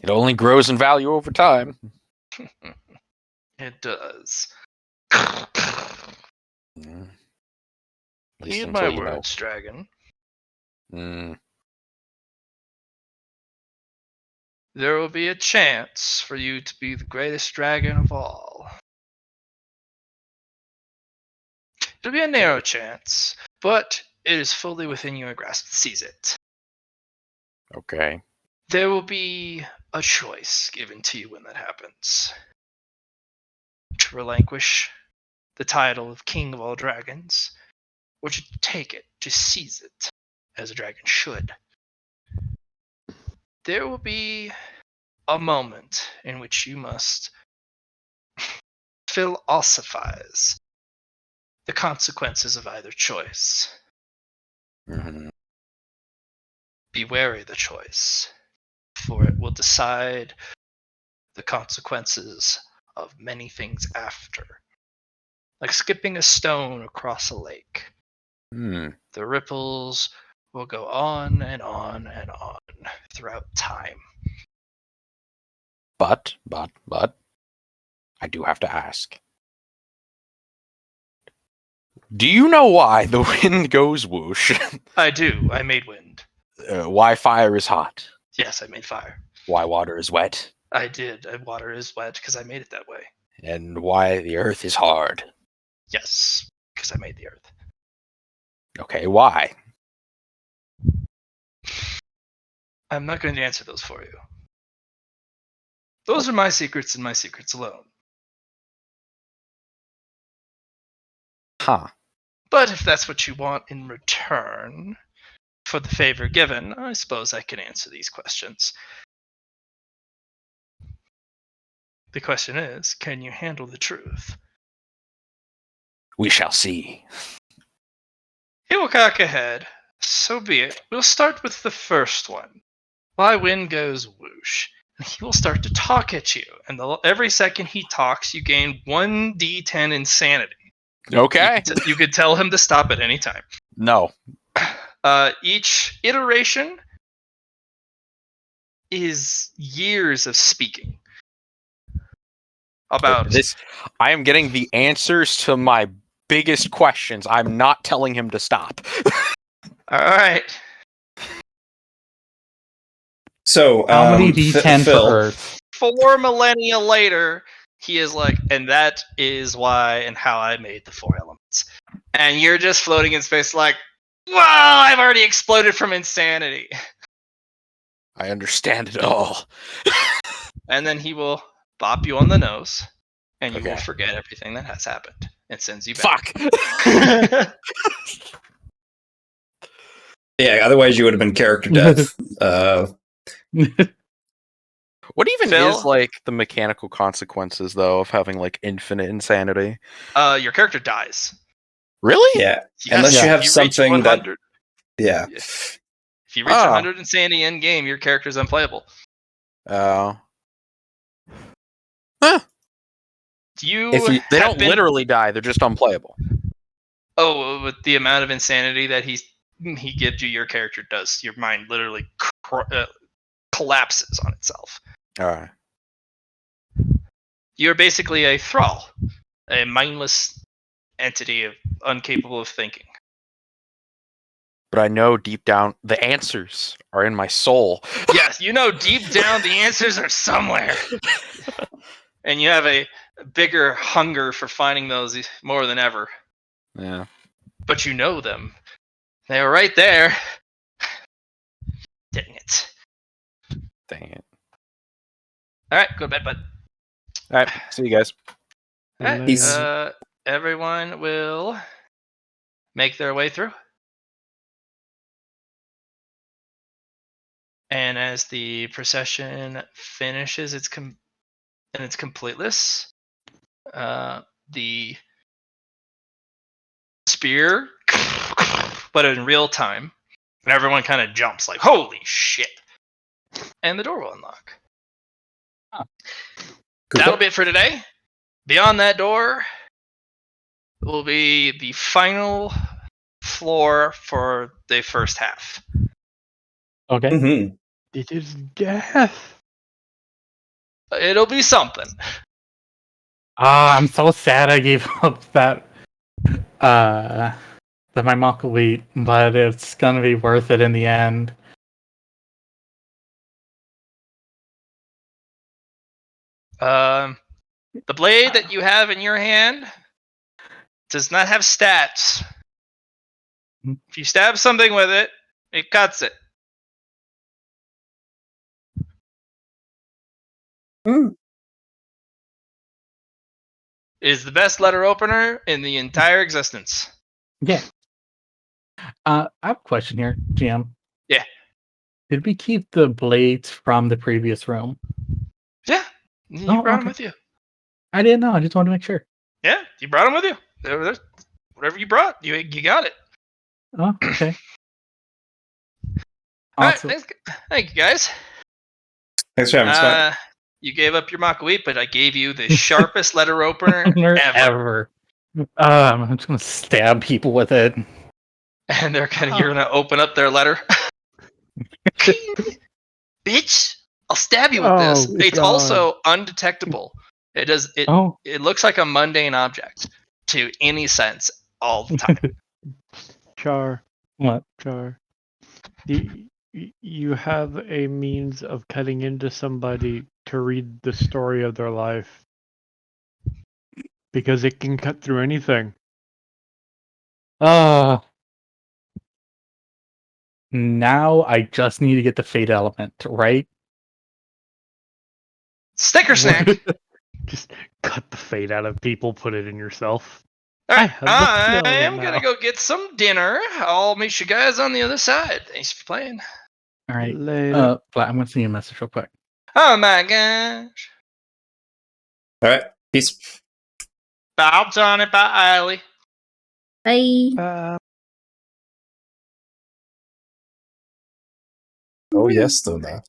It only grows in value over time. It does. Mm. At least Heed until my you know. words, dragon. Mm. There will be a chance for you to be the greatest dragon of all. It'll be a narrow chance, but it is fully within your grasp to seize it. Okay. There will be a choice given to you when that happens. To relinquish the title of King of all Dragons, or to take it, to seize it, as a dragon should. There will be a moment in which you must philosophize the consequences of either choice. Mhm. Be wary of the choice, for it will decide the consequences of many things after. Like skipping a stone across a lake. Hmm. The ripples will go on and on and on throughout time. But, I do have to ask. Do you know why the wind goes whoosh? I do. I made wind. Why fire is hot? Yes, I made fire. Why water is wet? I did. Water is wet because I made it that way. And why the earth is hard? Yes, because I made the earth. Okay, why? I'm not going to answer those for you. Those are my secrets and my secrets alone. Huh. But if that's what you want in return for the favor given, I suppose I can answer these questions. The question is, can you handle the truth? We shall see. He will cock ahead. So be it. We'll start with the first one. Why wind goes whoosh. And he will start to talk at you. And every second he talks, you gain 1d10 insanity. Okay. You could tell him to stop at any time. No. Each iteration is years of speaking about This. I am getting the answers to my biggest questions. I'm not telling him to stop. All right. So, How many D10 Phil, for Earth? 4 millennia later, he is like, and that is why and how I made the 4 elements. And you're just floating in space like, wow, I've already exploded from insanity. I understand it all. And then he will bop you on the nose, and you will Okay. forget everything that has happened. It sends you back. Fuck. yeah, otherwise you would have been character death. What even Phil? is like the mechanical consequences though of having like infinite insanity? Your character dies. Really? yeah, Yes, unless you Yeah. have if reach something that, 100 yeah. If you reach Oh. 100 insanity in game, your character is unplayable. Oh. You If you- They have don't been, literally die, they're just unplayable. Oh, with the amount of insanity that he gives you, your character does. Your mind literally collapses on itself. Alright. You're basically a thrall, a mindless entity incapable of thinking. But I know deep down the answers are in my soul. Yes, you know deep down the answers are somewhere. And you have a bigger hunger for finding those more than ever. Yeah. But you know them. They were right there. Dang it. Dang it. Alright, go to bed, bud. Alright, see you guys. Alright, He's- everyone will make their way through. And as the procession finishes in its completeness, the spear, but in real time, and everyone kind of jumps like, holy shit! And the door will unlock. That'll be it for today. Beyond that door will be the final floor for the first half. Okay. Mhm. It is death. It'll be something. I'm so sad I gave up that That my mock will eat, but it's gonna be worth it in the end. The blade that you have in your hand does not have stats. If you stab something with it, it cuts it. Mm. It is the best letter opener in the entire existence. Yeah. I have a question here, GM. Yeah. Did we keep the blades from the previous room? Yeah, you Oh, brought them okay. with you. I didn't know. I just wanted to make sure. Yeah, you brought them with you. Whatever you brought, you got it. Oh, okay. All right, Also, thank you guys. Thanks for having us, Matt. You gave up your Makawit, but I gave you the sharpest letter opener ever. I'm just gonna stab people with it. And you're gonna open up their letter. Bitch, I'll stab you with this. Oh, It's God. also undetectable. Oh, It looks like a mundane object to any sense all the time. Char, what? Char. You have a means of cutting into somebody to read the story of their life. Because it can cut through anything. Now I just need to get the fate element, right? Sticker snack. Just cut the fate out of people, put it in yourself. All I right, have the I fate am element gonna now. go get some dinner. I'll meet you guys on the other side. Thanks for playing. All right. Later. Flat, I'm gonna send you a message real quick. Oh my gosh. All right. Peace. Bye, Johnny. Bye, Allie. Bye. Oh, yes, though, now.